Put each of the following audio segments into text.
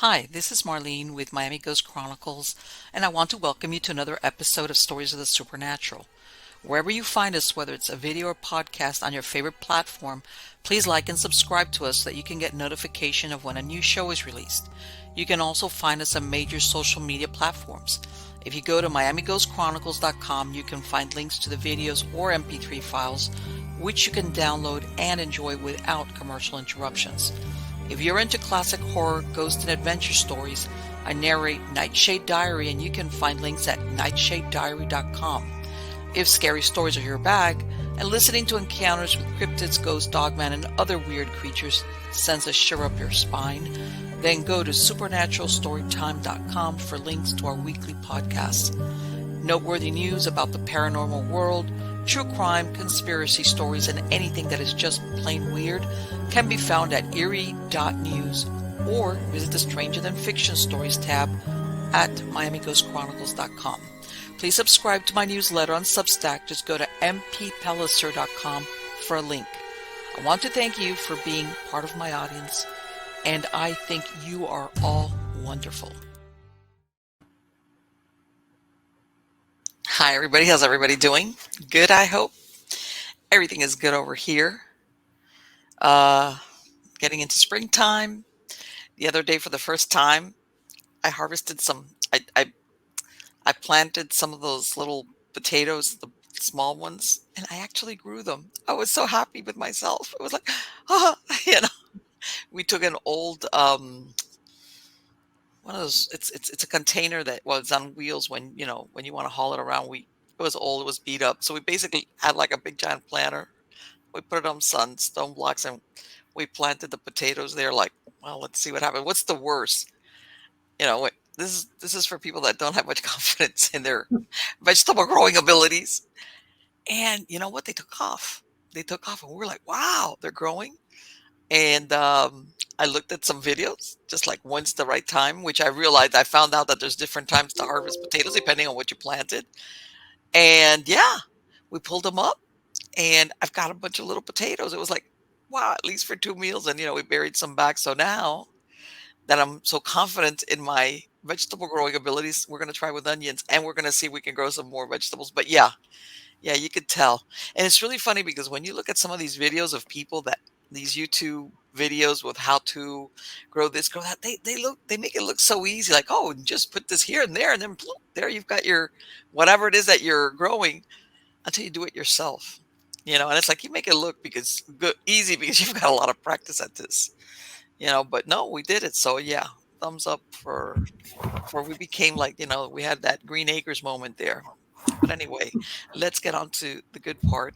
Hi, this is Marlene with Miami Ghost Chronicles, and I want to welcome you to another episode of Stories of the Supernatural. Wherever you find us, whether it's a video or podcast on your favorite platform, please like and subscribe to us so that you can get notification of when a new show is released. You can also find us on major social media platforms. If you go to miamighostchronicles.com, you can find links to the videos or MP3 files, which you can download and enjoy without commercial interruptions. If you're into classic horror, ghost, and adventure stories, I narrate Nightshade Diary, and you can find links at nightshadediary.com. If scary stories are your bag, and listening to encounters with cryptids, ghosts, dogman, and other weird creatures sends a shiver up your spine, then go to supernaturalstorytime.com for links to our weekly podcasts. Noteworthy news about the paranormal world, true crime, conspiracy stories, and anything that is just plain weird can be found at eerie.news or visit the Stranger Than Fiction Stories tab at miamighostchronicles.com. Please subscribe to my newsletter on Substack. Just go to mppellicer.com for a link. I want to thank you for being part of my audience, and I think you are all wonderful. Hi, everybody. How's everybody doing? Good, I hope. Everything is good over here. Uh, Getting into springtime. The other day, for the first time, I harvested some. I planted some of those little potatoes, the small ones, and I actually grew them. I was so happy with myself. It was like, ah, you know. We took an old one of those. It's a container that was on wheels when when you want to haul it around. It was old. It was beat up. So we basically had like a big giant planter. We put it on sun stone blocks and we planted the potatoes there. Like, well, let's see what happens. What's the worst? This is for people that don't have much confidence in their vegetable growing abilities. And you know what? They took off. They took off, and we were like, "Wow, they're growing." And I looked at some videos, just like when's the right time, which I found out that there's different times to harvest potatoes depending on what you planted. And yeah, we pulled them up, and I've got a bunch of little potatoes. It was like, wow, at least for 2 meals. And we buried some back. So now that I'm so confident in my vegetable growing abilities, we're going to try with onions, and we're going to see if we can grow some more vegetables. But yeah, yeah, you could tell. And it's really funny because when you look at some of these videos of people that these YouTube videos with how to grow this, grow that, they make it look so easy. Like, oh, just put this here and then bloop, there you've got your whatever it is that you're growing until you do it yourself. And it's like you make it look because good, easy because you've got a lot of practice at this. But no, we did it. So yeah, thumbs up for we became like, we had that Green Acres moment there. But anyway, let's get on to the good part.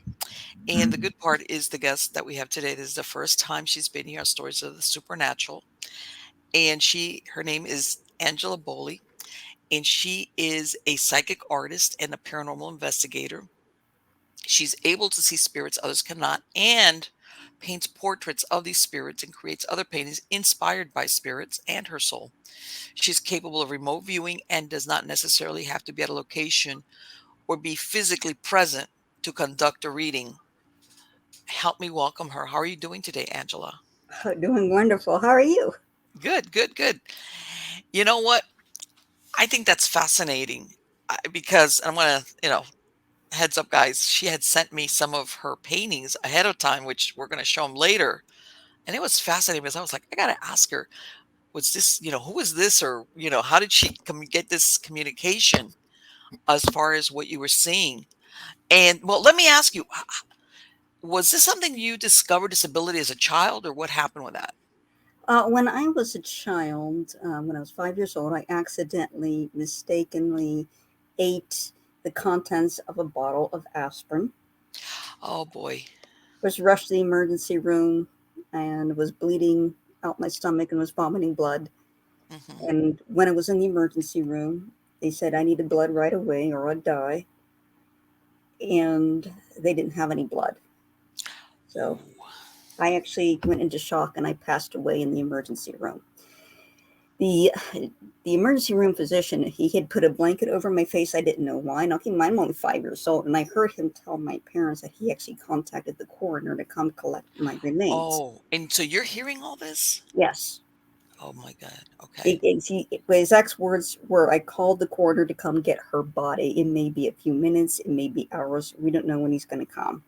And the good part is the guest that we have today. This is the first time she's been here on Stories of the Supernatural. And her name is Angela Boley. And she is a psychic artist and a paranormal investigator. She's able to see spirits others cannot and paints portraits of these spirits and creates other paintings inspired by spirits and her soul. She's capable of remote viewing and does not necessarily have to be at a location or be physically present to conduct a reading. Help me welcome her. How are you doing today, Angela? Doing wonderful. How are you? Good, good, good. You know what? I think that's fascinating because I'm going to, heads up, guys, she had sent me some of her paintings ahead of time, which we're going to show them later. And it was fascinating because I was like, I got to ask her, was this, who is this? Or, how did she get this communication as far as what you were seeing? And well, let me ask you, was this something you discovered this ability as a child, or what happened with that? When I was a child, when I was 5 years old, I accidentally, mistakenly ate the contents of a bottle of aspirin. Oh boy. Was rushed to the emergency room and was bleeding out my stomach and was vomiting blood. Hmm. And when I was in the emergency room, they said I needed blood right away or I'd die. And they didn't have any blood. So Ooh. I actually went into shock and I passed away in the emergency room. The the emergency room physician, he had put a blanket over my face. I didn't know why. Now keep in mind, I'm only 5 years old, and I heard him tell my parents that he actually contacted the coroner to come collect my remains. Oh, and so you're hearing all this? Yes. Oh my God. Okay. His exact words were, "I called the coroner to come get her body. It may be a few minutes, it may be hours. We don't know when he's going to come."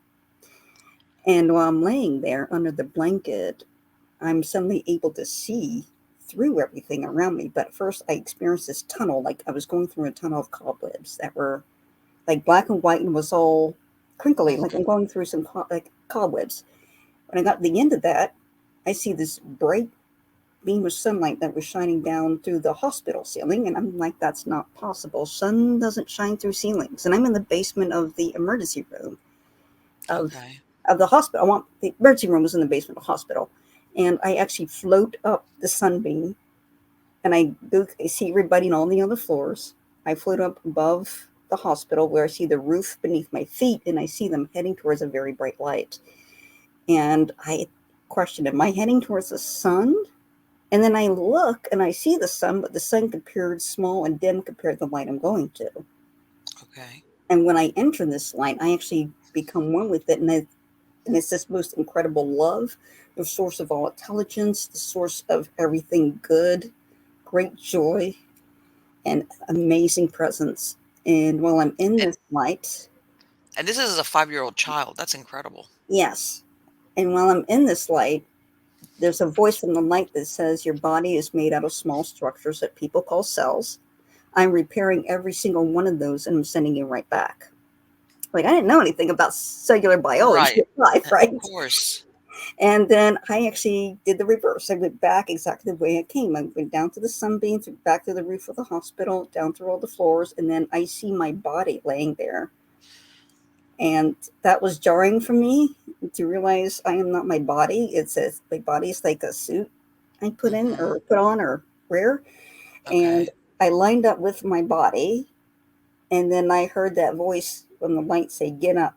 And while I'm laying there under the blanket, I'm suddenly able to see through everything around me. But first, I experienced this tunnel, like I was going through a tunnel of cobwebs that were like black and white and was all crinkly, like Mhm. I'm going through some like cobwebs. When I got to the end of that, I see this bright beam of sunlight that was shining down through the hospital ceiling, and I'm like, that's not possible. Sun doesn't shine through ceilings, and I'm in the basement of the emergency room of Okay. the hospital. The emergency room was in the basement of the hospital, and I actually float up the sunbeam, and I see everybody on all the other floors. I float up above the hospital where I see the roof beneath my feet, and I see them heading towards a very bright light. And I question, am I heading towards the sun? And then I look and I see the sun, but the sun appeared small and dim compared to the light I'm going to. Okay. And when I enter this light, I actually become one with it. And it's this most incredible love, the source of all intelligence, the source of everything good, great joy, and amazing presence. And while I'm in And this light, and this is a 5-year-old child. That's incredible. yes, and while I'm in this light, there's a voice from the light that says, "Your body is made out of small structures that people call cells. I'm repairing every single one of those and I'm sending you right back." Like, I didn't know anything about cellular biology Right. at life, Of right? course. And then I actually did the reverse. I went back exactly the way I came. I went down to the sunbeams, back to the roof of the hospital, down through all the floors, and then I see my body laying there. And that was jarring for me to realize I am not my body. It's a my body is like a suit I put in Mhm. or put on or wear. And Okay. I lined up with my body, and then I heard that voice from the light say, "Get up,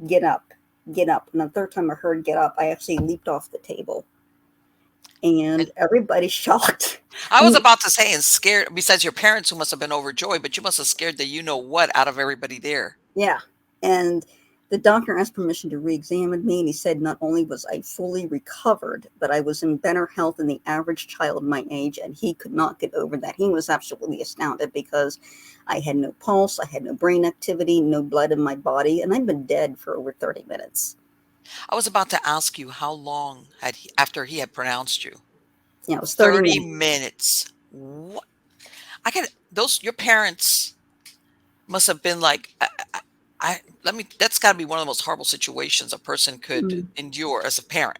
get up, get up." And the third time I heard "get up," I actually leaped off the table, And and everybody shocked. I I was mean, about to say and scared besides your parents who must have been overjoyed, but you must have scared the you know what out of everybody there. yeah. And the doctor asked permission to re examine me, and he said not only was I fully recovered, but I was in better health than the average child my age, and he could not get over that. He was absolutely astounded because I had no pulse, I had no brain activity, no blood in my body, and I'd been dead for over 30 minutes. I was about to ask you how long had he after he had pronounced you? Yeah, it was 30 30 minutes. minutes. What? I can those your parents must have been like let me that's got to be one of the most horrible situations a person could Mm, endure as a parent.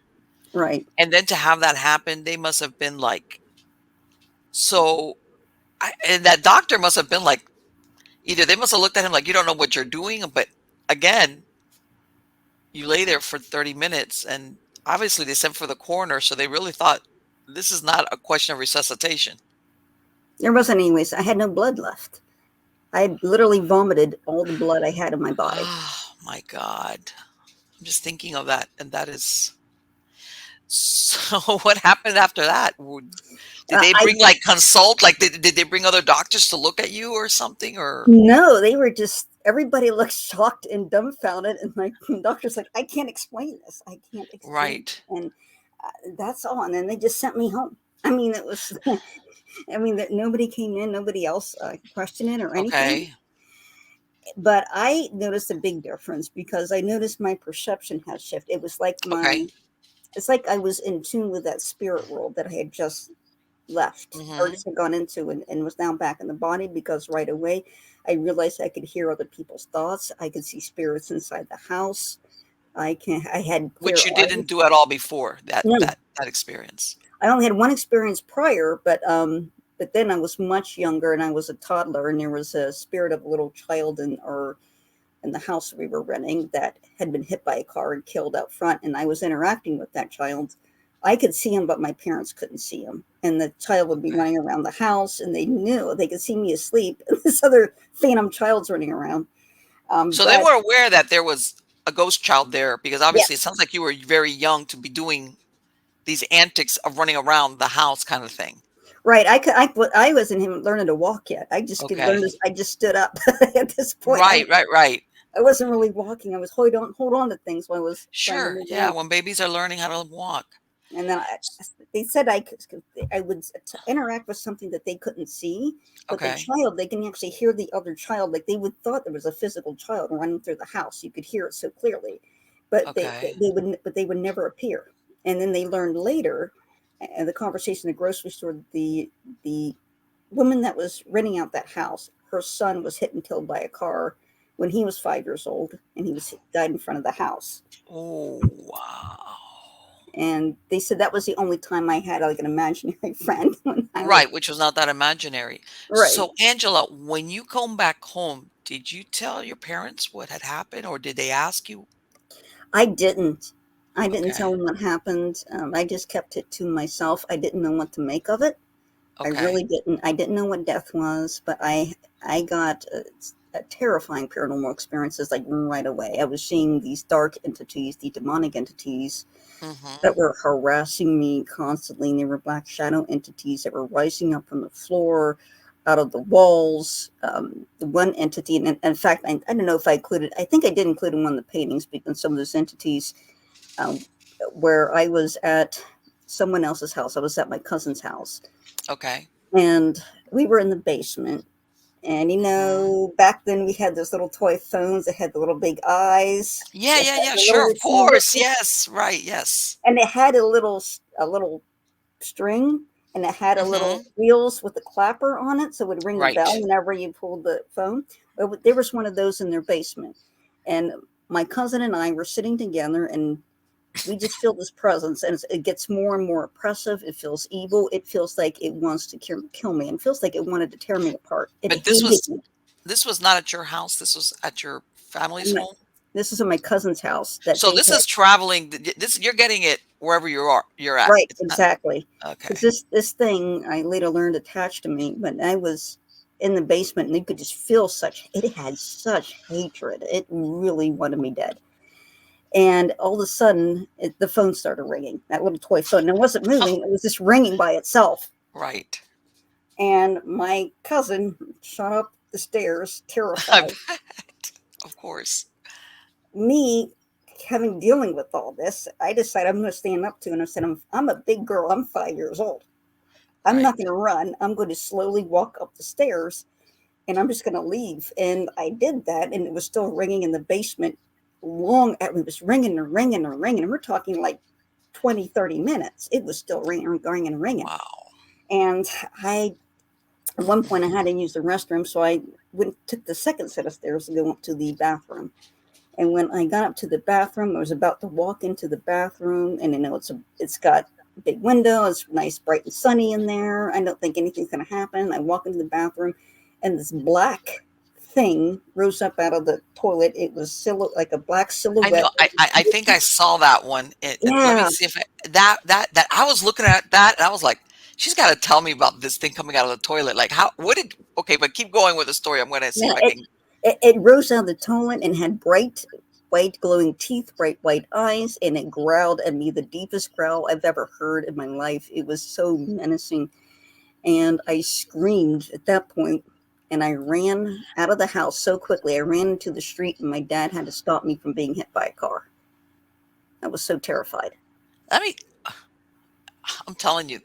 right. And then to have that happen, they must have been like so and that doctor must have been like either they must have looked at him like you don't know what you're doing, but again, you lay there for 30 minutes and obviously they sent for the coroner, so they really thought this is not a question of resuscitation. There wasn't any waste. I had no blood left. I had literally vomited all the blood I had in my body. Oh my God. I'm just thinking of that, and that is so what happened after that? Did they I bring like consult? Like did they bring other doctors to look at you or something? Or No, they were just everybody looked shocked and dumbfounded, and my doctor's like, "I can't explain this. I can't explain." right. And that's all. And then they just sent me home. I mean, it was. I mean, that nobody came in, nobody else questioned it or anything. Okay. But I noticed a big difference because I noticed my perception had shifted. Okay. It's like I was in tune with that spirit world that I had just left or Mhm. just had gone into and was now back in the body because right away I realized I could hear other people's thoughts. I could see spirits inside the house. I had clear Which you eyes. didn't do at all before that No, that experience. I only had one experience prior, but then I was much younger and I was a toddler and there was a spirit of a little child in the house we were renting that had been hit by a car and killed out front, and I was interacting with that child. I could see him, but my parents couldn't see him. And the child would be Okay. running around the house, and they knew they could see me asleep. And this other phantom child's running around. So they But were aware that there was a ghost child there because obviously it yes, sounds like you were very young to be doing these antics of running around the house kind of thing. right. I wasn't even learning to walk yet. I just could learn Okay. this. I just stood up at this point. Right, right, right. I wasn't really walking. I was hold on to things while I was trying to Sure. move Yeah, around. when babies are learning how to walk. And then they said I would interact with something that they couldn't see, but the Okay. child, they can actually hear the other child. Like they would thought there was a physical child running through the house. You could hear it so clearly, but Okay. they would never appear. And then they learned later, and the conversation at the grocery store, the woman that was renting out that house, her son was hit and killed by a car when he was 5 years old, and he was died in front of the house. Oh, wow. And they said that was the only time I had like an imaginary friend when I was Right, which was not that imaginary. right. So, Angela, when you come back home, did you tell your parents what had happened, or did they ask you? I didn't. I didn't Okay. tell them what happened. I just kept it to myself. I didn't know what to make of it. I Okay. really didn't. I didn't know what death was, but I got a terrifying paranormal experiences like right away. I was seeing these dark entities, the demonic entities that Mhm. were harassing me constantly. And they were black shadow entities that were rising up from the floor, out of the walls. The one entity, and in fact, I don't know if I included, I think I did include in one of the paintings because some of those entities, um, where I was at someone else's house, I was at my cousin's house, Okay. and we were in the basement. And Mhm. back then we had those little toy phones that had the little big eyes, Yeah, that yeah, had yeah, the sure, little of receiver, course, yes, right, yes. and it had a little string, and it had a little Mhm. wheels with a clapper on it, so it would ring a bell Right. whenever you pulled the phone. There was one of those in their basement, and my cousin and I were sitting together, and we just feel this presence, and it gets more and more oppressive. It feels evil. It feels like it wants to kill me, and feels like it wanted to tear me apart. It But hated me. this was not at your house, this was at your family's I'm not- home? This is in my cousin's house that So they this had. is traveling, this you're getting it wherever you're at. Right, It's not exactly. Because okay. this thing I later learned attached to me, but I was in the basement and you could just feel it had such hatred. It really wanted me dead. And all of a sudden, the phone started ringing. That little toy phone. And it wasn't moving; it was just ringing by itself. Right. And my cousin shot up the stairs, I terrified. bet. Of course. Me having dealing with all this, I decided I'm going to stand up to it. And I said, I'm a big girl. I'm 5 years old. I'm Right. not going to run. I'm going to slowly walk up the stairs and I'm just going to leave. And I did that. And it was still ringing in the basement it was ringing and ringing and ringing. And we're talking like 20, 30 minutes. It was still ringing, ringing and ringing. Wow. And at one point, I had to use the restroom. So I took the second set of stairs to go up to the bathroom. And when I got up to the bathroom, I was about to walk into the bathroom, and it's got a big window. It's nice, bright and sunny in there. I don't think anything's going to happen. I walk into the bathroom, and this black thing rose up out of the toilet. It was like a black I silhouette. know. I think I saw that one. Let me Yeah, see if that I was looking at that and I was like, she's got to tell me about this thing coming out of the toilet. Like how? What did? Okay, but keep going with the story. I'm going to see yeah. if I It, can. it it rose out of the toilet and had bright white glowing teeth, bright white eyes, and it growled at me the deepest growl I've ever heard in my life. It was so menacing. And I screamed at that point, and I ran out of the house so quickly. I ran into the street, and my dad had to stop me from being hit by a car. I was so terrified. Let me. I'm telling you,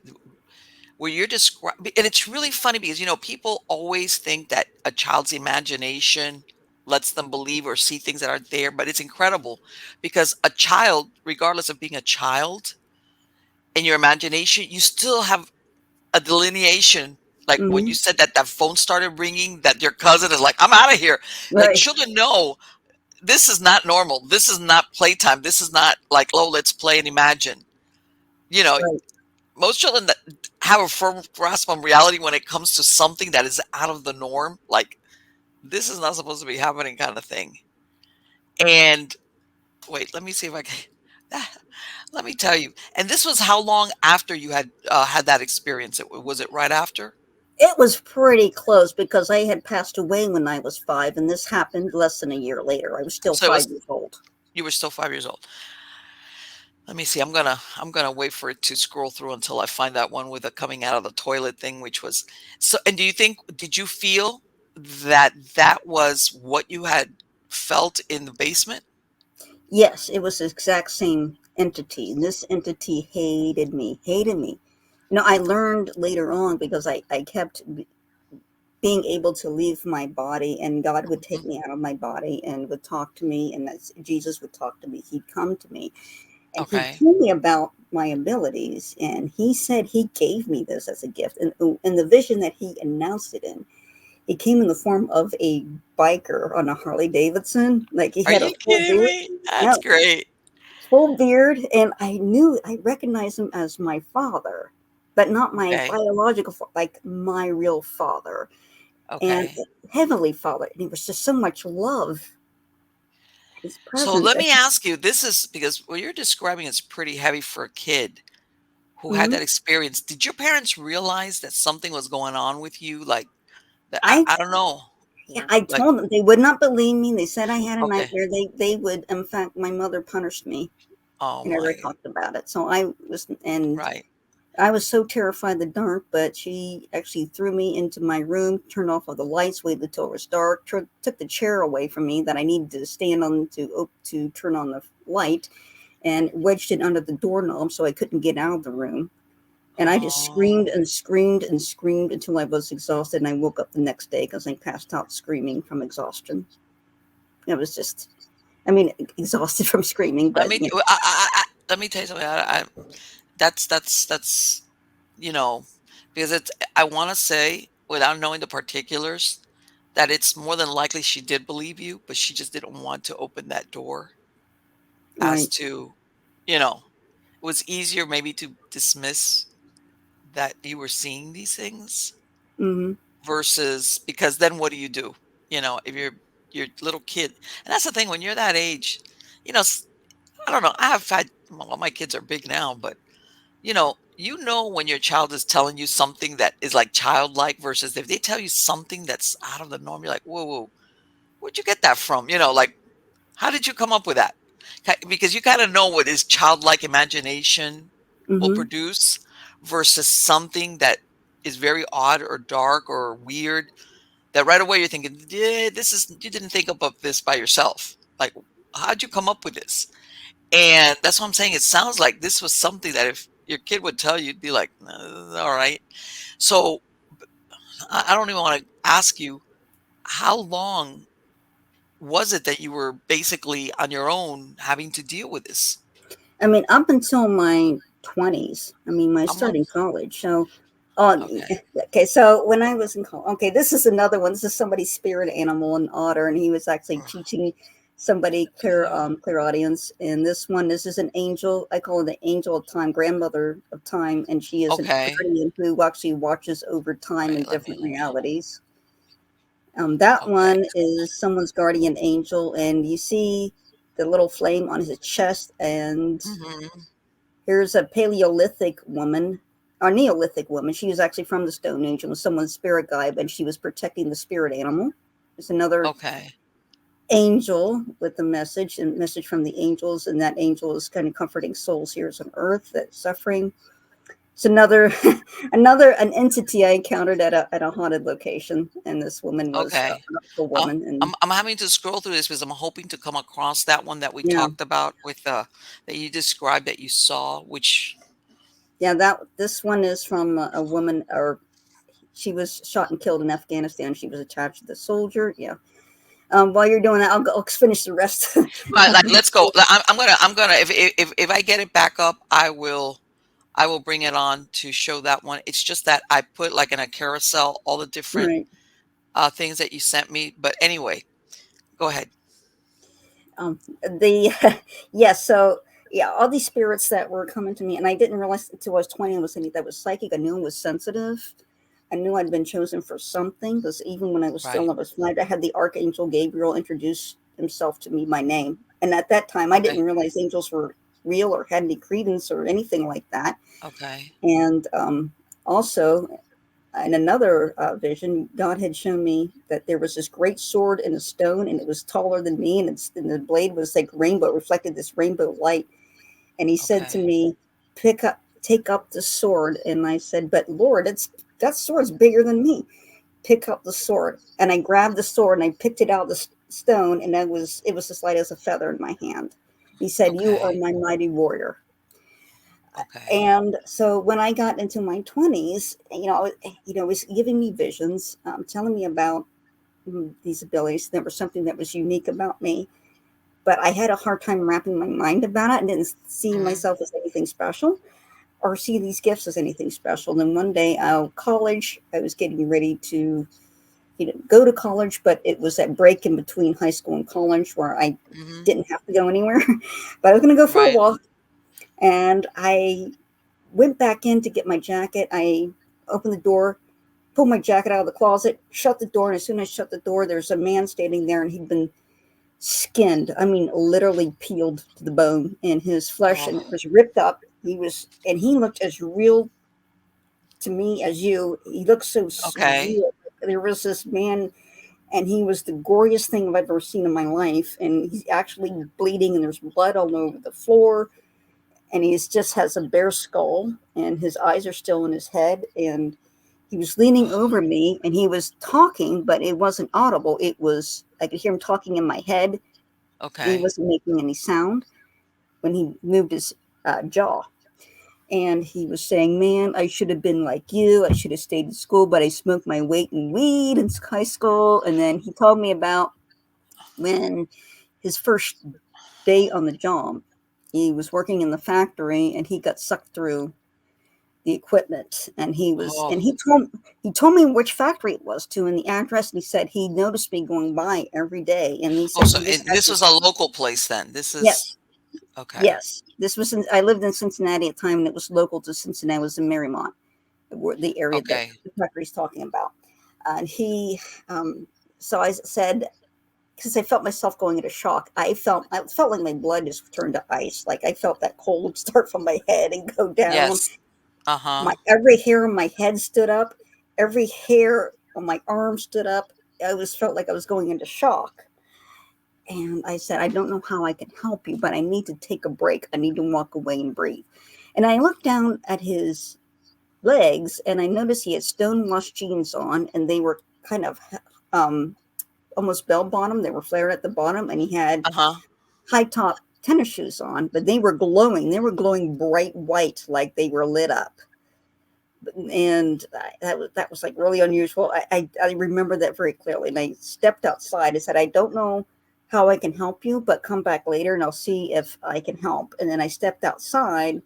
where you're describing, and it's really funny because people always think that a child's imagination lets them believe or see things that aren't there, but it's incredible because a child, regardless of being a child, in your imagination, you still have a delineation. Like when you Hmm. said that phone started ringing, that your cousin is like, "I'm out of here." Like Right, children know this is not normal. This is not playtime. This is not like, "Oh, let's play and imagine." You know, right. most children that have a firm grasp on reality when it comes to something that is out of the norm, like this is not supposed to be happening, kind of thing. And wait, let me see if I can. Let me tell you. And this was how long after you had had that experience? Was it right after? It was pretty close because I had passed away when I was 5, and this happened less than a year later. I was still So it was 5 years old. you were still 5 years old. Let me see. I'm gonna wait for it to scroll through until I find that one with the coming out of the toilet thing, which was so. And did you feel that that was what you had felt in the basement? Yes, it was the exact same. entity. And this entity hated me, hated me. I learned later on because I kept being able to leave my body, and God would take Mhm. me out of my body and would talk to me, and that's, Jesus would talk to me. He'd come to me and he Okay. told me about my abilities, and he said he gave me this as a gift. And in the vision that he announced it in, he came in the form of a biker on a Harley Davidson. Like he Are had a you full kidding beard. me? Yeah, That's great. full beard, and I recognized him as my father, but not my Okay. biological father, like my real father and Okay. heavenly father. And he was just so much love, his So presence. let me ask you, this is because what you're describing is pretty heavy for a kid who had Mhm. that experience. Did your parents realize that something was going on with you? Like that, I I don't know. Yeah, I Like, told them. They would not believe me. They said I had a okay. nightmare. They would. In fact, my mother punished me Oh whenever I my, talked about it. So right. I was so terrified of the dark. But she actually threw me into my room, turned off all the lights, waited until it was dark, took the chair away from me that I needed to stand on to turn on the light, and wedged it under the doorknob so I couldn't get out of the room. And I just screamed Oh, and screamed and screamed until I was exhausted. And I woke up the next day because I passed out screaming from exhaustion. It was just, I mean, exhausted from screaming, let but me, you know, let me tell you something. That's you know, because it's. I want to say without knowing the particulars that it's more than likely she did believe you, but she just didn't want to open that door as right. to, you know, it was easier maybe to dismiss that you were seeing these things Hmm. versus because then what do you do? If your little kid, and that's the thing when you're that age, you know, I don't know. I have had well, my kids are big now, but when your child is telling you something that is like childlike versus if they tell you something that's out of the norm, you're like, whoa, whoa, where'd you get that from? Like, how did you come up with that? Because you kind of know what his childlike imagination will Hmm. produce versus something that is very odd or dark or weird. That right away you're thinking, yeah, you didn't think about this by yourself. Like, how'd you come up with this? And that's what I'm saying. It sounds like this was something that if your kid would tell you, you'd be like, all right. So I don't even want to ask you how long was it that you were basically on your own having to deal with this? I mean, up until my 20s, I mean, when I I'm started in college. So, uh, okay. okay, so when I was in college, okay, this is another one. This is somebody's spirit animal, an otter, and he was actually Ugh, teaching somebody okay. clear audience. And this is an angel. I call her the angel of time, grandmother of time, and she is an Okay. guardian who actually watches over time Right. in Let me. different realities. That Okay. one is someone's guardian angel, and you see the little flame on his chest. And Hmm. here's a Paleolithic woman, or Neolithic woman. She was actually from the Stone Age and was someone's spirit guide, but she was protecting the spirit animal. There's another Okay. angel with a message from the angels, and that angel is kind of comforting souls here on earth that's suffering. It's another an entity I encountered at a haunted location, and this woman was Okay. a woman, and I'm having to scroll through this because I'm hoping to come across that one that we yeah, talked about with that you described that you saw, which yeah. That This one is from a woman, or she was shot and killed in Afghanistan. She was attached to the soldier. Yeah. While you're doing that, I'll finish the rest. like let's go. I'm gonna if I get it back up, I will bring it on to show that one. It's just that I put like in a carousel all the different Right. things that you sent me. But anyway, go ahead. The Yes. So yeah, all these spirits that were coming to me, and I didn't realize until I was 20 I was thinking that was psychic. I knew I was sensitive. I knew I'd been chosen for something because even when I was still Right. I was flight, I had the archangel Gabriel introduce himself to me by name, and at that time I Okay. didn't realize angels were real or had any credence or anything like that. Okay. And also, in another vision, God had shown me that there was this great sword in a stone, and it was taller than me, and the blade was like rainbow, reflected this rainbow light. And He said to Okay. me, take up the sword." And I said, "But Lord, that sword's bigger than me. Pick up the sword." And I grabbed the sword and I picked it out of the stone, and it was as light as a feather in my hand. He said, "You are Okay. my mighty warrior." Okay. And so when I got into my 20s, it was giving me visions, telling me about these abilities. There was something that was unique about me, but I had a hard time wrapping my mind about it and didn't see Mhm. myself as anything special or see these gifts as anything special. And then one day, college, I was getting ready to go to college, but it was that break in between high school and college where I Mhm. didn't have to go anywhere, but I was going to go for a Right. walk. And I went back in to get my jacket. I opened the door, pulled my jacket out of the closet, shut the door, and as soon as I shut the door, there's a man standing there, and he'd been skinned. I mean, literally peeled to the bone, and his flesh Oh, and it was ripped up. He looked as real to me as you. He looked so okay. surreal. There was this man, and he was the goriest thing I've ever seen in my life. And he's actually bleeding, and there's blood all over the floor. And he just has a bare skull, and his eyes are still in his head. And he was leaning over me, and he was talking, but it wasn't audible. It was I could hear him talking in my head. He Okay. wasn't making any sound when he moved his jaw. And he was saying, "Man, I should have been like you. I should have stayed in school, but I smoked my weight in weed in high school." And then he told me about when his first day on the job, he was working in the factory and he got sucked through the equipment. And Oh. he told me which factory it was to and the address. And he said he noticed me going by every day. And he Oh, said so he just and had this was a this. local place then? This is Yes, okay. yes. I lived in Cincinnati at the time, and it was local to Cincinnati. It was in Marymount, the area that Okay. the factory's talking about. And um, so I said, because I felt myself going into shock, I felt like my blood just turned to ice. Like I felt that cold start from my head and go down. Yes. Uh-huh. My every hair on my head stood up, every hair on my arm stood up. I was felt like I was going into shock. And I said, "I don't know how I can help you, but I need to take a break. I need to walk away and breathe." And I looked down at his legs, and I noticed he had stonewashed jeans on, and they were kind of um, almost bell bottom. They were flared at the bottom, and he had Uh-huh. high top tennis shoes on, but they were glowing. They were glowing bright white, like they were lit up. And that was like really unusual. I remember that very clearly. And I stepped outside. I said, "I don't know how I can help you, but come back later and I'll see if I can help." And then I stepped outside,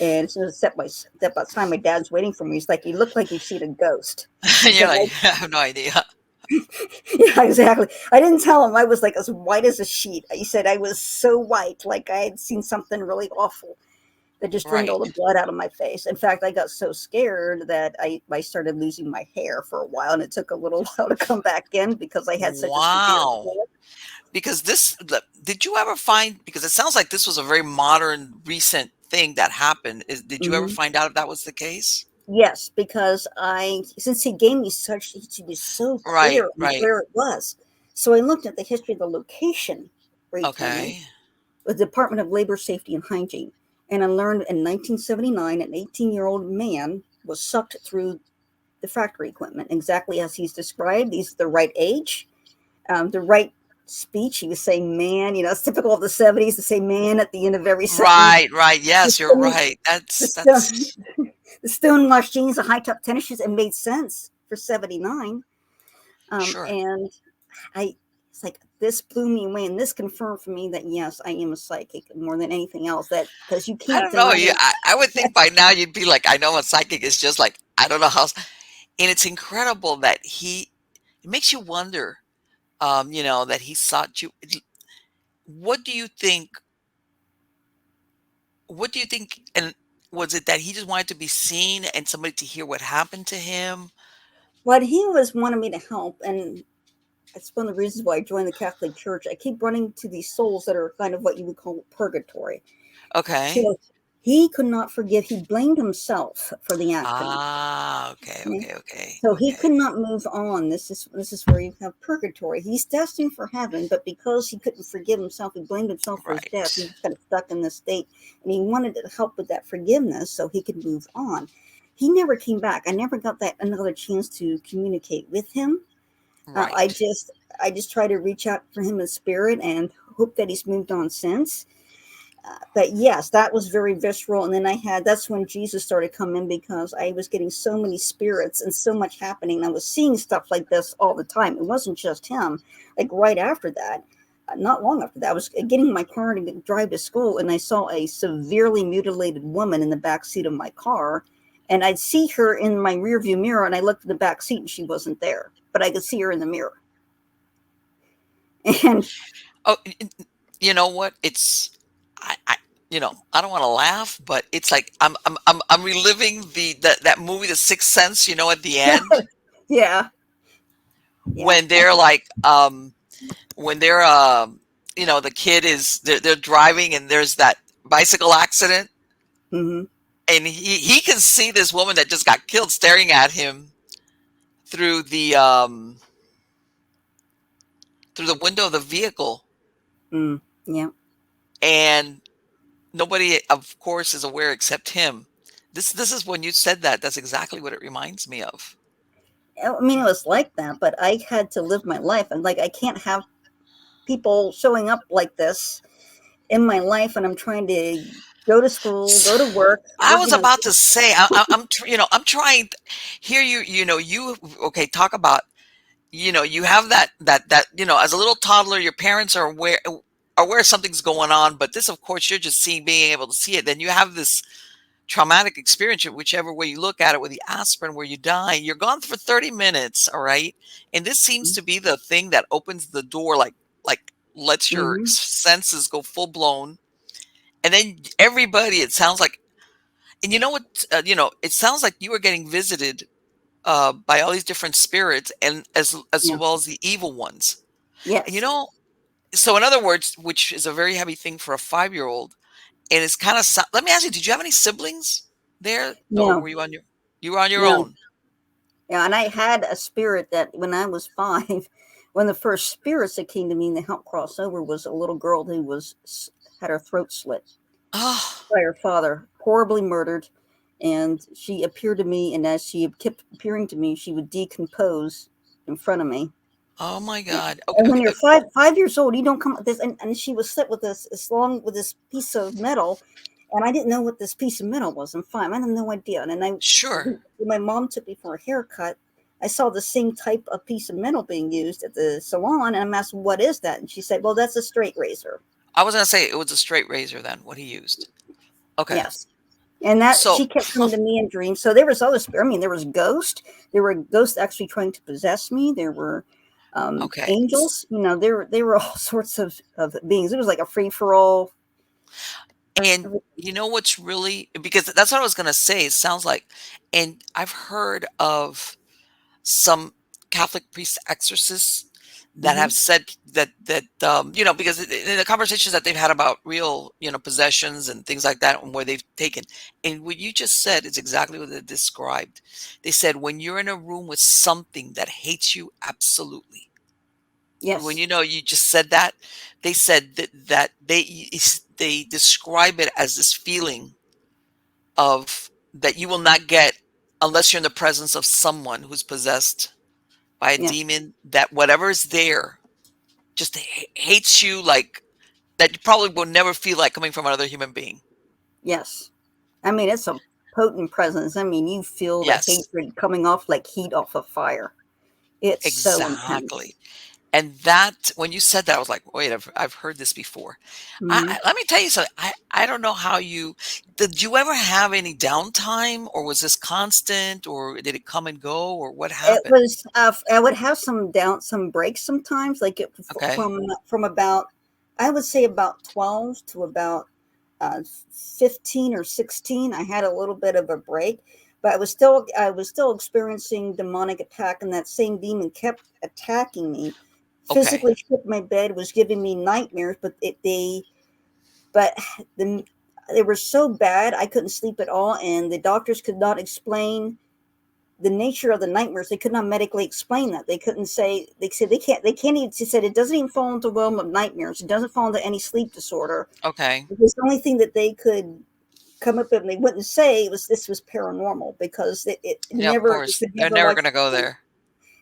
and as soon as I step outside, my dad's waiting for me. He's like, "You look like you've seen a ghost." You're Because like, I have no idea. yeah, exactly. I didn't tell him I was like as white as a sheet. He said I was so white, like I had seen something really awful that just drained Right. all the blood out of my face. In fact, I got so scared that I started losing my hair for a while, and it took a little while to come back in because I had such a severe Wow. cold. Because did you ever find, because it sounds like this was a very modern, recent thing that happened. Did you ever Hmm. find out if that was the case? Yes, because I since he gave me such he was so Right, clear on right. where it was. So I looked at the history of the location where he came in, Okay. the Department of Labor, Safety, and Hygiene. And I learned in 1979, an 18-year-old man was sucked through the factory equipment, exactly as he's described. He's the right age, the right speech. He was saying man, it's typical of the 70s to say man at the end of every sentence. Right, right. The Yes, you're stone, right. the That's stone, that's the stonewashed jeans, the high top tennis shoes, it made sense for 79. sure. And it's like this blew me away, and this confirmed for me that yes, I am a psychic more than anything else. That because you I can't don't know. deny You, it. I would think by now you'd be like, I know a psychic is just like, I don't know how, and it's incredible that it makes you wonder, that he sought you. What do you think? What do you think? And was it that he just wanted to be seen and somebody to hear what happened to him? But he was wanting me to help, and it's one of the reasons why I joined the Catholic Church. I keep running to these souls that are kind of what you would call purgatory. Okay. So he could not forgive. He blamed himself for the action. Ah, okay, Okay? okay, okay, So he okay. could not move on. This is where you have purgatory. He's destined for heaven, but because he couldn't forgive himself, he blamed himself for his death. Right. He was kind of stuck in this state, and he wanted to help with that forgiveness so he could move on. He never came back. I never got that another chance to communicate with him. Uh, I Right. just I just try to reach out for him in spirit and hope that he's moved on since. But yes, that was very visceral. And then that's when Jesus started coming, because I was getting so many spirits and so much happening. I was seeing stuff like this all the time. It wasn't just him. Like right after that, not long after that, I was getting in my car to drive to school, and I saw a severely mutilated woman in the back seat of my car. And I'd see her in my rearview mirror, and I looked at the back seat, and she wasn't there, but I could see her in the mirror. And Oh, you know what? I I don't want to laugh, but it's like I'm reliving that movie, The Sixth Sense. At the end yeah, yeah, when they're like, when they're, the kid they're driving and there's that bicycle accident, hmm, and he can see this woman that just got killed staring at him through the window of the vehicle, mm, yeah. and nobody, of course, is aware except him. This is when you said that. That's exactly what it reminds me of. I mean, it was like that, but I had to live my life. And like, I can't have people showing up like this in my life. And I'm trying to go to school, go to work, I live, was about to say, I'm trying. Here, okay. Talk about, you have that as a little toddler, your parents are aware something's going on, but this, of course, you're just being able to see it. Then you have this traumatic experience, whichever way you look at it, with the aspirin, where you die. You're gone for 30 minutes, all right? And this seems to be the thing that opens the door, like lets your mm-hmm, senses go full blown. And then everybody, it sounds like, and you know what, it sounds like you were getting visited by all these different spirits, and as yeah, well as the evil ones. And yes, so in other words, which is a very heavy thing for a 5-year-old, and it's kind of, let me ask you, did you have any siblings there, or no, you were on your no. own? Yeah, and I had a spirit that when I was 5, one of the first spirits that came to me and to help cross over was a little girl who had her throat slit Oh, by her father, horribly murdered. And she appeared to me, and as she kept appearing to me, she would decompose in front of me. oh my And God. Okay, when okay. you're 5 years old, you don't come with this. And she was set with this long with this piece of metal, and I didn't know what this piece of metal was. I'm 5. I had no idea. And then Sure. when my mom took me for a haircut, I saw the same type of piece of metal being used at the salon, and I'm asked, "What is that?" And she said, "Well, that's a straight razor." I was gonna say it was a straight razor then, what he used. Okay. Yes. And that So, she kept coming to me in dreams. So there was other spirit. I mean, there was ghost. There were ghosts actually trying to possess me. There were okay. angels. They were all sorts of beings. It was like a free for all. And you know what's really, because that's what I was gonna say. It sounds like, and I've heard of some Catholic priest exorcists that Hmm. have said that because in the conversations that they've had about real, possessions and things like that, and where they've taken, and what you just said is exactly what they described. They said when you're in a room with something that hates you absolutely, when Yes. you just said that, they said that they describe it as this feeling of that you will not get unless you're in the presence of someone who's possessed by a Yeah. demon, that whatever's there just hates you, like that you probably will never feel like coming from another human being. Yes. I mean, it's a potent presence. I mean, you feel the Yes, hatred coming off like heat off a fire. It's so exactly. intense. And that, when you said that, I was like, wait, I've heard this before. Hmm. Let me tell you something. I don't know how did you ever have any downtime, or was this constant, or did it come and go, or what It happened? was. I would have some breaks sometimes, like Okay. from about, I would say about 12 to about 15 or 16. I had a little bit of a break, but I was still experiencing demonic attack, and that same demon kept attacking me. Okay. Physically stripped my bed, was giving me nightmares, but the they were so bad I couldn't sleep at all, and the doctors could not explain the nature of the nightmares. They could not medically explain that. They couldn't say. They said they can't even. She said it doesn't even fall into the realm of nightmares. It doesn't fall into any sleep disorder. Okay. It was the only thing that they could come up with, and they wouldn't say it was this was paranormal, because it Yeah, of never, it course. could They're never never like gonna go there.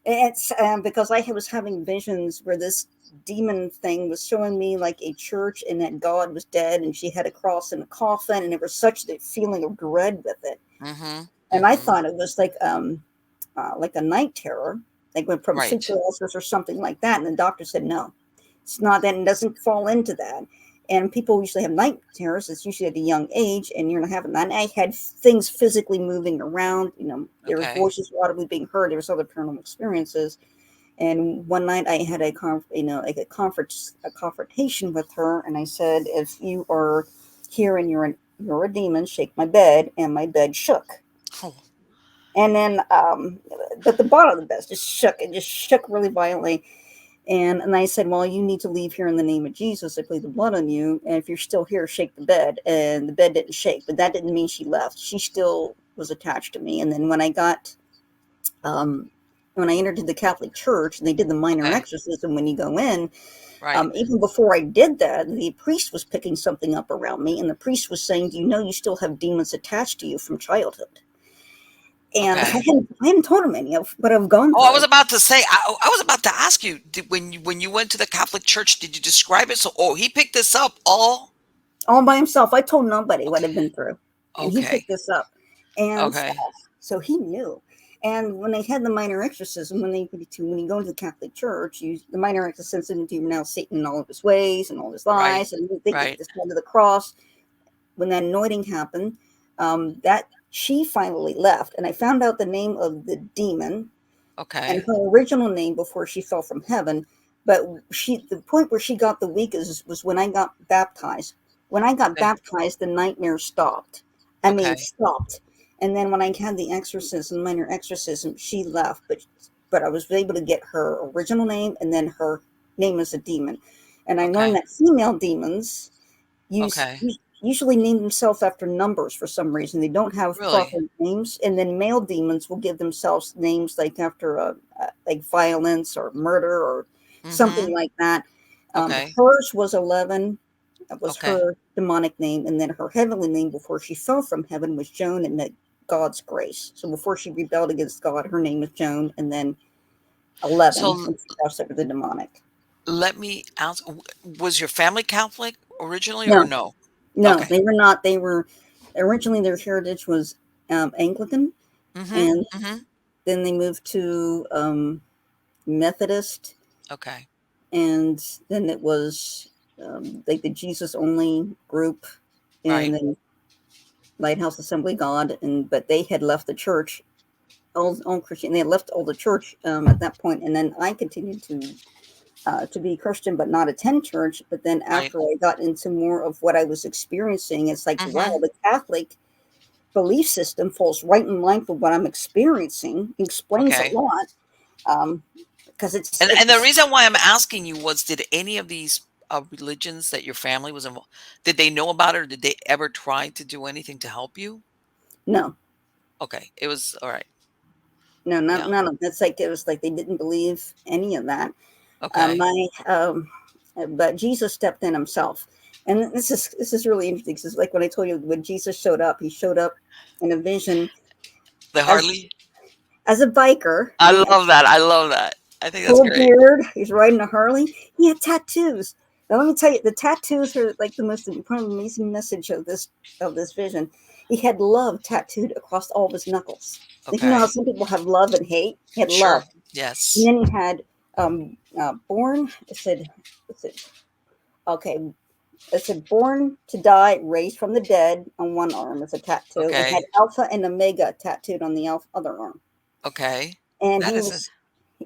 It's because was having visions where this demon thing was showing me like a church and that God was dead and she had a cross and a coffin and there was such a feeling of dread with it. Mm-hmm. And I Mm-hmm. thought it was like a night terror, like went from sleep Right. paralysis or something like that. And the doctor said, no, it's not that. It doesn't fall into that. And people usually have night terrors. It's usually at a young age, and you're not having that. And I had things physically moving around. There was Okay. voices audibly being heard. There was other paranormal experiences. And one night I had like a confrontation with her, and I said, "If you are here and you're a demon, shake my bed." And my bed shook. Oh. And then, but the bottom of the bed just shook. It just shook really violently. And I said, well, you need to leave here in the name of Jesus. I plead the blood on you. And if you're still here, shake the bed. And the bed didn't shake, but that didn't mean she left. She still was attached to me. And then um, when I entered the Catholic Church, they did the minor Okay. exorcism when you go in. Right. Even before I did that, the priest was picking something up around me. And the priest was saying, do you know you still have demons attached to you from childhood? And I Okay. hadn't told him any of what I've gone Oh, I was through. about to say. I was about to ask you. When you went to the Catholic Church, did you describe it? So, oh, he picked this up all. All by himself. I told nobody what Okay. I'd been through, and he Okay. picked this up, and Okay. so he knew. And when they had the minor exorcism, when you go to the Catholic Church, the minor exorcism to now Satan in all of his ways and all his Right. lies, and they get Right. this head of the cross. When that anointing happened, that she finally left, and I found out the name of the demon and Okay. her original name before she fell from heaven. But the point where she got the weakest was when I got baptized. When I got Okay. baptized, the nightmare stopped. I mean, Okay. stopped. And then when I had the exorcism, minor exorcism, she left. But I was able to get her original name and then her name as a demon. And I learned Okay. that female demons use Okay. usually name themselves after numbers for some reason. They don't have Really? proper names, and then male demons will give themselves names like after like violence or murder or something Mm-hmm. like that. Okay. Hers was 11. That was Okay. her demonic name, and then her heavenly name before she fell from heaven was Joan, and that God's grace. So before she rebelled against God, her name was Joan, and then 11 So when she crossed over the demonic. let me ask: was your family Catholic originally, or No, no? no, Okay. they were not. They were originally their heritage was Anglican, Mm-hmm. and Mm-hmm. then they moved to Methodist, Okay. and then it was like the Jesus only group, and Right. then Lighthouse Assembly God, and but they had left the church, all Christian. They had left all the church at that point, and then I continued to be Christian but not attend church. But then Right. after I got into more of what I was experiencing, it's like wow, Mm-hmm. the Catholic belief system falls right in line with what I'm experiencing. Explains a Okay. lot because And the reason why I'm asking you was, did any of these religions that your family was involved, did they know about it, or did they ever try to do anything to help you? no, Okay. It was all right. no, not Yeah. none of that's like it was like they didn't believe any of that. Okay. My but Jesus stepped in himself, and this is really interesting because like when I told you when Jesus showed up, he showed up in a vision The as Harley. as a biker. I love that. I love that. I think that's Full great. beard. He's riding a Harley. He had tattoos. Now let me tell you, the tattoos are like the most important, amazing message of this vision. He had love tattooed across all of his knuckles. Like you know how Okay. some people have love and hate. He had Sure. love, and Yes. then he had born. It said okay. It said born to die, raised from the dead on one arm as a tattoo, and had Okay. Alpha and Omega tattooed on the other arm. Okay. And That he is was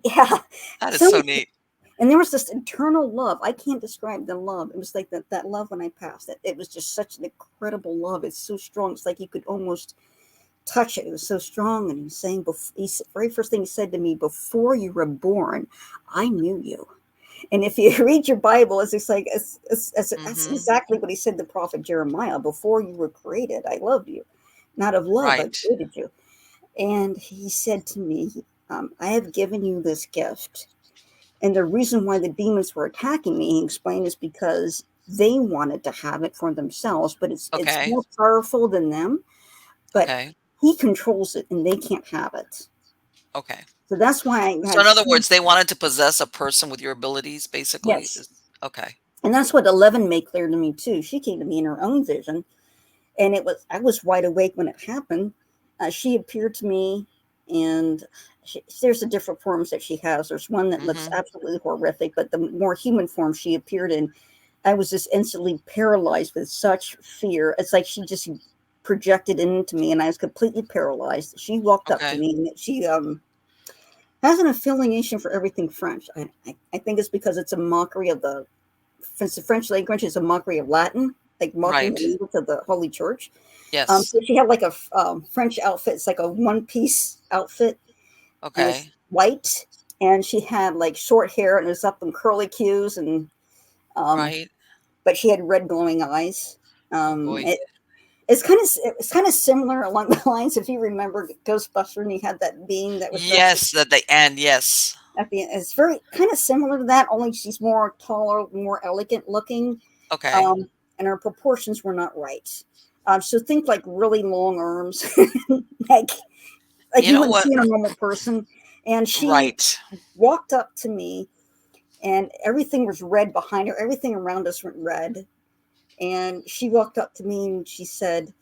yeah. that is So so neat. and there was this internal love. I can't describe the love. It was like that love when I passed. It was just such an incredible love. It's so strong. It's like you could almost touch it. It was so strong. And he was saying, very first thing he said to me, before you were born, I knew you. And if you read your Bible, it's like that's Mhm. exactly what he said to Prophet Jeremiah. Before you were created, I loved you. Not of love, I Right. created you. And he said to me, I have given you this gift, and the reason why the demons were attacking me, he explained, is because they wanted to have it for themselves, but it's Okay. more powerful than them. But Okay. he controls it, and they can't have it. Okay. So that's why I So had in other seen. words, they wanted to possess a person with your abilities, basically. Yes, Okay. and that's what 11 made clear to me too. She came to me in her own vision, and I was wide awake when it happened. She appeared to me, and there's the different forms that she has. There's one that looks Hmm. absolutely horrific, but the more human form she appeared in, I was just instantly paralyzed with such fear. It's like she just projected into me, and I was completely paralyzed. She walked up to Okay. me, and she has an affiliation for everything French. I think it's because it's a mockery of since the French language is a mockery of Latin, like mocking the Right. language of the Holy Church. Yes. So she had like a French outfit. It's like a one piece outfit, and it's Okay. white. And she had like short hair, and it was up in curly cues, and um, Right. but she had red glowing eyes. Oh Um, boy. it, it's kind of similar along the lines if you remember Ghostbuster, and you had that being that was dressed Yes, that they end. Yes. at the end. It's very kind of similar to that, only she's more taller, more elegant looking, Okay. um, and her proportions were not right. So think like really long arms, like like You you know wouldn't what? see in a normal person. And she Right. walked up to me, and everything was red behind her. Everything around us went red. And she walked up to me and she said,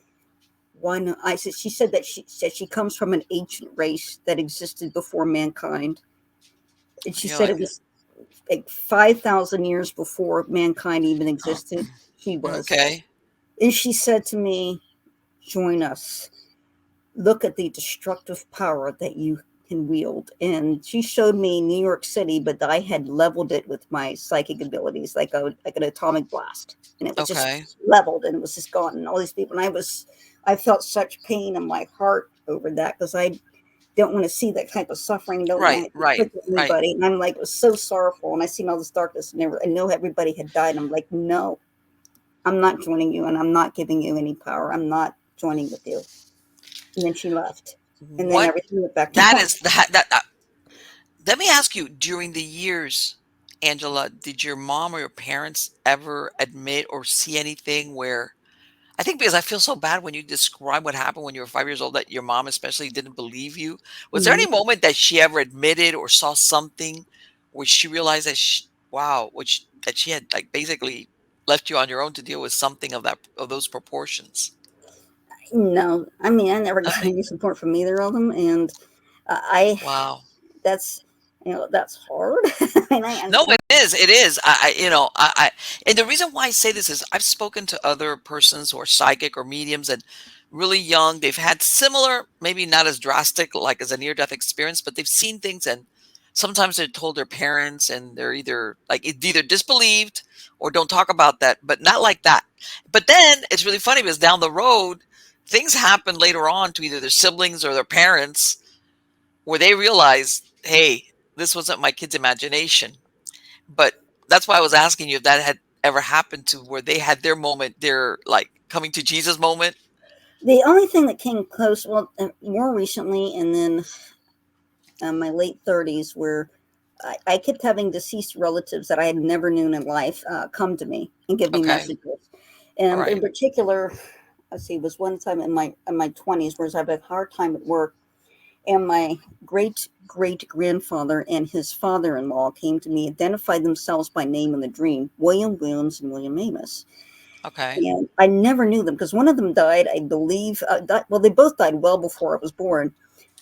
"Why not?" I said, "She said that she comes from an ancient race that existed before mankind." And she You're said it like, was like 5,000 years before mankind even oh, existed. She was. okay. And she said to me, "Join us. Look at the destructive power that you can wield." And she showed me New York City, but I had leveled it with my psychic abilities, like an atomic blast. And it was just Okay. leveled and it was just gone. And all these people, and I felt such pain in my heart over that because I don't want to see that type of suffering. Don't want Right. to Right. inflict Right. anybody. And I'm like, it was so sorrowful. And I seen all this darkness, and I know everybody had died. And I'm like, no, I'm not joining you, and I'm not giving you any power. I'm not joining with you. And then she left, and then What everything went back to that normal. is that. Let me ask you, during the years, Angela, did your mom or your parents ever admit or see anything where I think because I feel so bad when you describe what happened when you were 5 years old that your mom especially didn't believe you. Was there any Mhm. moment that she ever admitted or saw something where she realized that wow, that she had like basically left you on your own to deal with something of those proportions? No, I mean, I never got Nothing. any support from either of them, and I Wow. that's that's hard. and No, it is. It is. And the reason why I say this is I've spoken to other persons who are psychic or mediums and really young. They've had similar, maybe not as drastic, like as a near death experience, but they've seen things and sometimes they're told their parents and they're either disbelieved or don't talk about that, but not like that. But then it's really funny because down the road, things happen later on to either their siblings or their parents where they realize, hey, this wasn't my kid's imagination, but that's why I was asking you if that had ever happened to where they had their moment, their like coming to Jesus moment. the only thing that came close, well, more recently, and then my late 30s, where I kept having deceased relatives that I had never known in life come to me and give me Okay. messages. All And in right. particular, let's see, it was one time in my 20s where I had a hard time at work, and my great grandfather and his father in law came to me, identified themselves by name in the dream, William Williams and William Amos. Okay. And I never knew them because one of them died, I believe. Well, they both died well before I was born.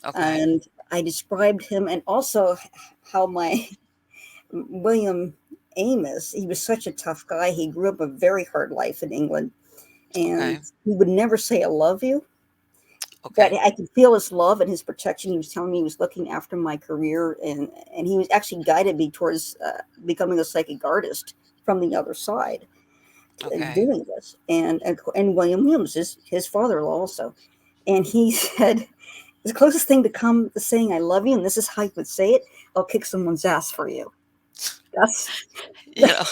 Okay. And I described him, and also how my William Amos, he was such a tough guy. He grew up a very hard life in England, and Okay. he would never say, "I love you." But Okay. I could feel his love and his protection. He was telling me he was looking after my career, and he was actually guided me towards becoming a psychic artist from the other side, Okay. doing this. And William Williams is his father-in-law also, and he said the closest thing to come to saying "I love you," and this is how he would say it: "I'll kick someone's ass for you." That's You know,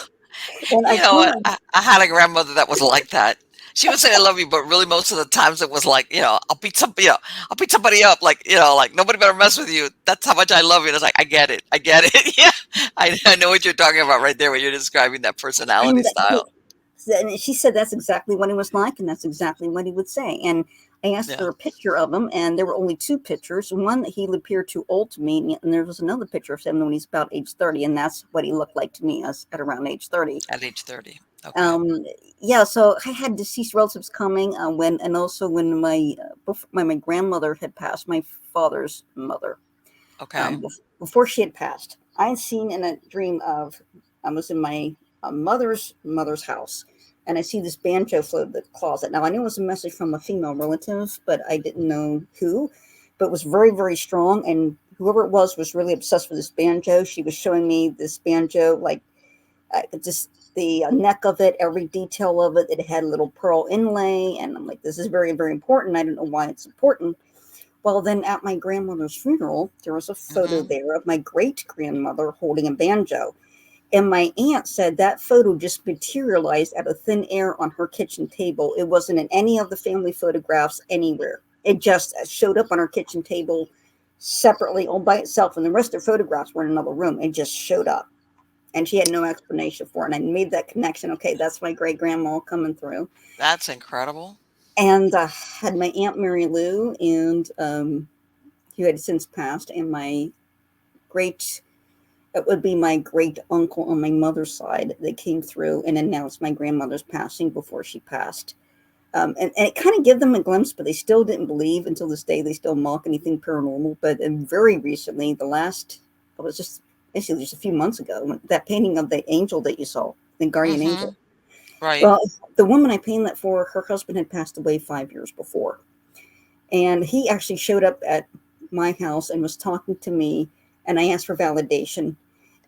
and I you know told what? him, I had a grandmother that was like that. She would say I love you, but really most of the times it was like, I'll beat somebody up, like, like nobody better mess with you. That's how much I love you. And it's like, I get it. I get it. Yeah. I know what you're talking about right there when you're describing that personality and style. she said that's exactly what he was like, and that's exactly what he would say. And I asked Yeah. for a picture of him, and there were only two pictures. One, he appeared too old to me, and there was another picture of him when he's about age 30, and that's what he looked like to me as at around age 30. At age 30. Okay. Um, yeah, so I had deceased relatives coming and also when my grandmother had passed, my father's mother, Okay. before she had passed, I had seen in a dream of I was in my mother's house, and I see this banjo float in the closet. Now I knew it was a message from a female relative, but I didn't know who. But it was very very strong, and whoever it was really obsessed with this banjo. She was showing me this banjo, like just the neck of it, every detail of it. It had a little pearl inlay, and I'm like, this is very very important. I don't know why it's important. Well, then at my grandmother's funeral, there was a photo Hmm. there of my great grandmother holding a banjo. And my aunt said that photo just materialized out of thin air on her kitchen table. It wasn't in any of the family photographs anywhere. It just showed up on her kitchen table separately, all by itself. And the rest of the photographs were in another room. It just showed up. And she had no explanation for it. And I made that connection. Okay, that's my great grandma coming through. That's incredible. And I had my Aunt Mary Lou and who had since passed, and my great it would be my great uncle on my mother's side that came through and announced my grandmother's passing before she passed. And it kind of gave them a glimpse, but they still didn't believe until this day. They still mock anything paranormal. But very recently, it was just basically just a few months ago, that painting of the angel that you saw, the guardian angel. Hmm. Right. Well, the woman I painted that for, her husband had passed away 5 years before. And he actually showed up at my house and was talking to me, and I asked for validation.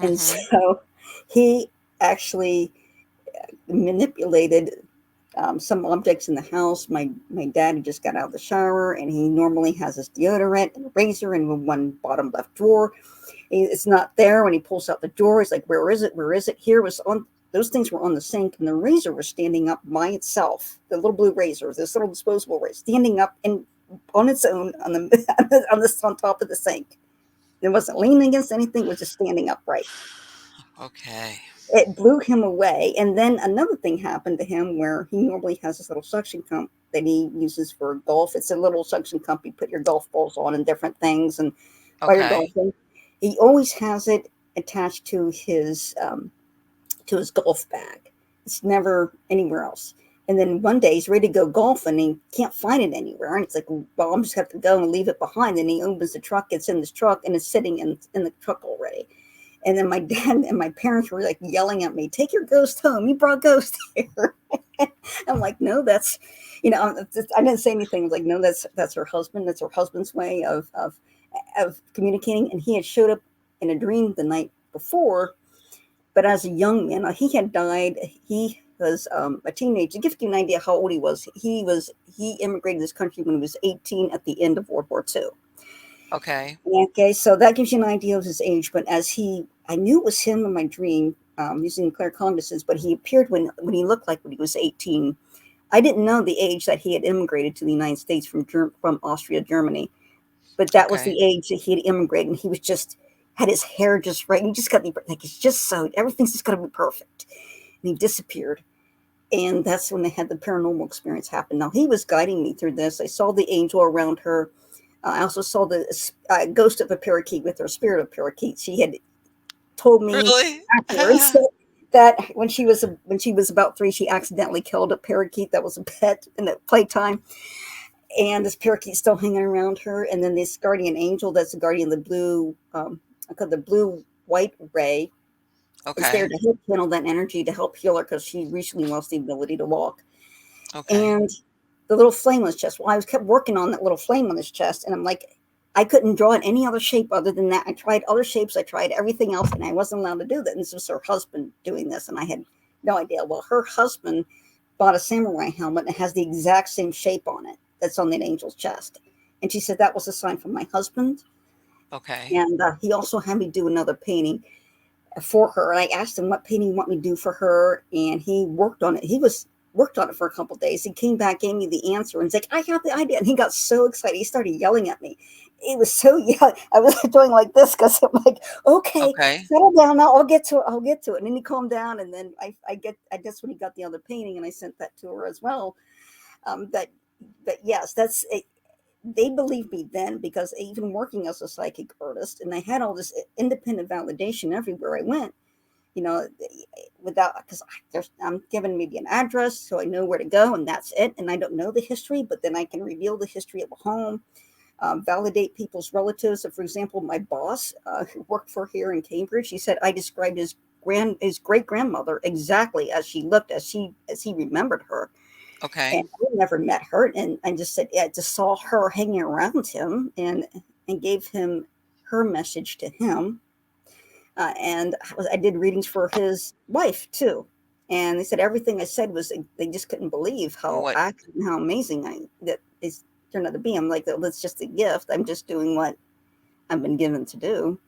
And Hmm. so he actually manipulated some objects in the house. My dad just got out of the shower, and he normally has his deodorant and a razor in one bottom left drawer. It's not there. When he pulls out the drawer, he's like, "Where is it? Where is it?" Here was on those things were on the sink, and the razor was standing up by itself. The little blue razor, this little disposable razor, standing up and on its own on the on top of the sink. It wasn't leaning against anything; it was just standing upright. Okay. It blew him away. And then another thing happened to him where he normally has this little suction cup that he uses for golf. It's a little suction cup you put your golf balls on and different things, and while you're Okay. golfing, he always has it attached to his golf bag. It's never anywhere else. And then one day he's ready to go golfing and he can't find it anywhere. And it's like, well, I'm just have to go and leave it behind. And he opens the truck, gets in this truck, and it's sitting in the truck already. And then my dad and my parents were like yelling at me, "Take your ghost home. You brought ghost here." I'm like, no, I didn't say anything. I was like, no, that's her husband. That's her husband's way of communicating. And he had showed up in a dream the night before, but as a young man, he had died. He was a teenager. To give you an idea how old he immigrated to this country when he was 18 at the end of World War II. Okay. Okay, so that gives you an idea of his age. But I knew it was him in my dream, using claircognizance. But he appeared when he looked like when he was 18. I didn't know the age that he had immigrated to the United States from Austria, Germany. But that was Okay. the age that he had immigrated, and he was just had his hair just right. And he just got like it's just so everything's just got to be perfect. And he disappeared, and that's when they had the paranormal experience happen. Now he was guiding me through this. I saw the angel around her. I also saw the ghost of a parakeet with her, spirit of parakeet. She had told me Really? afterwards that when she was about 3, she accidentally killed a parakeet that was a pet in the playtime, and this parakeet's still hanging around her. And then this guardian angel, that's the guardian of the blue, I call the blue white ray, is there Okay. to help channel that energy to help heal her because she recently lost the ability to walk. Okay. And the little flame on his chest. Well, I was kept working on that little flame on his chest, and I'm like, I couldn't draw it any other shape other than that. I tried other shapes, I tried everything else, and I wasn't allowed to do that. And this was her husband doing this, and I had no idea. Well, her husband bought a samurai helmet and it has the exact same shape on it that's on that angel's chest. And she said that was a sign from my husband. Okay. And he also had me do another painting for her. And I asked him what painting you want me to do for her, and he worked on it. He was worked on it for a couple of days. He came back, gave me the answer, and was like, "I got the idea." And he got so excited, he started yelling at me. It was so yeah. I was doing like this because I'm like, "Okay, Okay. settle down now. I'll get to it. I'll get to it." And then he calmed down, and then I guess when he got the other painting, and I sent that to her as well. That but yes, that's it. They believed me then because even working as a psychic artist, and I had all this independent validation everywhere I went. You know, without because I'm given maybe an address, so I know where to go, and that's it. And I don't know the history, but then I can reveal the history of a home, validate people's relatives. So, for example, my boss, who worked for here in Cambridge, he said I described his great grandmother exactly as she looked, as he remembered her. And Okay. I never met her, and I just said, yeah, I just saw her hanging around him, and gave him her message to him. And I did readings for his wife too. And they said everything I said was they just couldn't believe how What? accurate and how amazing that is turned out to be. I'm like, well, that's just a gift. I'm just doing what I've been given to do,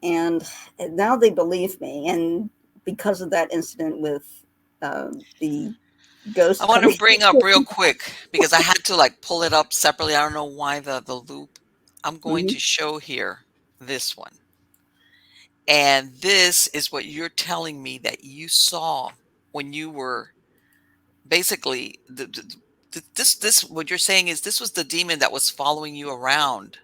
and now they believe me. And because of that incident with the I ghost want to coming, bring up real quick because I had to like pull it up separately. I don't know why the loop. I'm going hmm to show here this one. And this is what you're telling me that you saw when you were basically this what you're saying is this was the demon that was following you around,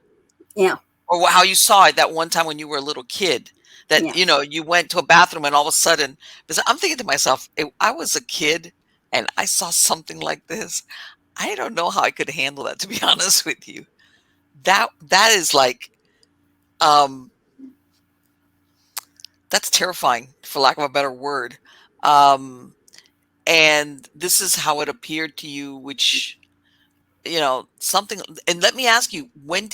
yeah, or how you saw it that one time when you were a little kid, that yeah. you went to a bathroom and all of a sudden, because I'm thinking to myself, if I was a kid and I saw something like this, I don't know how I could handle that, to be honest with you. That is like, um that's terrifying, for lack of a better word. Um and this is how it appeared to you, which, something. And let me ask you, when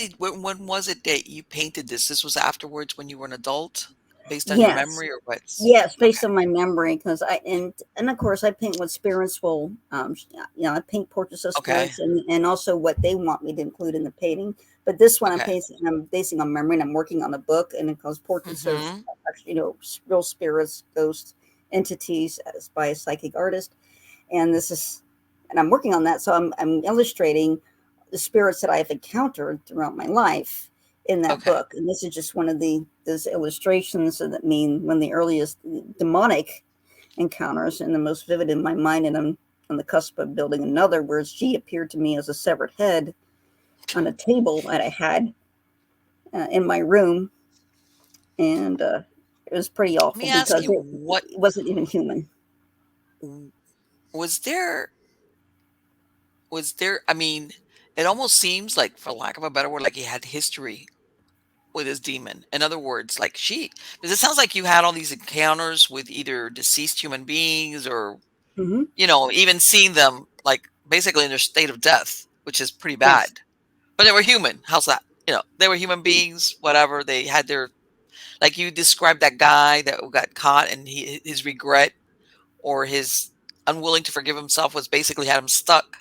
was it that you painted this? This was afterwards when you were an adult, based on your Yes. memory, or what's Yes, okay? based on my memory, because and of course I paint what spirits will, I paint portraits of Okay. spirits, and also what they want me to include in the painting. But this one Okay. I'm basing on memory, and I'm working on a book, and it calls portraits of, Mhm. real spirits, ghosts, entities, as by a psychic artist. And this is, and I'm working on that, so I'm illustrating the spirits that I've encountered throughout my life in that Okay. book. And this is just one of those illustrations that mean one of the earliest demonic encounters and the most vivid in my mind. And I'm on the cusp of building another where she appeared to me as a severed head on a table that I had in my room. And it was pretty Let awful me ask because you, it wasn't even human. w was there I mean, it almost seems like, for lack of a better word, like he had history with his demon. In other words, like, because it sounds like you had all these encounters with either deceased human beings, or Hmm. even seeing them, like, basically in their state of death, which is pretty Yes. bad. But they were human. How's that? They were human beings, whatever. They had their, like you described that guy that got caught, and his regret, or his unwilling to forgive himself, was basically had him stuck.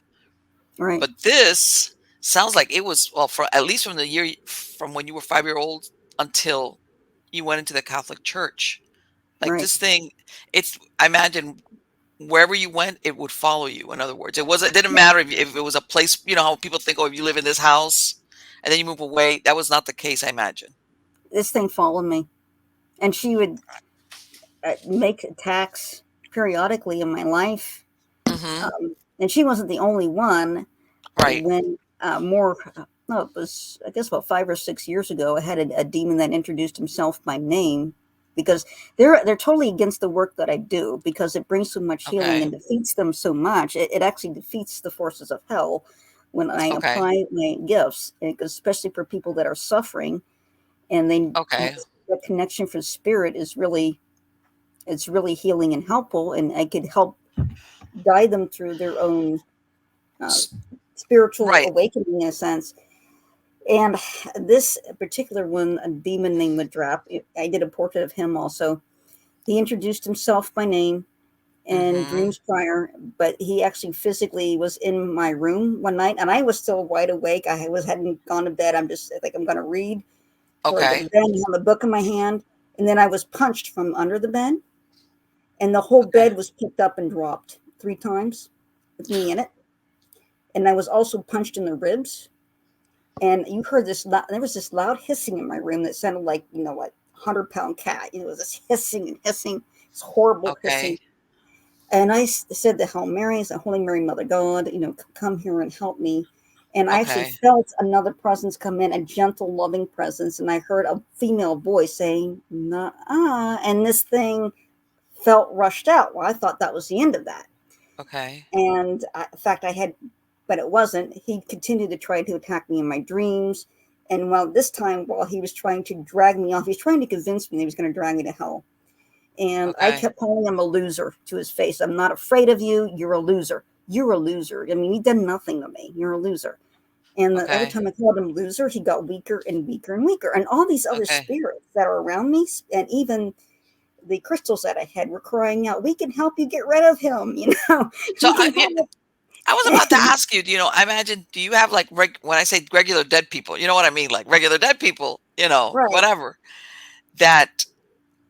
Right. But this sounds like it was, well, for at least from the year from when you were 5 year old until you went into the Catholic Church. Like, Right. this thing, I imagine wherever you went, it would follow you. In other words, it didn't Yeah. matter if it was a place, how people think, oh, if you live in this house and then you move away. That was not the case, I imagine. This thing followed me, and she would make attacks periodically in my life. Hmm. And she wasn't the only one. Right. When more, no, it was, I guess, about 5 or 6 years ago, I had a demon that introduced himself by name because they're totally against the work that I do because it brings so much healing Okay. and defeats them so much. It actually defeats the forces of hell when I Okay. apply my gifts, especially for people that are suffering and they have Okay. that connection for spirit is really it's really healing and helpful, and I could help guide them through their own uh, S- spiritual Right. awakening in a sense. And this particular one, a demon named the Drap, I did a portrait of him also. He introduced himself by name in Hmm. dreams prior, but he actually physically was in my room one night, and I was still wide awake. I hadn't gone to bed. I'm just like I'm going to read. So I go to Okay. bed and have a book in my hand, and then I was punched from under the bed, and the whole Okay. bed was picked up and dropped 3 times with me in it. And I was also punched in the ribs. And you heard this, there was this loud hissing in my room that sounded like, like 100-pound cat. It was this hissing and hissing, this horrible Okay. hissing. And I said the Hail Mary, the Holy Mary, Mother God, come here and help me. And I actually Okay. felt another presence come in, a gentle, loving presence. And I heard a female voice saying, "Nah," and this thing felt rushed out. Well, I thought that was the end of that. Okay. And in fact, but it wasn't. He continued to try to attack me in my dreams. And while this time, while he was trying to drag me off, he was trying to convince me that he was going to drag me to hell. And I Okay. kept calling him a loser to his face. I'm not afraid of you. You're a loser. You're a loser. I mean, he did nothing to me. You're a loser. And every Okay. time I called him loser, he got weaker and weaker and weaker. And all these other Okay. spirits that are around me, and even the crystals that I had, were crying out, "We can help you get rid of him. So We can help." I was about to ask you, I imagine, do you have like when I say regular dead people, you know what I mean? Like regular dead people, Right. whatever. That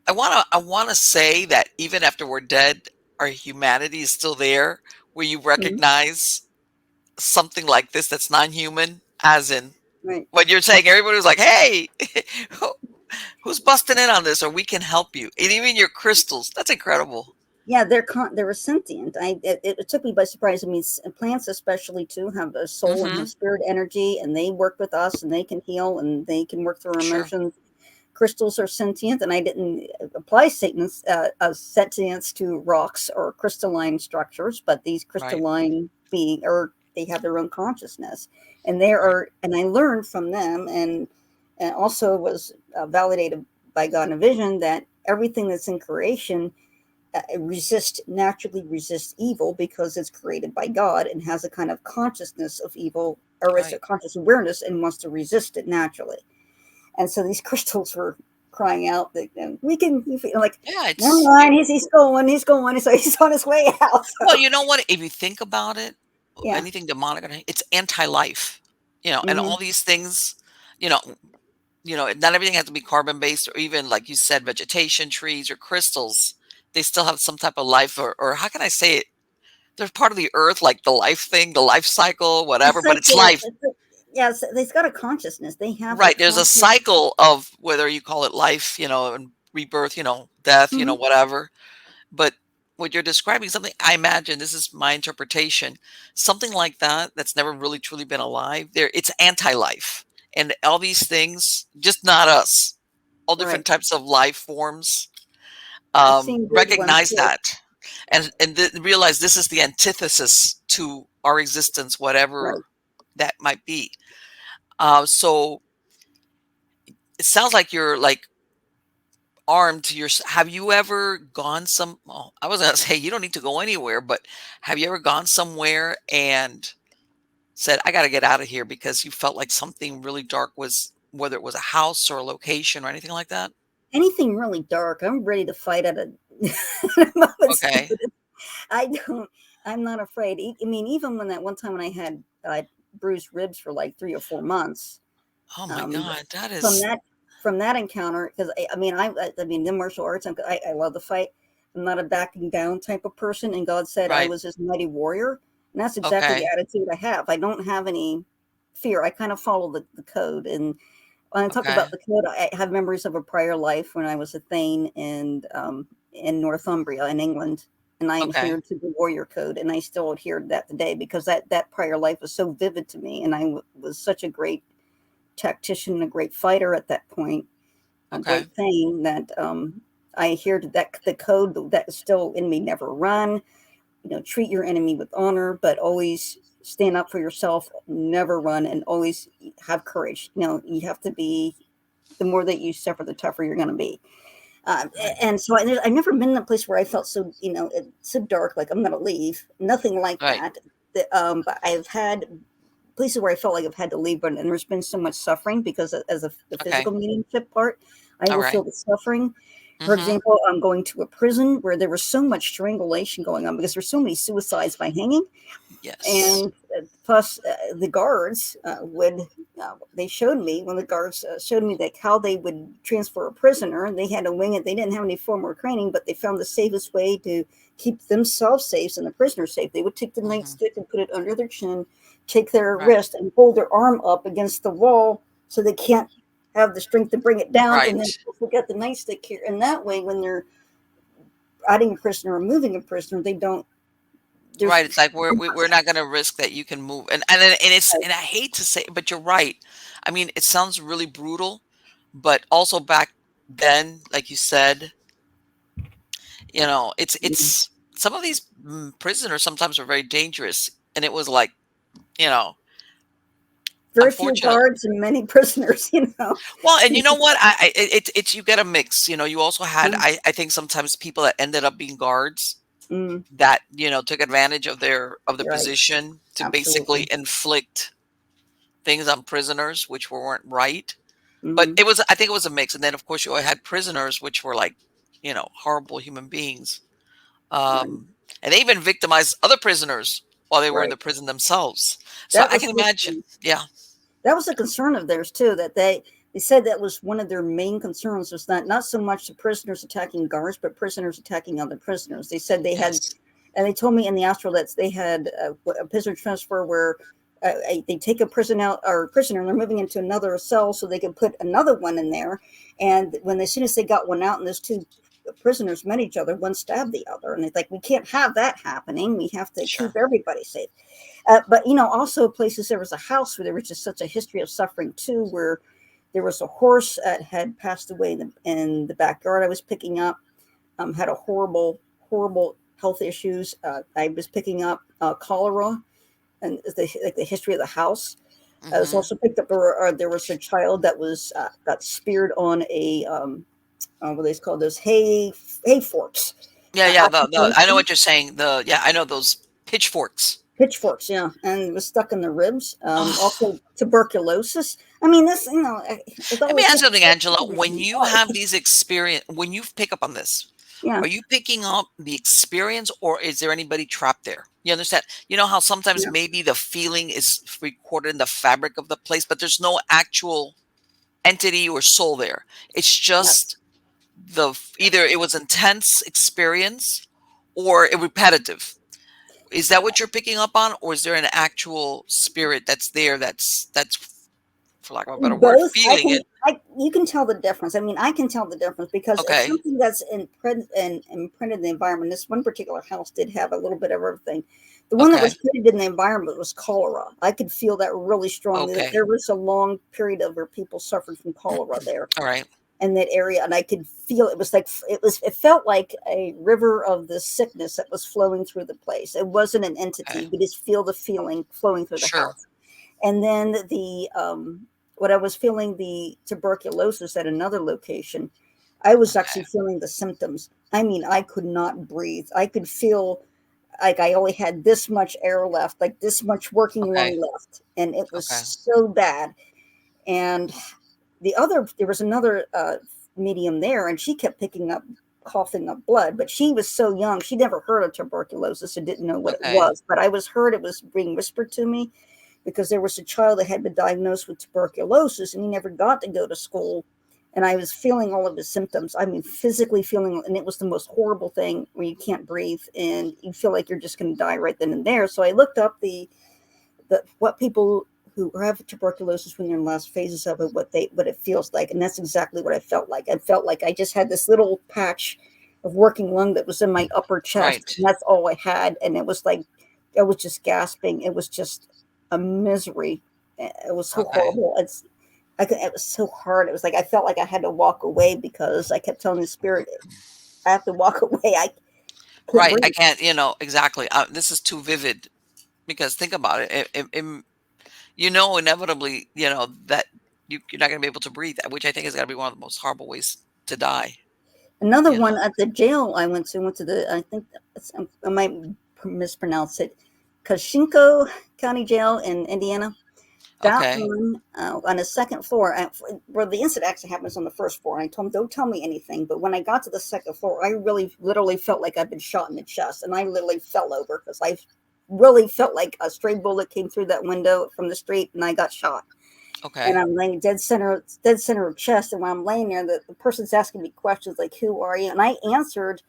I want to say that even after we're dead, our humanity is still there, where you Mhm. recognize something like this that's non-human, as in Right. what you're saying. Everybody was like, "Hey, who's busting in on this?" Or we can help you, and even your crystals. That's incredible. Yeah, they're sentient. It took me by surprise. I mean, plants especially too have a soul and Mm-hmm. have spirit energy, and they work with us, and they can heal, and they can work through our Sure. emotions. Crystals are sentient, and I didn't apply Satan's sentience to rocks or crystalline structures, but these Right. crystalline being, or they have their own consciousness, and they Right. are, and I learned from them, and also was validated by God in a vision that everything that's in creation naturally resists evil because it's created by God and has a kind of consciousness of evil, or it's a Right. conscious awareness and wants to resist it naturally. And so these crystals were crying out that we can, like, Yeah. never It's mind, he's going, so he's on his way out. Well, So you know what? If you think about it, yeah. anything demonic, it's anti-life, and Hmm. all these things, you know, not everything has to be carbon based, or even like you said, vegetation, trees, or crystals. They still have some type of life, or how can I say it? They're part of the earth, like the life thing, the life cycle, whatever. It's But like, it's life, yes, they've got a consciousness. They have a right? There's a conscious. cycle of whether you call it life, and rebirth, death, Hmm. whatever. But what you're describing, something I imagine, this is my interpretation, something like that that's never really truly been alive. It's anti-life, and all these things, just not us. All different Right. types of life forms. I've seen weird ones Recognize too. that, and realize this is the antithesis to our existence, Right. whatever that might be. So it sounds like you're like armed to your have you ever gone well, I was gonna say you don't need to go anywhere, but have you ever gone somewhere and said, "I gotta get out of here," because you felt like something really dark was, whether it was a house or a location or anything like that? Anything really dark, I'm ready to fight at a moment's Okay. notice. I don't. I'm not afraid. I mean, even when that one time when I had bruised ribs for like 3 or 4 months, Oh my um, god, that from is that from that encounter, because I mean, the martial arts, I love the fight. I'm not a backing down type of person, and God said I right. was His mighty warrior, and that's exactly the Okay. attitude I have. I don't have any fear. I kind of follow the code, and when I talk Okay. about the code, I have memories of a prior life when I was a Thane in Northumbria in England, and I Okay. adhered to the warrior code, and I still adhere to that today because that prior life was so vivid to me, and was such a great tactician, a great fighter at that point, a Okay. great Thane that I adhere to that the code that is still in me. Never run, treat your enemy with honor, but always stand up for yourself, never run, and always have courage. You have to be, the more that you suffer, the tougher you're going to be. Right. And so I've never been in a place where I felt so, so dark, like I'm going to leave. Nothing like Right. that. But I've had places where I felt like I've had to leave, and there's been so much suffering because as the Okay. physical mediumship part, I All will right. feel the suffering. For Mhm. example, I'm going to a prison where there was so much strangulation going on because there's so many suicides by hanging, Yes. and plus the guards would they showed me when the guards showed me that how they would transfer a prisoner. They had to wing it. They didn't have any formal training, but they found the safest way to keep themselves safe and the prisoner safe. They would take the Mhm. nightstick and put it under their chin, take their Right. wrist and hold their arm up against the wall so they can't have the strength to bring it down, and then Right. forget the nightstick here. And that way, when they're adding a prisoner or removing a prisoner, they don't. There's Right, it's like we're not gonna risk that you can move, and I hate to say it, but you're right. I mean, it sounds really brutal, but also back then, like you said, it's some of these prisoners sometimes are very dangerous, and it was like, you know, very few unfortunate. guards and many prisoners. You know. Well, and you know what? It's you get a mix. You also had Mm, I think sometimes people that ended up being guards mm, that took advantage of their right. position to basically Absolutely. inflict things on prisoners, which weren't right. But Hmm. I think it was a mix. And then, of course, you had prisoners, which were like, horrible human beings. Right. And they even victimized other prisoners while they were in Right. the prison themselves. So That I was can the, imagine. Yeah. that was a concern of theirs too. That they said that was one of their main concerns, was not so much the prisoners attacking guards, but prisoners attacking other prisoners. They said they had, Yes. and they told me in the astral that they had a prisoner transfer where they take a prison out or prisoner and they're moving into another cell so they can put another one in there. And when as soon as they got one out and those two prisoners met each other, one stabbed the other, and it's like we can't have that happening. We have to keep Sure. everybody safe. But also places there was a house where there was just such a history of suffering too, where there was a horse that had passed away in the backyard I was picking up, had a horrible health issues. I was picking up cholera and the history of the house. I was Hmm. also picked up, or there was a child that was got speared on a what they call those hay forks. Yeah, yeah. I know Occupation. what you're saying. Yeah, I know those pitchforks. Pitchforks, yeah, and it was stuck in the ribs. Oh, Also tuberculosis. I mean, this, it's let me always ask so you something, Angela. When crazy. you Why? have these experience, when you pick up on this, Yeah, are you picking up the experience or is there anybody trapped there? You understand? You know how sometimes yeah, maybe the feeling is recorded in the fabric of the place, but there's no actual entity or soul there. It's yeah. just either it was intense experience or repetitive. Is that what you're picking up on, or is there an actual spirit that's there that's for lack of a better word, Both. feeling it? You can tell the difference. I mean, I can tell the difference because it's Okay. something that's imprinted in the environment. This one particular house did have a little bit of everything. The one that Okay. was printed in the environment was cholera. I could feel that really strongly. That Okay. there was a long period of where people suffered from cholera there All right. in that area, and I could feel it was like it felt like a river of the sickness that was flowing through the place. It wasn't an entity; Okay. you could just feel the feeling flowing through the Sure. house. And then what I was feeling, the tuberculosis at another location, I was Okay. actually feeling the symptoms. I mean, I could not breathe. I could feel like I only had this much air left, like this much working Okay. lung left, and it was Okay. so bad. And there was another medium there, and she kept picking up coughing up blood, but she was so young, she never heard of tuberculosis and didn't know what it Okay. was. But I was heard it was being whispered to me because there was a child that had been diagnosed with tuberculosis and he never got to go to school. And I was feeling all of his symptoms. I mean, physically feeling, and it was the most horrible thing where you can't breathe and you feel like you're just going to die right then and there. So I looked up the what people who have tuberculosis when they're in last phases of it, what it feels like, and that's exactly what I felt like. I felt like I just had this little patch of working lung that was in my upper chest, Right. and that's all I had, and it was like I was just gasping. It was just a misery. It was so Okay. horrible. It was so hard. It was like I felt like I had to walk away because I kept telling the spirit, I have to walk away. I can't Right. I breathe. can't, exactly. This is too vivid because think about it. Inevitably, that you're not going to be able to breathe, which I think is going to be one of the most horrible ways to die. Another You one know. at the jail I went to the, I think I might mispronounce it, Kashinko County Jail in Indiana. That Okay. one on the second floor, where the incident actually happens on the first floor. I told him, don't tell me anything. But when I got to the second floor, I really literally felt like I'd been shot in the chest. And I literally fell over because I really felt like a stray bullet came through that window from the street and I got shot, and Okay. I'm laying dead center of chest. And when I'm laying there, the person's asking me questions like, "Who are you?" And I answered.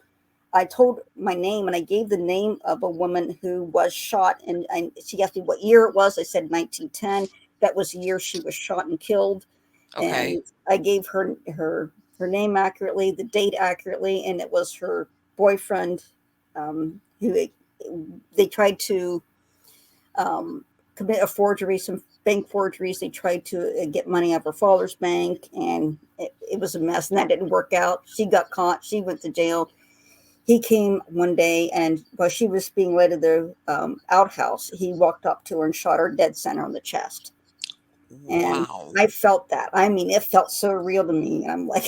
I told my name, and I gave the name of a woman who was shot. And she asked me what year it was. I said 1910. That was the year she was shot and killed. Okay. And I gave her name accurately, the date accurately, and it was her. boyfriend, who they tried to um, commit a forgery, some bank forgeries. They tried to get money out of her father's bank, and it was a mess, and that didn't work out. She got caught. She went to jail. He came one day, and while she was being led to the outhouse, he walked up to her and shot her dead center on the chest. And Wow. I felt that. I mean, it felt so real to me. I'm like,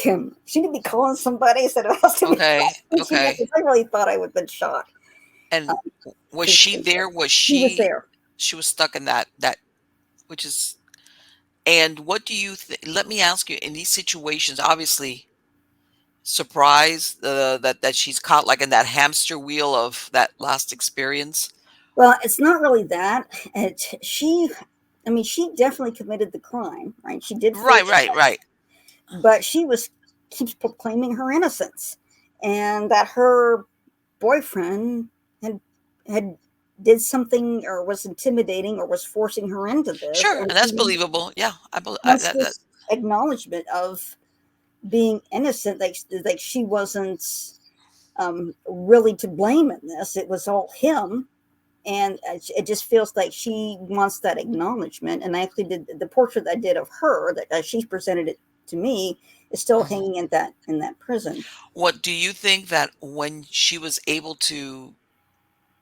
she could be calling somebody, said it has to be. Okay. And she did, Okay. 'cause I really thought I would have been shot. And was So she there? Was he was there. she was stuck in that which is and what do you let me ask you in these situations, obviously surprised that she's caught like in that hamster wheel of that last experience. Well, it's not really that. She, I mean, she definitely committed the crime, right? She did Right, forge right, right. checks, but she was keeps proclaiming her innocence, and that her boyfriend had had did something or was intimidating or was forcing her into this, Sure, and and that's believable. Yeah, I believe wants that. this acknowledgement of being innocent, like she wasn't really to blame in this. It was all him, and it just feels like she wants that acknowledgement. And I actually did the portrait I did of her that she presented it to me is still Mhm. hanging in that prison. What do you think that when she was able to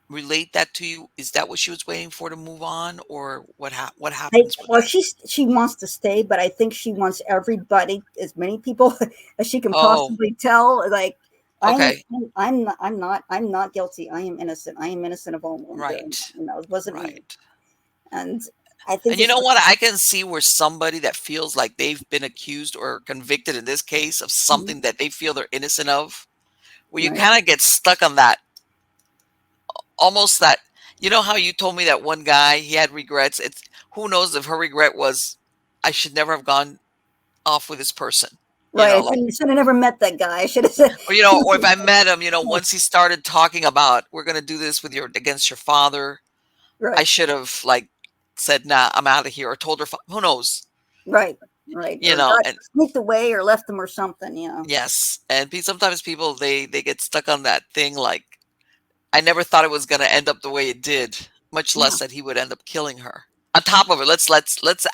relate that to you, is that what she was waiting for to move on, or what happens with Well, that? she wants to stay, but I think she wants everybody, as many people as she can Oh, possibly tell. Like okay. I'm not guilty. I am innocent. I am innocent of all wrongdoing. Right, You know, it wasn't me. right. And I think And you it's know what? I can see where somebody that feels like they've been accused or convicted in this case of mhm, something that they feel they're innocent of, where you right, kind of get stuck on that, almost that, you know how you told me that one guy, he had regrets. It's who knows if her regret was, I should never have gone off with this person. You right. know, I like, should have never met that guy. I should have said, or or if I met him, once he started talking about we're gonna do this with your against your father, I right, should have like said, nah, I'm out of here, or told her who knows, right, right, or got and sneaked away or left them or something. You know, yes, and sometimes people they get stuck on that thing like I never thought it was gonna end up the way it did, much yeah, less that he would end up killing her. On top of it, let's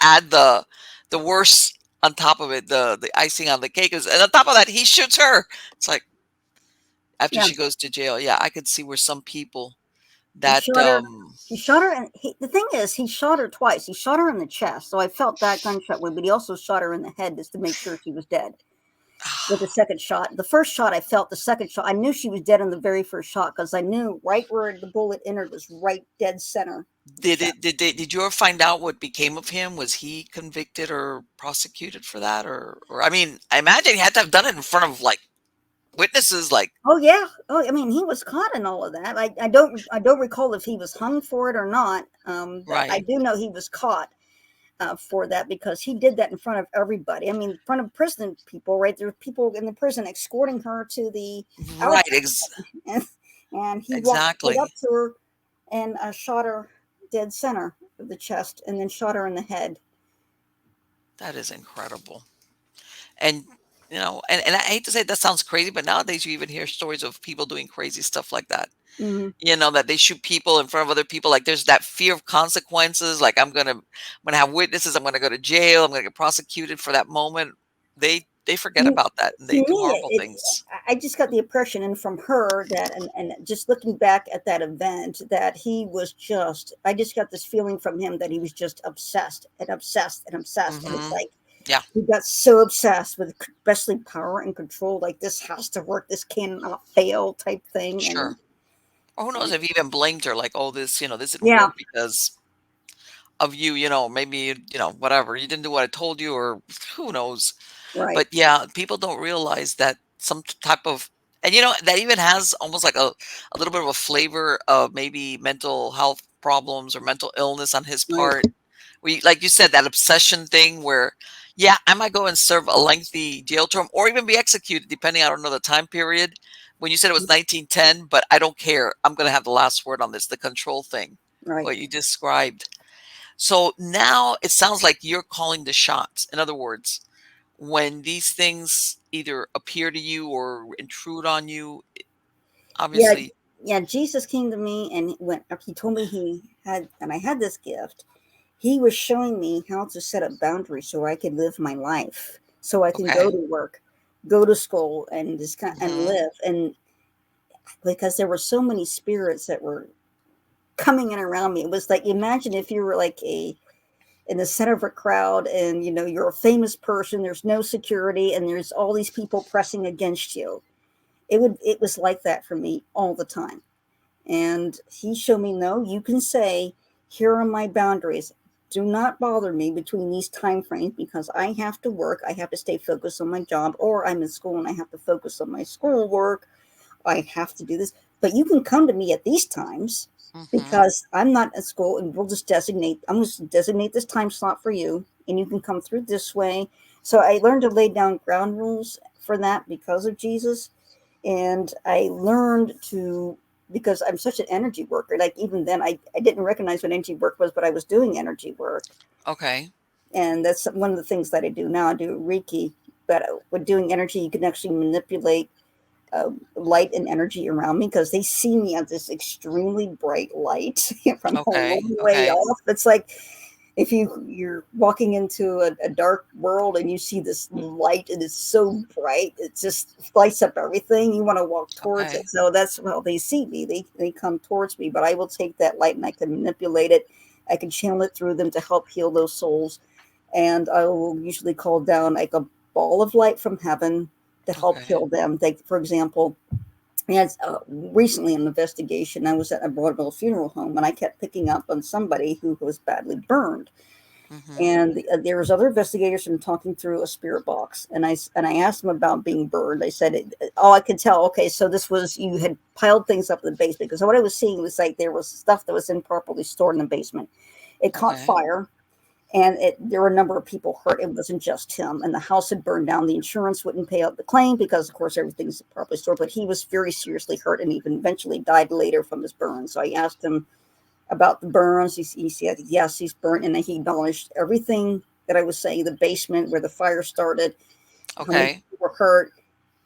add the worst on top of it, the icing on the cake is, and on top of that, he shoots her. It's like after yeah. she goes to jail, yeah, I could see where some people He that shot her. He shot her, and the thing is, he shot her twice. He shot her in the chest, so I felt that gunshot wound. But he also shot her in the head just to make sure she was dead. With the second shot, the first shot I felt. The second shot, I knew she was dead in the very first shot because I knew right where the bullet entered was right dead center of the chest. did you ever find out what became of him? Was he convicted or prosecuted for that, or I mean, I imagine he had to have done it in front of like witnesses, like Oh yeah. Oh, I mean, he was caught in all of that. I don't recall if he was hung for it or not. But I right, do know he was caught for that because he did that in front of everybody. I mean, in front of prison people, right? There were people in the prison escorting her to the right, outhouse, and, and he walked right up exactly. to her and shot her dead center of the chest, and then shot her in the head. That is incredible. And and I hate to say that sounds crazy, but nowadays you even hear stories of people doing crazy stuff like that. Hmm. That they shoot people in front of other people. Like there's that fear of consequences. Like I'm gonna have witnesses. I'm gonna go to jail. I'm gonna get prosecuted for that moment. They forget To about that and they do me, horrible it things. I just got the impression, and from her that, and just looking back at that event, that he was just. I just got this feeling from him that he was just obsessed and obsessed and obsessed, and it's Hmm. like Yeah, he got so obsessed with especially power and control, like this has to work, this cannot fail type thing, sure. Or who knows and if he even blamed her, like, oh, this didn't yeah, work because of you. Maybe whatever. You didn't do what I told you, or who knows. right, But yeah, people don't realize that some type of, and that even has almost like a little bit of a flavor of maybe mental health problems or mental illness on his right, part. We, like you said, that obsession thing where, yeah, I might go and serve a lengthy jail term or even be executed, depending, I don't know the time period. When you said it was 1910, but I don't care. I'm going to have the last word on this, the control thing, right. what you described. So now it sounds like you're calling the shots. In other words, when these things either appear to you or intrude on you, Yeah, Obviously. yeah. Jesus came to me and when he told me he had, and I had this gift. He was showing me how to set up boundaries so I could live my life, so I can go Okay. to work, go to school, and just and Mhm. live. And because there were so many spirits that were coming in around me, it was like imagine if you were like a in the center of a crowd, and you're a famous person. There's no security, and there's all these people pressing against you. It was like that for me all the time. And he showed me, no, you can say, here are my boundaries. Do not bother me between these time frames because I have to work. I have to stay focused on my job, or I'm in school and I have to focus on my schoolwork. I have to do this. But you can come to me at these times Mhm. because I'm not at school, and I'm just designate this time slot for you, and you can come through this way. So I learned to lay down ground rules for that because of Jesus. And I learned to, because I'm such an energy worker, like even then I didn't recognize what energy work was, but I was doing energy work. Okay. And that's one of the things that I do now. I do Reiki, but with doing energy, you can actually manipulate light and energy around me because they see me as this extremely bright light from a long Okay. way Okay. off. It's like if you're walking into a dark world and you see this light and it's so bright, it just lights up everything. You want to walk towards it. Okay. So that's how they see me. They come towards me, but I will take that light and I can manipulate it. I can channel it through them to help heal those souls. And I will usually call down like a ball of light from heaven to help Okay. heal them. Like, for example, as recently an investigation, I was at a Broadville funeral home and I kept picking up on somebody who was badly burned. Mhm. And there was other investigators from talking through a spirit box, and I asked them about being burned. I said, "Oh, I could tell. Okay, so this was you had piled things up in the basement because what I was seeing was like there was stuff that was improperly stored in the basement. It caught Okay. fire, and there were a number of people hurt. It wasn't just him, and the house had burned down. The insurance wouldn't pay out the claim because, of course, everything's properly stored. But he was very seriously hurt, and even eventually died later from his burns. So I asked him about the burns. He said, yes, he's burnt. And then he acknowledged everything that I was saying, the basement where the fire started, how many Okay. people were hurt,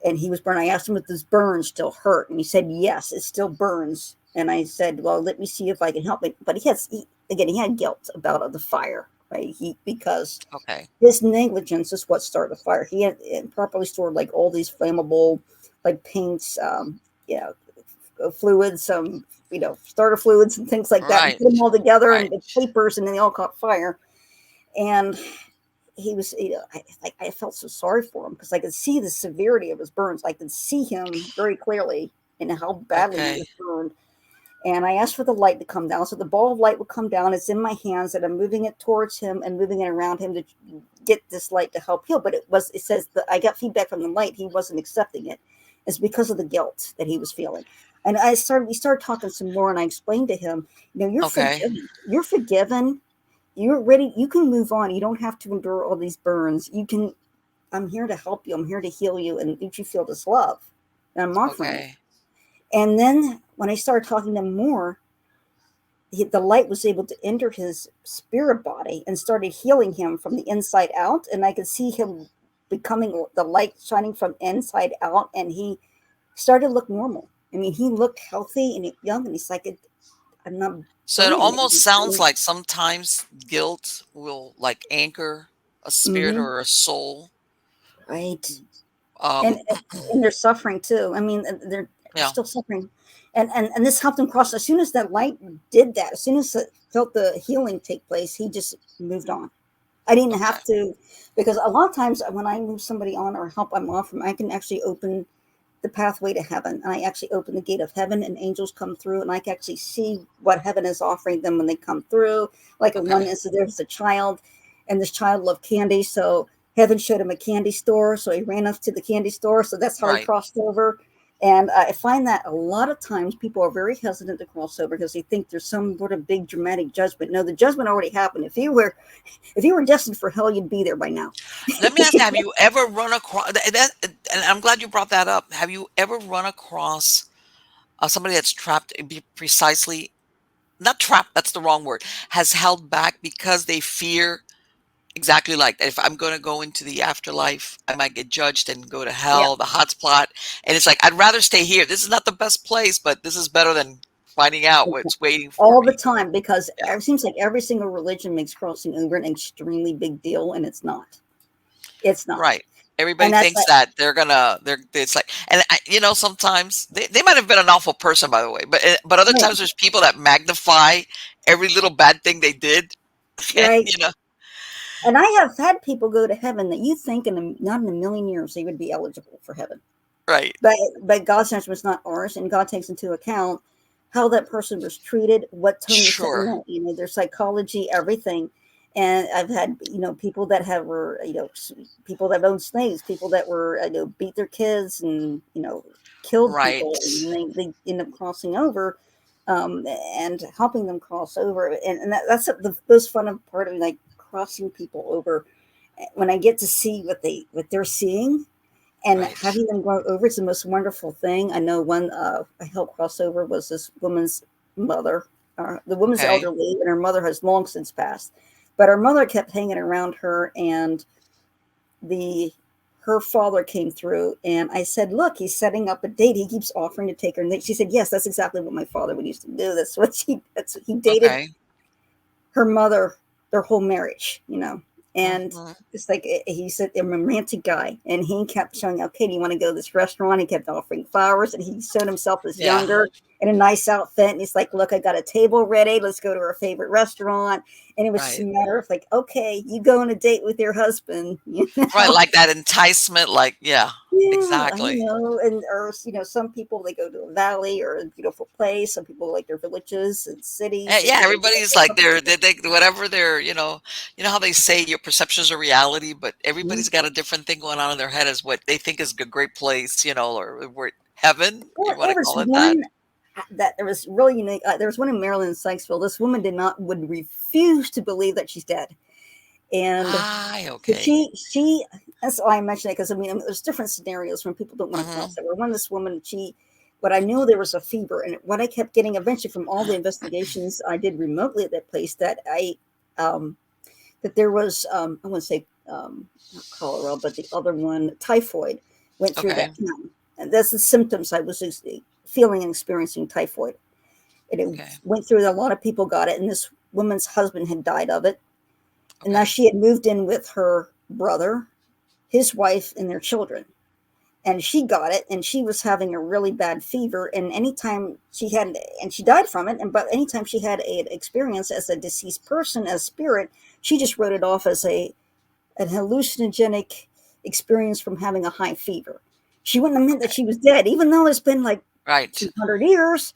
and he was burned. I asked him if this burn still hurt, and he said, yes, it still burns. And I said, well, let me see if I can help it. But again, he had guilt about the fire, right? Because Okay. his negligence is what started the fire. He had improperly stored like all these flammable, like paints, yeah, fluids, starter fluids and things like that, and Right. put them all together and Right. the papers, and then they all caught fire. And he was, I felt so sorry for him because I could see the severity of his burns. I could see him very clearly and how badly he Okay. was burned. And I asked for the light to come down. So the ball of light would come down. It's in my hands, and I'm moving it towards him and moving it around him to get this light to help heal. But it says that I got feedback from the light. He wasn't accepting it. It's because of the guilt that he was feeling. And we started talking some more, and I explained to him, you're Okay. forgiven. You're forgiven. You're ready. You can move on. You don't have to endure all these burns. I'm here to help you. I'm here to heal you and make you feel this love. And I'm offering it. Okay. And then when I started talking to him more, the light was able to enter his spirit body and started healing him from the inside out. And I could see him becoming the light shining from inside out. And he started to look normal. I mean, he looked healthy and young. And he's like, I'm not So it burning almost sounds it. like sometimes guilt will like anchor a spirit Mm-hmm. or a soul. Right. Um, And they're suffering too. I mean, they're yeah. still suffering, and this helped him cross. As soon as that light did that, as soon as it felt the healing take place, he just moved on. I didn't Okay. have to, because a lot of times when I move somebody on or help them off from, I can actually open the pathway to heaven, and I actually open the gate of heaven, and angels come through, and I can actually see what heaven is offering them when they come through. Like in one Okay. instance, there's a child, and this child loved candy, so heaven showed him a candy store, so he ran up to the candy store. So that's how he Right. crossed over. And I find that a lot of times people are very hesitant to cross over because they think there's some sort of big dramatic judgment. No, the judgment already happened. If you were destined for hell, you'd be there by now. Let me ask you, have you ever run across and I'm glad you brought that up. Have you ever run across somebody that's trapped precisely not trapped, that's the wrong word, has held back because they fear exactly like that. If I'm gonna go into the afterlife, I might get judged and go to Yeah, hell, the hot spot, and it's like, I'd rather stay here. This is not the best place, but this is better than finding out what's waiting for all the me. time, because Yeah, it seems like every single religion makes crossing over an extremely big deal, and it's not. It's not. right. Everybody And that's thinks like, that they're it's like, and sometimes they might have been an awful person, by the way, but other right, times there's people that magnify every little bad thing they did, and right. And I have had people go to heaven that you think not in a million years they would be eligible for heaven. right, But God's judgment is not ours, and God takes into account how that person was treated, what tone you're setting sure, up, their psychology, everything. And I've had people that have were people that owned slaves, people that were beat their kids and killed people, right, and they end up crossing over, and helping them cross over, and that's the most fun part of like crossing people over when I get to see what they're seeing and right, having them go over. It's the most wonderful thing. I know one I helped cross over was this woman's mother. The woman's okay, elderly, and her mother has long since passed. But her mother kept hanging around her, and the her father came through, and I said, "Look, he's setting up a date. He keeps offering to take her." And she said, "Yes, that's exactly what my father would used to do. That's what he dated okay, her mother their whole marriage. And mhm, it's like he's a romantic guy, and he kept showing, okay, do you want to go to this restaurant? He kept offering flowers, and he showed himself as yeah, younger in a nice outfit, and he's like, look, I got a table ready, let's go to our favorite restaurant. And it was just right. a matter of like, okay, you go on a date with your husband, Right, like that enticement, like, yeah, Yeah, I exactly. know. And or some people they go to a valley or a beautiful place. Some people like their villages and cities. Some Yeah, people everybody's like like their they whatever they're, how they say your perceptions are reality, but Mhm. everybody's got a different thing going on in their head as what they think is a great place, or where heaven, you Well, want there to was call it that? one that there was really unique. There was one in Maryland, Sykesville. This woman would refuse to believe that she's dead, and Ah, so okay. she. That's why I mentioned it, because I mean there's different scenarios when people don't want to Mhm. cross over. One, this woman, what I knew there was a fever, and what I kept getting eventually from all the investigations I did remotely at that place, um, that there was I want to say not cholera, but the other one, typhoid, went through Okay, that town, and that's the symptoms I was feeling and experiencing typhoid. And it okay, went through. A lot of people got it, and this woman's husband had died of it, and now okay, she had moved in with her brother, his wife, and their children. And she got it, and she was having a really bad fever. And anytime she had, and she died from it. And but anytime she had an experience as a deceased person, as spirit, she just wrote it off as an hallucinogenic experience from having a high fever. She wouldn't have meant that okay. she was dead, even though it's been like Right, 200 years.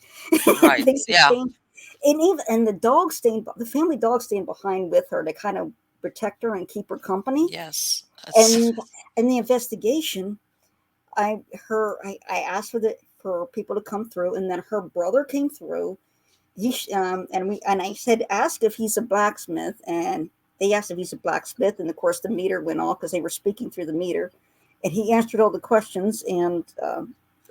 right. Things have Yeah. changed. And the family dog stayed behind with her to kind of protect her and keep her company. Yes. That's And in the investigation, I asked for people to come through, and then her brother came through. And I said, ask if he's a blacksmith, and they asked if he's a blacksmith, and of course the meter went off because they were speaking through the meter, and he answered all the questions, and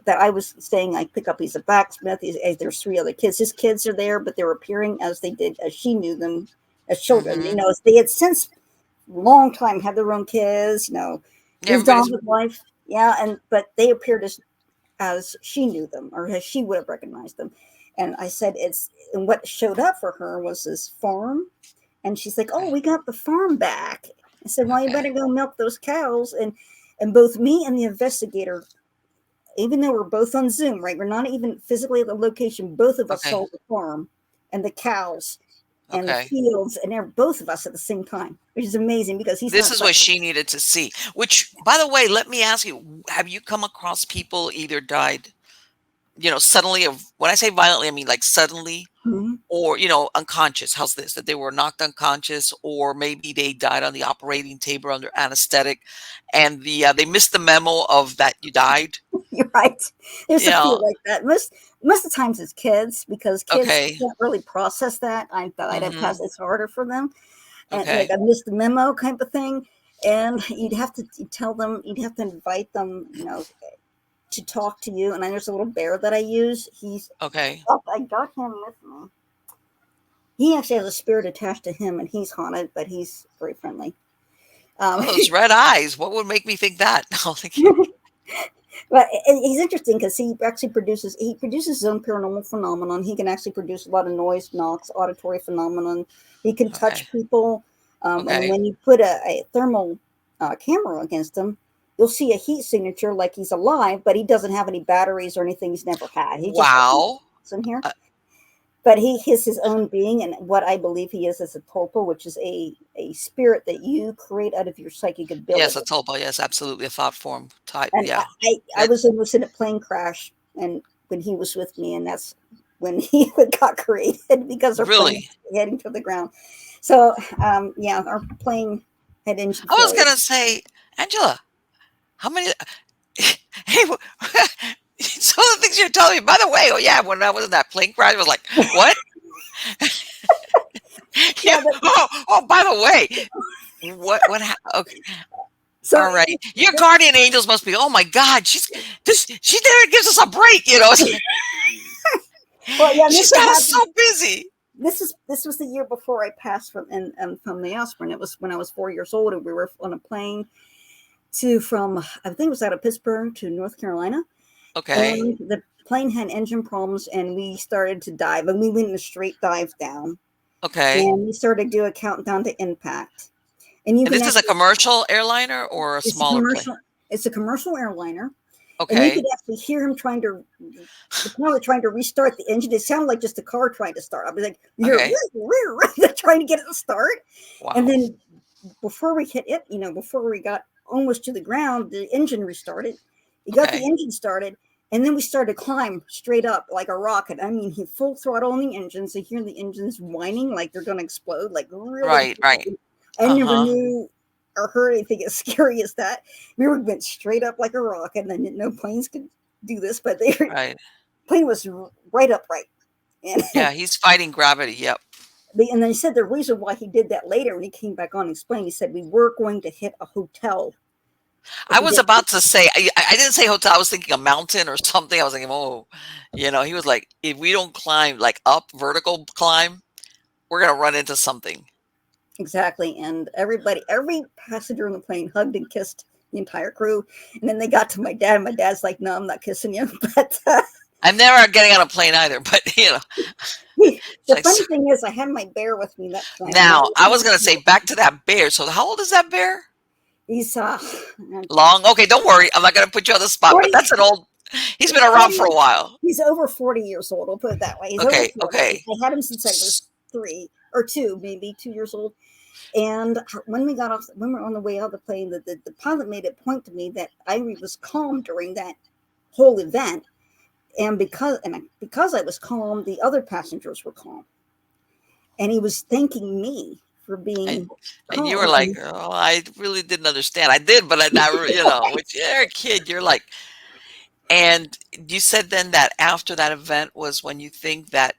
that I was saying I pick up he's a blacksmith. There's three other kids. His kids are there, but they're appearing as they did as she knew them as children. mhm. They had since long time had their own kids. Yeah, Moved on everybody's with life. Yeah, and but they appeared as she knew them, or as she would have recognized them. And I said, and what showed up for her was this farm. And she's like, oh, okay, we got the farm back. I said, well, you okay, better go milk those cows. And both me and the investigator, even though we're both on Zoom, right? We're not even physically at the location. Both of us okay, saw the farm and the cows and the okay. fields, and they're both of us at the same time, which is amazing because he's This not is what psychic. she needed to see, which, by the way, let me ask you, have you come across people either died, suddenly of when I say violently, I mean like suddenly Mhm. or, unconscious. How's this? That they were knocked unconscious or maybe they died on the operating table under anesthetic and they missed the memo of that you died. You're right. There's You a few know, like that. Most of the times it's kids, because kids okay. can't really process that. I died. I passed. Mhm. It's harder for them, and like Okay. I missed the memo kind of thing. And you'd have to tell them. You'd have to invite them. To talk to you. And then there's a little bear that I use. He's Okay. up. I got him with me. He actually has a spirit attached to him, and he's haunted, but he's very friendly. Um, Oh, those red eyes. What would make me think that? No, thank you. but he's interesting because he produces his own paranormal phenomenon. He can actually produce a lot of noise, knocks, auditory phenomenon. He can Okay. touch people, and Okay. when you put a thermal camera against him, you'll see a heat signature like he's alive, but he doesn't have any batteries or anything he's never had. He just Wow. is in here. Uh, But he is his own being, and what I believe he is a tulpa, which is a spirit that you create out of your psychic yes, a ability. tulpa. Yes, absolutely. A thought form type. And Yeah. I That was almost in a plane crash, and when he was with me, and that's when he got created because our plane was really. heading to the ground. So yeah, our plane had engine I was failure. gonna say, Angela, how many? Hey, some of the things you're telling me. By the way, oh yeah, when I was in that plane crash, I was like, what? Yeah. Yeah, but Oh, by the way, what? Okay. so All right. Your guardian angels must be. Oh my God, She there gives us a break. You know, well, yeah, this she's had got us happened. so busy. This was the year before I passed from the aspirin. It was when I was 4 years old, and we were on a plane from I think it was out of Pittsburgh to North Carolina, Okay. and the plane had engine problems, and we started to dive, and we went in a straight dive down, Okay. and we started to do a countdown to impact, and you And can this is a actually commercial airliner or a it's a smaller plane? commercial it's a commercial airliner, and you could Okay. actually hear him trying to the pilot trying to restart the engine. It sounded like just a car trying to start. I was like, you're Okay. trying to get it to start, and Wow. then before we hit it, before we got almost to the ground, the engine restarted. We got the Okay. engine started, and then we started to climb straight up like a rocket. I mean, he full throttle on the engines. You hear the engines whining like they're going to explode, like really. Right. Right. I never Uh-huh. knew or heard anything as scary as that. We went straight up like a rocket, and then no planes could do this, but the Right. plane was right upright. And Yeah, he's fighting gravity. Yep. and then he said the reason why he did that later when he came back on and explained, he said we were going to hit a hotel if I we was did. about to say, I didn't say hotel. I was thinking a mountain or something. I was thinking, oh, he was like, if we don't climb, like up, vertical climb, we're going to run into something. Exactly. And every passenger on the plane hugged and kissed the entire crew. And then they got to my dad, and my dad's like, no, I'm not kissing you. But I'm never getting on a plane either, but, it's the like, funny thing is, I had my bear with me that time. And now I was going to say back to that bear. So how old is that bear? he's Long. Okay. Don't worry. I'm not going to put you on the spot, but 40, that's an old, he's been he's around 40, for a while. he's over 40 years old. I'll put it that way. He's over Okay. 40. Okay. I had him since I was 3 or 2, maybe 2 years old. And when we got off, when we were on the way out of the plane, the pilot made a point to me that I was calm during that whole event, and because I was calm, the other passengers were calm, and he was thanking me for And, being and you were calm. like, And oh, I really didn't understand. I did, but I never, when you're a kid, you're like, and you said then that after that event was when you think that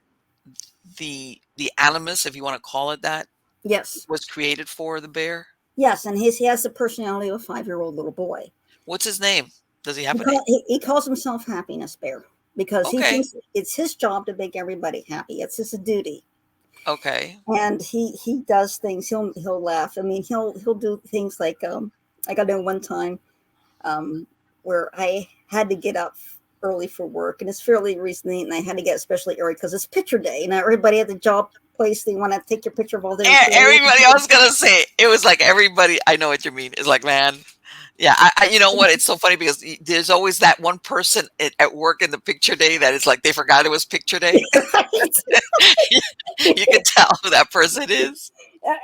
the animus, if you want to call it that, yes, was created for the bear. yes, and he has the personality of a 5-year-old little boy. What's his name? Does he have a name? He calls himself Happiness Bear because he Okay. thinks it's his job to make everybody happy. It's his duty. Okay. And he does things. He'll laugh. I mean, he'll do things like I know one time um, where I had to get up early for work, and it's fairly recently, and I had to get especially early because it's picture day. And everybody at the job place, they want to take your picture of all their employees. Everybody, I was gonna say it was like everybody. I know what you mean. It's like, man, yeah. You know what? It's so funny because there's always that one person at work in the picture day that is like they forgot it was picture day. You can tell who that person is.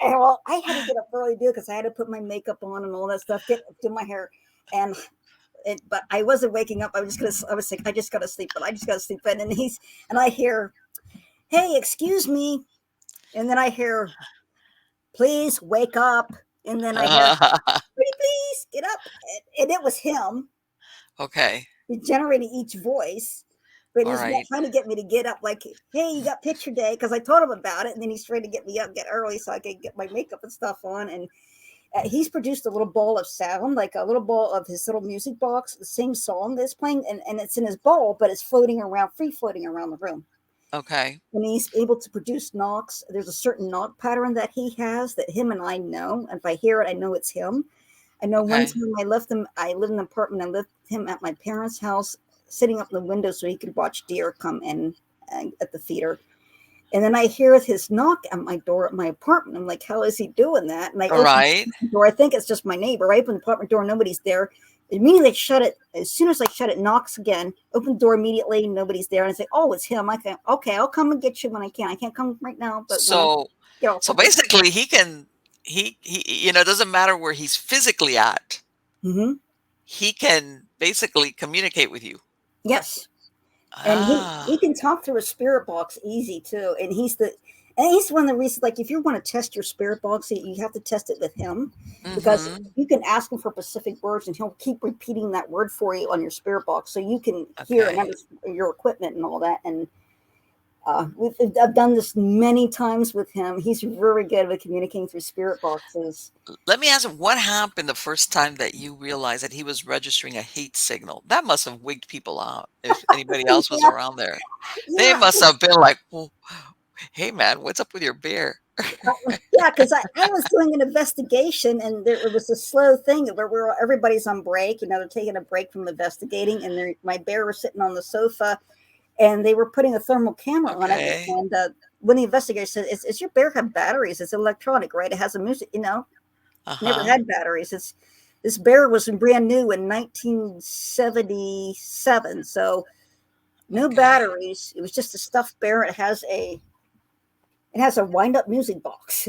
Well, I had to get up early to do it because I had to put my makeup on and all that stuff, do my hair, and but I wasn't waking up. I was like, I just gotta sleep, but I just gotta sleep. And I hear, hey, excuse me, and then I hear, please wake up, and then I hear, pretty please get up, and it was him. Okay. He generated each voice, but All he's right. trying to get me to get up. Like, hey, you got picture day because I told him about it, and then he's trying to get me up, get early so I could get my makeup and stuff on. And he's produced a little ball of sound, like a little ball of his little music box, the same song that's playing, and it's in his bowl, but it's floating around, free floating around the room. Okay. And he's able to produce knocks. There's a certain knock pattern that he has that him and I know. If I hear it, I know it's him. I know one Okay. time I left him, I lived in an apartment, I left him at my parents' house, sitting up in the window so he could watch deer come in at the feeder. And then I hear his knock at my door at my apartment. I'm like, how is he doing that? And I All open right. the door. I think it's just my neighbor. I open the apartment door, nobody's there. Immediately shut it. As soon as I shut it, knocks again. Open the door immediately, nobody's there. And I say, oh, it's him. I can, okay, I'll come and get you when I can. I can't come right now, but when I So get off so of work. basically he it doesn't matter where he's physically at. Mm-hmm. He can basically communicate with you. Yes. And he Ah. can talk through a spirit box easy too. And he's one of the reasons, like, if you want to test your spirit box, you have to test it with him, because Mhm. you can ask him for specific words and he'll keep repeating that word for you on your spirit box so you can hear and Okay. understand your equipment and all that. And I've done this many times with him. He's very good at communicating through spirit boxes. Let me ask him what happened the first time that you realized that he was registering a hate signal. That must have wigged people out if anybody else was Yeah, around there. They yeah, must have been like, well, hey man, what's up with your bear? yeah, because I was doing an investigation, and there it was a slow thing where everybody's on break. You know, they're taking a break from investigating, and my bear was sitting on the sofa, and they were putting a thermal camera on it. Okay. And when the investigator said, is your bear have batteries? It's electronic, right? It has a music, never Uh-huh. had batteries. This bear was brand new in 1977, so no Okay. batteries. It was just a stuffed bear. It has a wind up music box,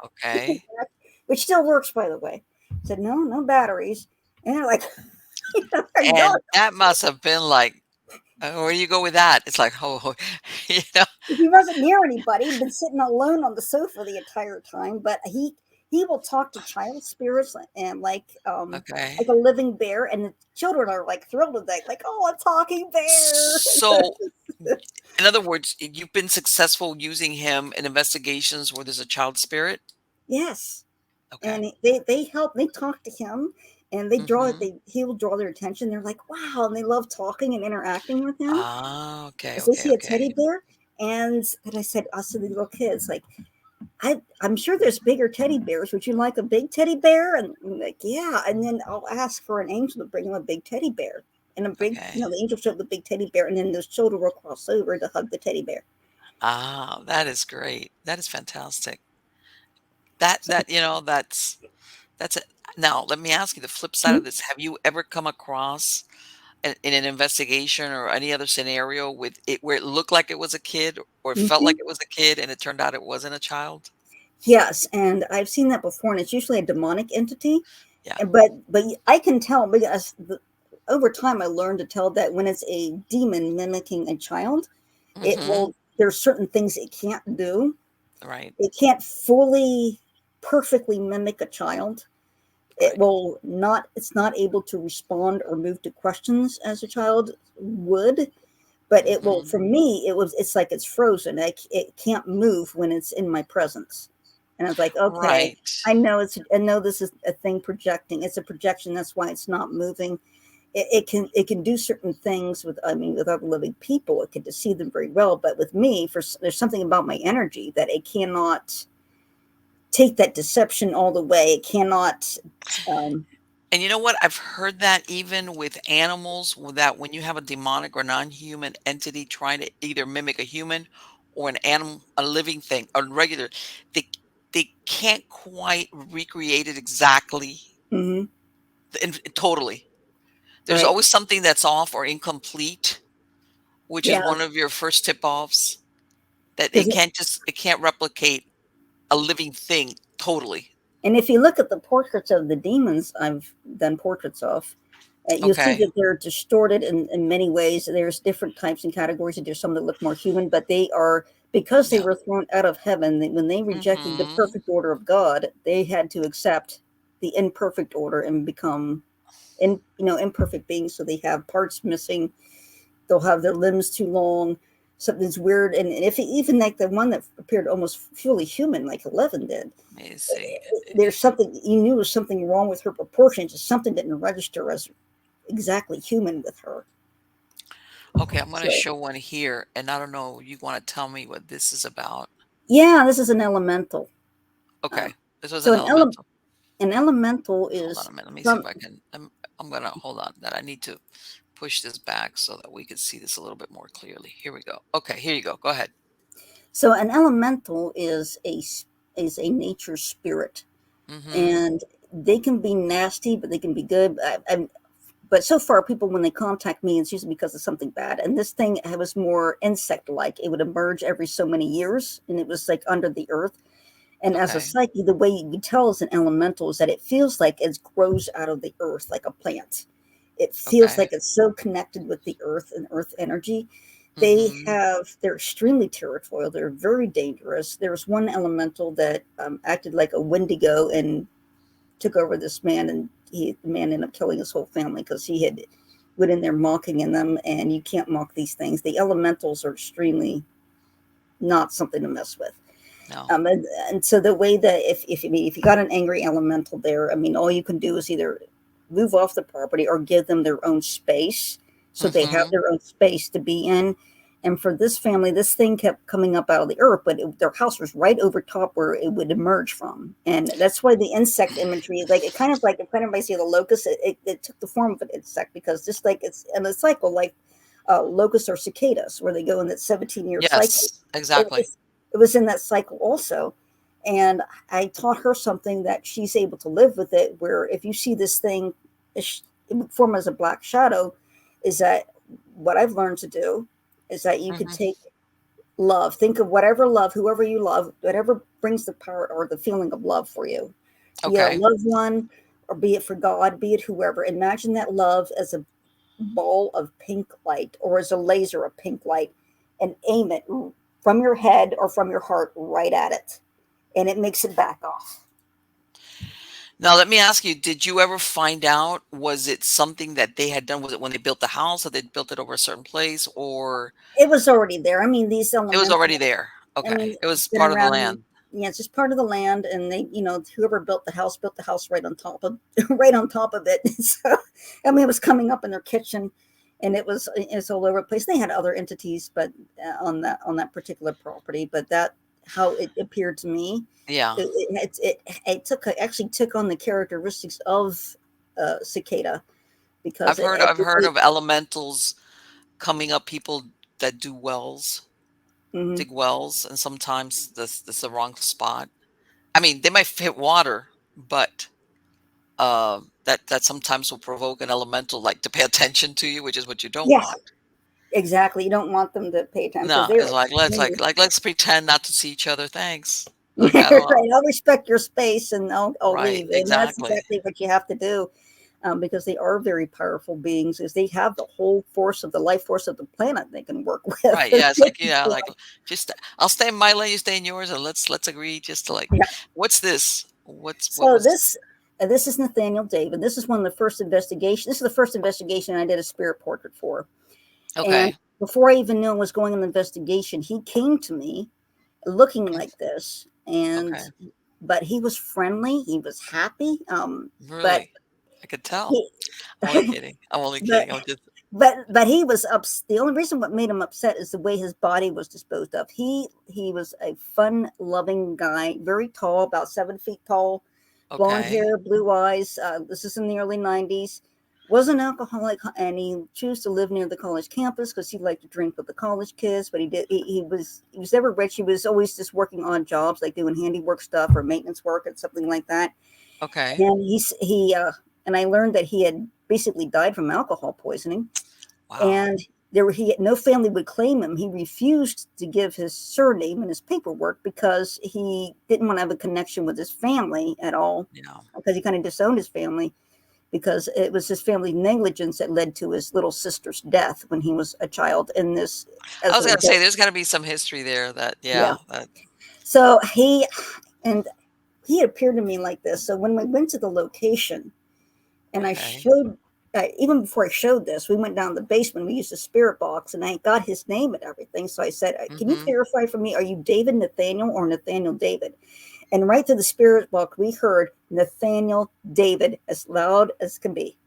Okay. which still works, by the way. I said, no, no batteries. And they're like, they're And gone. that must have been like, where do you go with that? It's like, oh, you know, He wasn't near anybody. He'd been sitting alone on the sofa the entire time, but he will talk to child spirits and like okay. a living bear, and the children are like thrilled with that, like, oh, a talking bear. So, in other words, you've been successful using him in investigations where there's a child spirit? Yes. Okay. And they help, they talk to him, and Mhm. he will draw their attention. They're like, wow, and they love talking and interacting with him. Ah, okay, Is okay, he a teddy okay, bear? And I said, also the little kids, like, I'm sure there's bigger teddy bears. Would you like a big teddy bear? And I'm like, yeah. And then I'll ask for an angel to bring him a big teddy bear. And a big, okay. the angel showed the big teddy bear, and then those children will cross over to hug the teddy bear. Ah, that is great. That is fantastic. So, That's it. Now, let me ask you the flip side mhm, of this. Have you ever come across in an investigation or any other scenario with it where it looked like it was a kid or it felt like mhm. it was a kid and it turned out it wasn't a child? Yes, and I've seen that before, and it's usually a demonic entity. Yeah. But I can tell because over time I learned to tell that when it's a demon mimicking a child, it Mhm. will. There's certain things it can't do. Right. It can't fully, perfectly mimic a child. It Right. will not. It's not able to respond or move to questions as a child would. But it will. Mhm. For me, it's like it's frozen. It can't move when it's in my presence. And I was like, okay, Right. I know this is a thing projecting. It's a projection. That's why it's not moving. It can do certain things with, I mean, with other living people. It can deceive them very well. But with me, there's something about my energy that it cannot take that deception all the way. It cannot. Um, And you know what? I've heard that even with animals, that when you have a demonic or non-human entity trying to either mimic a human or an animal, a living thing, a regular, they they can't quite recreate it exactly mhm, and totally. There's right. always something that's off or incomplete, which is Yeah. one of your first tip-offs that Because it can't replicate a living thing totally. And if you look at the portraits of the demons I've done portraits of, you'll see Okay. that they're distorted in many ways. There's different types and categories. There's some that look more human, but they are, because they Yeah. were thrown out of heaven. When they rejected the Mhm. perfect order of God, they had to accept the imperfect order and become imperfect beings. So they have parts missing. They'll have their limbs too long. Something's weird, and if even like the one that appeared almost fully human, like 11 did, Let me see. there's something you knew was something wrong with her proportions. Just something didn't register as exactly human with her. Okay, I'm gonna So show one here, and I don't know, you wanna tell me what this is about? yeah, this is an elemental. Uh, Okay, this was so an elemental. an elemental Hold on is a minute, let me see if from. I can I'm gonna hold on that I need to push this back so that we can see this a little bit more clearly. Here we go. Okay, here you go. Go ahead. So an elemental is is a nature spirit, Mhm. and they can be nasty, but they can be good. But so far, people when they contact me, it's usually because of something bad. And this thing was more insect-like. It would emerge every so many years, and it was like under the earth. And as a Okay. psyche, the way you can tell as an elemental is that it feels like it grows out of the earth like a plant. It feels Okay. like it's so connected with the earth and earth energy. Mhm. They're extremely territorial. They're very dangerous. There was one elemental that acted like a wendigo and took over this man, and the man ended up killing his whole family because he had went in there mocking in them, and you can't mock these things. The elementals are extremely not something to mess with. No. And so the way that if you got an angry elemental there, I mean, all you can do is either move off the property or give them their own space, so they have Mhm. their own space to be in. And for this family, this thing kept coming up out of the earth, but their house was right over top where it would emerge from, and that's why the insect imagery, like it kind of like if anybody see the locust, it took the form of an insect because just like it's in a cycle, like locusts or cicadas, where they go in that 17-year cycle. Yes, It exactly. was it was in that cycle also. And I taught her something that she's able to live with it, where if you see this thing it would form as a black shadow, is that what I've learned to do is that you could Mhm. take love, think of whatever love, whoever you love, whatever brings the power or the feeling of love for you, be it a Okay. loved one or be it for God, be it whoever. Imagine that love as a ball of pink light or as a laser of pink light, and aim it from your head or from your heart right at it, and it makes it back off. Now let me ask you, did you ever find out, was it something that they had done? Was it when they built the house, that they built it over a certain place, or It was already there. I mean, these it was elemental, already there? I Okay. mean, It was it's been part of the around. land. Yeah, it's just part of the land, and they, whoever built the house right on top of, right on top of it. So, I mean, it was coming up in their kitchen, and it's all over the place. They had other entities, but on that particular property, but that how it appeared to me, Yeah. it actually took on the characteristics of cicada because I've heard of elementals coming up, people that do wells, mhm. dig wells, and sometimes that's the wrong spot. I mean, they might hit water, but that sometimes will provoke an elemental like to pay attention to you, which is what you don't Yes, want. exactly. You don't want them to pay attention because No, they're it's like extremely. let's pretend not to see each other. Thanks. Like I don't know. Right. I'll respect your space and I'll Right, leave. And that's exactly. exactly what you have to do, because they are very powerful beings, is they have the whole force of the life force of the planet they can work with. Right. Yeah, it's like yeah, like just I'll stay in my lane, you stay in yours, and let's agree just to like Yeah. what's this? What So was this is Nathaniel David. This is one of the first investigations. This is the first investigation I did a spirit portrait for. And okay. before I even knew I was going on the investigation, he came to me looking like this, and Okay. but he was friendly. He was happy. But Really? I could tell. he, I'm only kidding. I'm only but kidding. I'm just but he was up. The only reason what made him upset is the way his body was disposed of. He was a fun loving guy, very tall, about 7 feet tall, blonde okay. hair, blue eyes. This is in the early '90s. Was an alcoholic, and he chose to live near the college campus because he liked to drink with the college kids. But he was never rich. He was always just working odd jobs, like doing handiwork stuff or maintenance work or something like that. Okay. And and I learned that he had basically died from alcohol poisoning, Wow. and no family would claim him. He refused to give his surname and his paperwork because he didn't want to have a connection with his family at all, Yeah. because he kind of disowned his family, because it was his family negligence that led to his little sister's death when he was a child. In this, I as was an gonna say adult, there's gotta be some history there that yeah. yeah, that So and he appeared to me like this. So when we went to the location, and I okay. showed, even before I showed this, we went down the basement. We used a spirit box, and I got his name and everything. So I said, "Can you Mhm. clarify for me? Are you David Nathaniel or Nathaniel David?" And right through the spirit box, we heard Nathaniel David as loud as can be.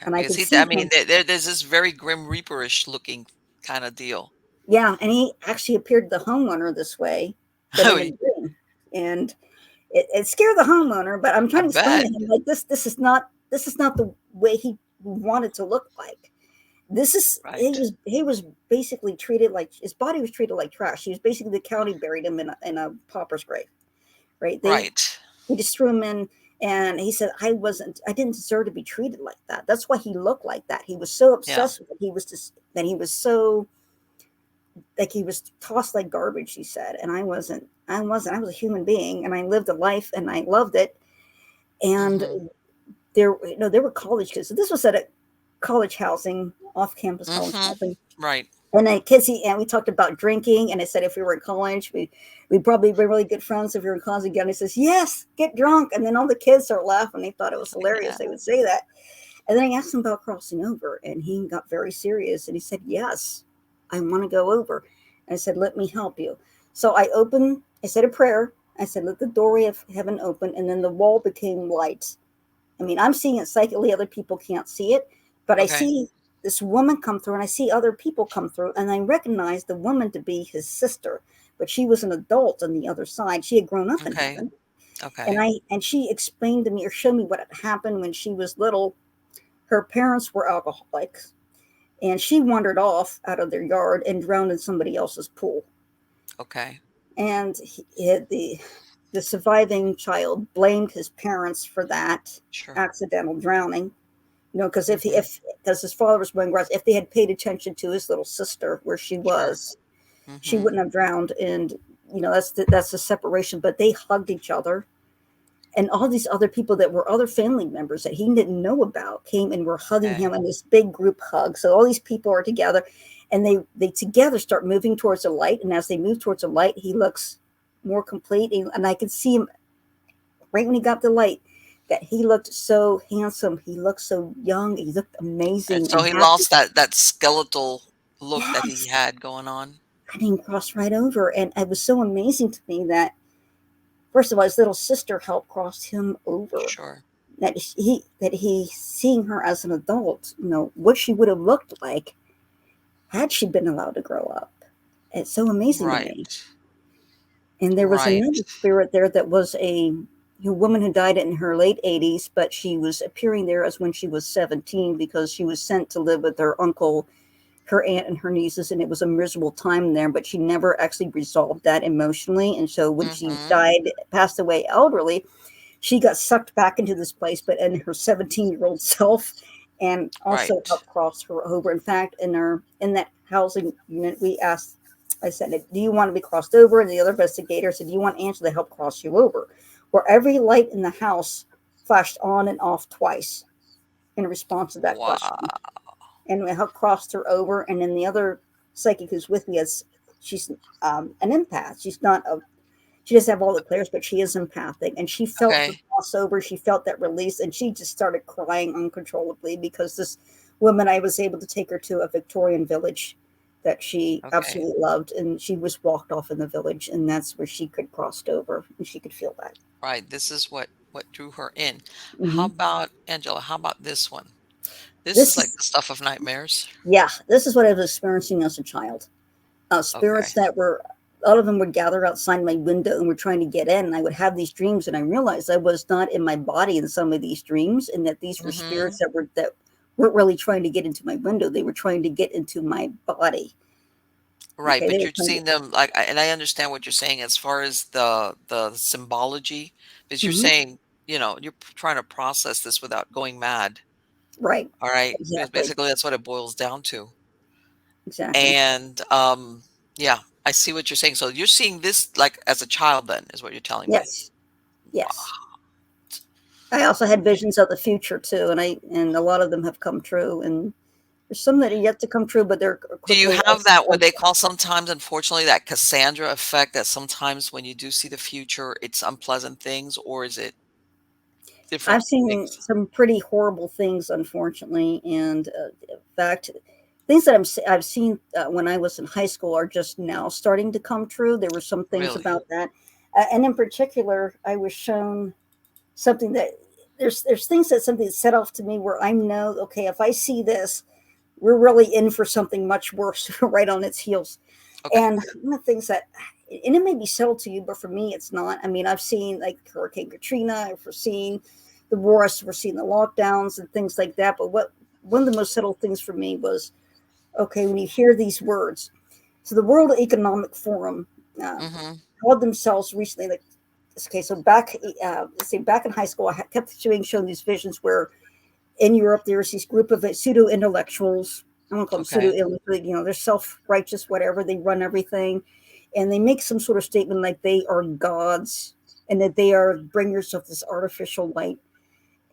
Okay, and I because could he I see mean, him. there's this very Grim Reaper-ish looking kinda deal. Yeah, and he actually appeared to the homeowner this way, but Oh, in a dream, and it scared the homeowner. But I'm I trying to explain to bet. him like this is not the way he wanted to look like. This is Right. he was basically treated like his body was treated like trash. He was basically the county buried him in a pauper's grave. Right? Right. He just threw him in, and he said, I didn't deserve to be treated like that. That's why he looked like that. He was so Yeah. obsessed with it. He was just that he was so like he was tossed like garbage, he said. And I was a human being, and I lived a life, and I loved it. And Mhm. there were college kids. So this was at a college housing, off campus college Mhm. housing. Right. And I kids, and we talked about drinking, and I said if we were in college, we'd probably be really good friends if we were in college again. He says, "Yes, get drunk," and then all the kids start laughing. They thought it was hilarious. Yeah. They would say that, and then I asked him about crossing over, and he got very serious, and he said, "Yes, I want to go over." And I said, "Let me help you." So I said a prayer. I said, "Let the doorway of heaven open," and then the wall became light. I mean, I'm seeing it psychically. Other people can't see it, but I Okay. see this woman come through, and I see other people come through, and I recognize the woman to be his sister, but she was an adult on the other side. She had grown up in Okay. heaven, Okay. and she explained to me or showed me what had happened when she was little. Her parents were alcoholics, and she wandered off out of their yard and drowned in somebody else's pool. Okay. And the surviving child blamed his parents for that Sure. accidental drowning. Because Mhm. if because his father was going if they had paid attention to his little sister where she Sure. was, she Mhm. wouldn't have drowned. And that's the separation. But they hugged each other, and all these other people that were other family members that he didn't know about came and were hugging Okay. him in this big group hug. So all these people are together, and they together start moving towards the light. And as they move towards the light, he looks more complete, and I could see him right when he got the light that he looked so handsome. He looked so young. He looked And amazing so and he happy. lost that skeletal look that he Yes. had going on? I didn't cross right over. And it was so amazing to me that, first of all, his little sister helped cross him over. Sure. That he seeing her as an adult, what she would have looked like had she been allowed to grow up. It's so amazing to me. Right. And there was Right. another spirit there that was a woman who died in her late 80s, but she was appearing there as when she was 17 because she was sent to live with her uncle, her aunt, and her nieces, and it was a miserable time there. But she never actually resolved that emotionally, and so when she Mhm. died, passed away elderly, she got sucked back into this place, but in her 17-year-old self, and also Right. helped cross her over. In fact, in that housing unit, we asked, I said, "Do you want to be crossed over?" And the other investigator said, "Do you want Angela to help cross you over?" Where every light in the house flashed on and off twice in response to that question, Wow. and we helped cross her over. And then the other psychic who's with me is she's an empath. She doesn't have all the players, but she is empathic, and she felt her Okay. crossover. She felt that release, and she just started crying uncontrollably because this woman, I was able to take her to a Victorian village that she Okay. absolutely loved, and she was walked off in the village, and that's where she could crossed over, and she could feel that. Right. This is what drew her in. How Hmm. about Angela? How about this one? This is This like is the stuff of nightmares. Yeah, this is what I was experiencing as a child. Okay. Spirits that were a lot of them would gather outside my window and were trying to get in, and I would have these dreams, and I realized I was not in my body in some of these dreams, and that these were spirits Mhm. that weren't really trying to get into my window. They were trying to get into my body. Right, Okay, they but were you're trying to. seeing them and I understand what you're saying as far as the symbology, because you're Mhm. saying, you're trying to process this without going mad. Right. All right, because Exactly. basically that's what it boils down to. Exactly. And yeah, I see what you're saying. So you're seeing this like as a child, then, is what you're telling me. Yes. Wow. Yes. I also had visions of the future too, and a lot of them have come true, and there's some that are yet to come true, but they're Do you quickly. have that what they call sometimes, unfortunately, that Cassandra effect, that sometimes when you do see the future, it's unpleasant things, or is it different I've seen things? some pretty horrible things, unfortunately, and in fact, things that I've seen when I was in high school are just now starting to come true. There were some things Really? about that, and in particular, I was shown something that there's things that something that set off to me where I know, okay, if I see this, we're really in for something much worse right on its heels. Okay. And one of the things that, and it may be subtle to you, but for me, it's not. I mean, I've seen like Hurricane Katrina, I've foreseen the war, I've foreseen the lockdowns and things like that. But what one of the most subtle things for me was, okay, when you hear these words. So the World Economic Forum uh, Mm-hmm. called themselves recently, like, okay, so back, let's say back in high school, I kept being shown these visions where in Europe there's these group of pseudo intellectuals. I don't call them pseudo, Okay. they're self righteous, whatever. They run everything, and they make some sort of statement like they are gods and that they are bringers of this artificial light.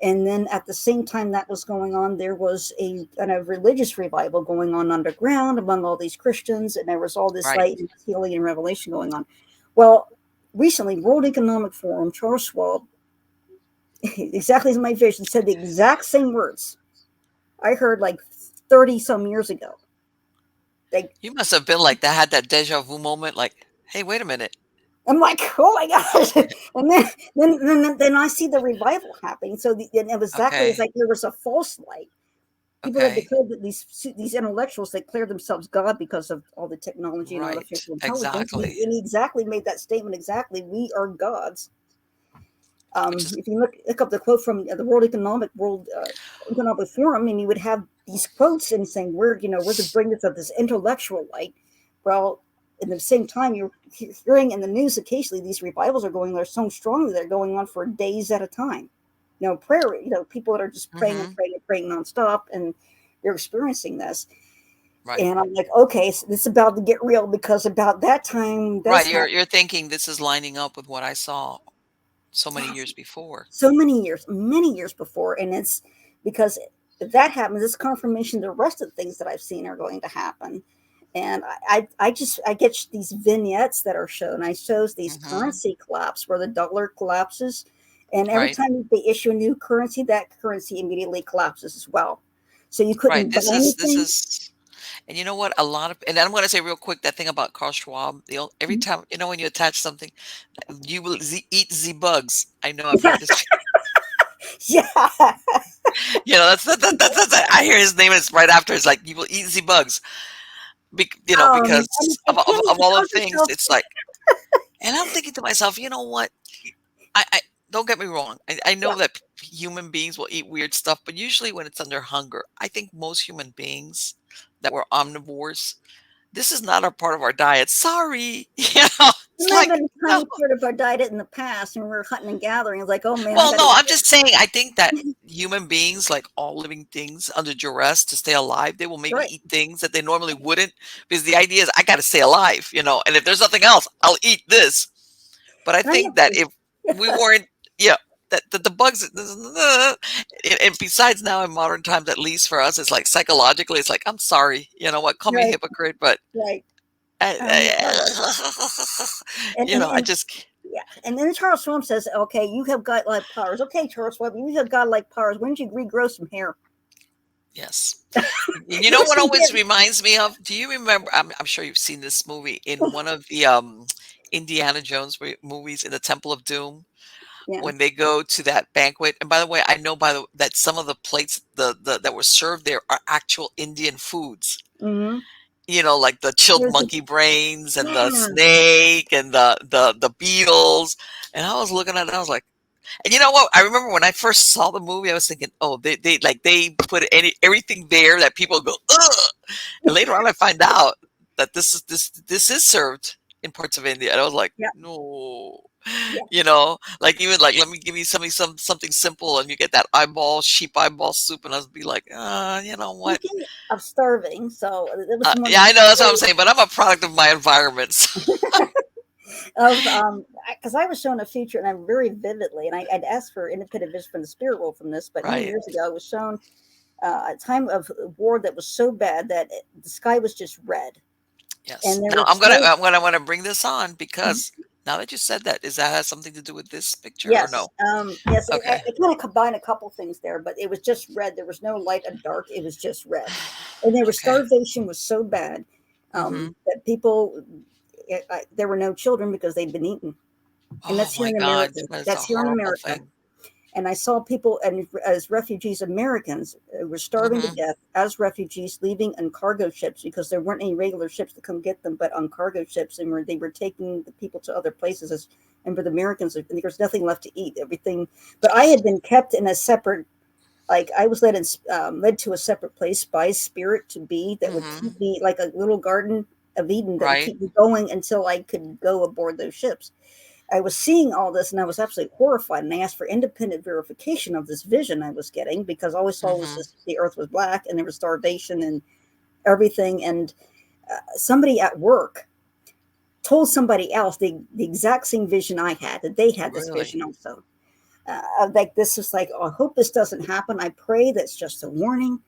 And then at the same time that was going on, there was a kind of religious revival going on underground among all these Christians, and there was all this Right. light and healing and revelation going on. Well, recently, World Economic Forum, Charles Schwab, exactly as my vision, said the exact same words I heard like 30 some years ago. Like, You must have been like that, had that deja vu moment, like, hey, wait a minute. I'm like, oh my gosh. And then I see the revival happening. So and it was exactly, it's Okay. like there was a false light. People that Okay. declared that these intellectuals that declared themselves God because of all the technology and Right. artificial intelligence. Exactly. And he exactly made that statement exactly. We are gods. Which is If you look up the quote from the World Economic Forum, and you would have these quotes and saying we're the bringers of this intellectual light. Well, at the same time, you're hearing in the news occasionally these revivals are going. They're so strongly they're going on for days at a time. Prayer. People that are just praying and mhm. praying and praying nonstop, and they're experiencing this. Right. And I'm like, okay, so this is about to get real because about that time, Right. that's You're thinking this is lining up with what I saw so many happened. years before. So many years before, and it's because if that happens, it's confirmation the rest of the things that I've seen are going to happen. And I get these vignettes that are shown. I shows these Mhm. currency collapse where the dollar collapses, and every Right. time they issue a new currency, that currency immediately collapses as well. So you Right. couldn't buy This anything. is and you know what? A lot of and I'm gonna say real quick that thing about Carl Schwab, every time when you attach something, you will eat the bugs. I know I've heard this. Yeah, I hear his name is right after. It's like you will eat the bugs. and Because it can't of even all the help things, yourself. it's like, and I'm thinking to myself, you know what? I don't get me wrong. I Yeah, know that human beings will eat weird stuff, but usually when it's under hunger, I think most human beings that were omnivores, this is not a part of our diet. Sorry, it it's might have like been a no. tiny part of our diet in the past, and we were hunting and gathering. It's like, oh man, I Well, got no, to I'm just saying. I think that human beings, like all living things, under duress to stay alive, they will maybe right. eat things that they normally wouldn't, because the idea is I got to stay alive, and if there's nothing else, I'll eat this. But I And I think that if we have weren't, yeah, that the bugs, and besides now in modern times, at least for us, it's like psychologically, it's like I'm sorry, you know what, call me a right, hypocrite, but right. I, So, I and just yeah, and then Charles Schwab says, okay, you have godlike powers. Okay, Charles Schwab, you have godlike powers. When did you regrow some hair? yes. And you know Yes, what he always did. reminds me of? Do you remember? I'm sure you've seen this movie in one of the Indiana Jones movies in the Temple of Doom Yeah. when they go to that banquet. And by the way, I know that some of the plates that were served there are actual Indian foods. Mm-hmm. Like the chilled There's a, monkey brains and the yeah, snake and the beetles. And I was looking at it, I was like, and you know what? I remember when I first saw the movie, I was thinking, oh, they put everything there that people go, ugh. And later on, I find out that this is served in parts of India, and I was like, yeah, no, yeah. like even like let me give you something simple, and you get that sheep eyeball soup, and I'll be like, you know what? Speaking of starving, so it was one Yeah, I know that's what I'm saying, but I'm a product of my environment, of because I was shown a feature and I very vividly, and I'd asked for independent vision from the spirit world from this, but many right? years ago, I was shown a time of war that was so bad that the sky was just red, Yes. and there Now was no. I'm gonna bring this on because now that you said that, is that has something to do with this picture or Yes, no? yes, Okay. it kind of combined a couple things there, but it was just red. There was no light and dark. It was just red, and there was Okay. starvation was so bad Hmm. that people there were no children because they'd been eaten, and Oh that's here my in God, America. that is a That's here in horrible America. thing. And I saw people, and as refugees, Americans were starving to Mhm. death as refugees, leaving on cargo ships because there weren't any regular ships to come get them, but on cargo ships, and they were taking the people to other places. And for the Americans, there's nothing left to eat. Everything, but I had been kept in a separate, like I was led to a separate place by spirit to be that would Mhm. keep me like a little garden of Eden that would Right. keep me going until I could go aboard those ships. I was seeing all this and I was absolutely horrified. And I asked for independent verification of this vision I was getting because all I saw was Mhm. this, the earth was black and there was starvation and everything. And somebody at work told somebody else the exact same vision I had, that they had this Really? vision also. Like this is like, oh, I hope this doesn't happen. I pray that's just a warning.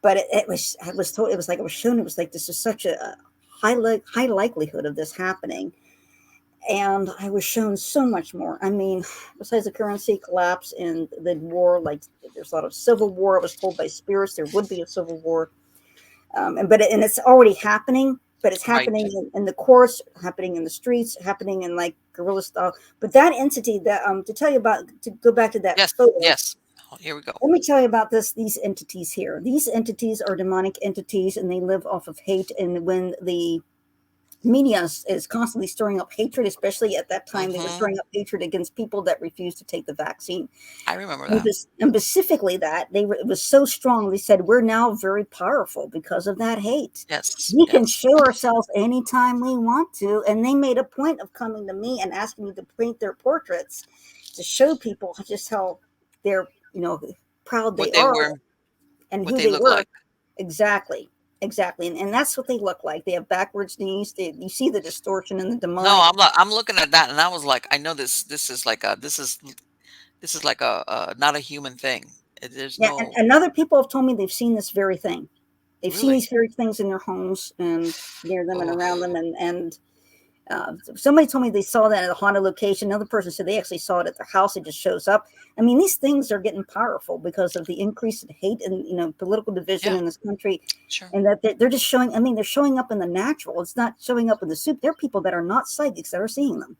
But I was told, it was like I was shown, it was like this is such a high likelihood of this happening, and I was shown so much more. I mean, besides the currency collapse and the war, like there's a lot of civil war. I was told by spirits there would be a civil war, and it's already happening. But it's Right. happening in the courts, happening in the streets, happening in like guerrilla style. But that entity that to tell you about, to go back to that Yes. photo, Yes. Oh, here we go. let me tell you about these entities here. These entities are demonic entities and they live off of hate. And when the media is constantly stirring up hatred, especially at that time, they were Mhm. stirring up hatred against people that refused to take the vaccine. I remember And, that. and specifically that it was so strong, they said, we're now very powerful because of that hate. Yes. We can Yes. show ourselves anytime we want to. And they made a point of coming to me and asking me to paint their portraits to show people just how they're, proud they What they are were, and what who they they look were. like. Exactly. Exactly. And that's what they look like. They have backwards knees. You see the distortion in the No, demonic. I'm looking at that and I was like, I know this is like a this is like a not a human thing. There's Yeah. no And other people have told me they've seen this very thing. They've seen really. these very things in their homes and near them and Oh, around them. And somebody told me they saw that at a haunted location. Another person said they actually saw it at their house. It just shows up. I mean, these things are getting powerful because of the increase in hate and political division yeah, in this country, sure. and that they're just showing. I mean, they're showing up in the natural. It's not showing up in the soup. There are people that are not psychics that are seeing them.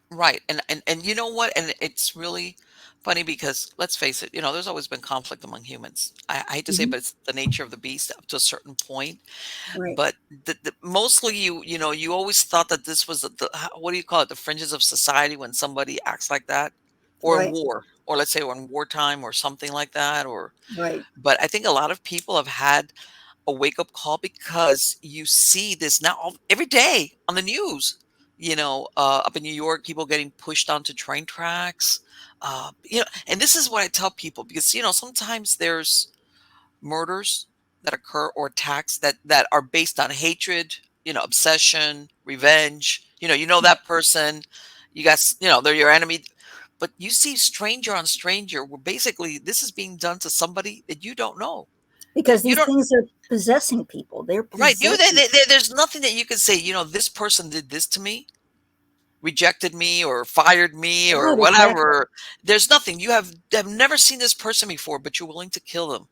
Right. And you know what? And it's really funny because let's face it, there's always been conflict among humans. I hate to say it, Hmm. but it's the nature of the beast up to a certain point. Right, But mostly you always thought that this was what do you call it? The fringes of society when somebody acts like that, or in right, war, or let's say, or in wartime, or something like that, or. right. But I think a lot of people have had a wake up call because you see this now every day on the news. Up in New York, people getting pushed onto train tracks. And this is what I tell people because sometimes there's murders that occur or attacks that are based on hatred, obsession, revenge. That person, they're your enemy. But you see stranger on stranger where basically this is being done to somebody that you don't know. Because You these don't. things are possessing people. They're Right. possessing. There's nothing that you can say, this person did this to me, rejected me or fired me or Right, exactly, whatever. There's nothing. You have never seen this person before, but you're willing to kill them.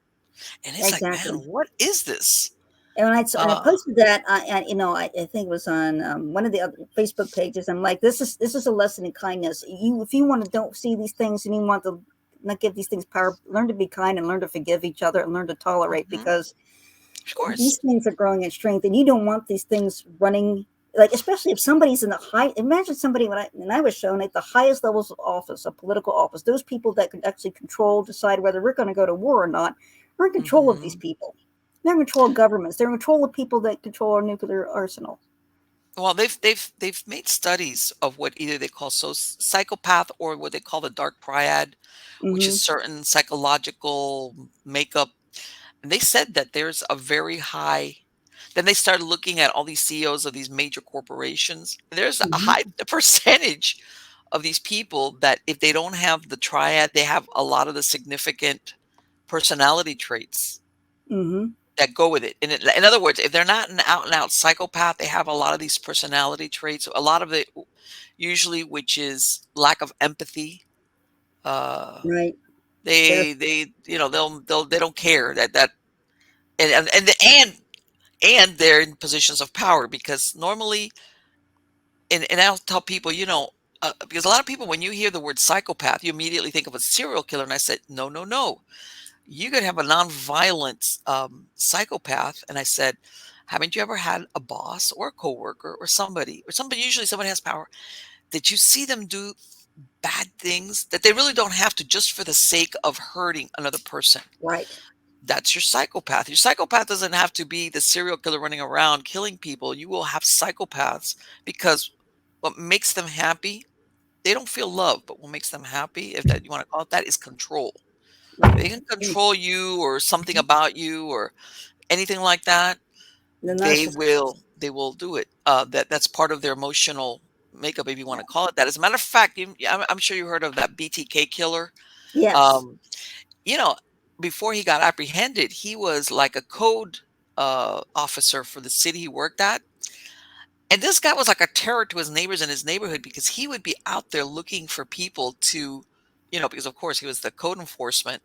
And it's like, man, exactly. what is this? And I Uh, posted that, I think it was on one of the other Facebook pages. I'm like, this is a lesson in kindness. If you want to don't see these things and you want to not give these things power, learn to be kind and learn to forgive each other and learn to tolerate mhm, because of these course. things are growing in strength, and you don't want these things running. Like especially if somebody's in the high, imagine somebody when I was shown at the highest levels of office, of political office, those people that could actually control, decide whether we're going to go to war or not, are in control of these Hmm. people. They're in control of governments. They're in control of people that control our nuclear arsenal. Well, they've made studies of what either they call psychopath or what they call the dark triad, which is Mm-hmm. certain psychological makeup. And they said that there's a very high. Then they started looking at all these CEOs of these major corporations. There's a high Mm-hmm. percentage of these people that if they don't have the triad, they have a lot of the significant personality traits Mm-hmm. that go with it. In other words, if they're not an out and out psychopath, they have a lot of these personality traits. A lot of it, usually, which is lack of empathy. Uh, Right. they don't care that and they're in positions of power because normally, and I'll tell people, because a lot of people, when you hear the word psychopath, you immediately think of a serial killer. And I said, no, no, no. You could have a nonviolent psychopath. And I said, haven't you ever had a boss or a coworker or somebody, usually somebody has power, that you see them do bad things that they really don't have to just for the sake of hurting another person? Right. That's your psychopath. Your psychopath doesn't have to be the serial killer running around killing people. You will have psychopaths because what makes them happy, they don't feel love, but what makes them happy, if that you want to call it that, is control. They Right. can control you or something about you or anything like that. The narcissist. They will do it. That's part of their emotional makeup, if you want to call it that. As a matter of fact, yeah, I'm sure you heard of that BTK killer. Yes. Um, you know, before he got apprehended, he was like a code officer for the city he worked at. And this guy was like a terror to his neighbors in his neighborhood because he would be out there looking for people to, because of course he was the code enforcement,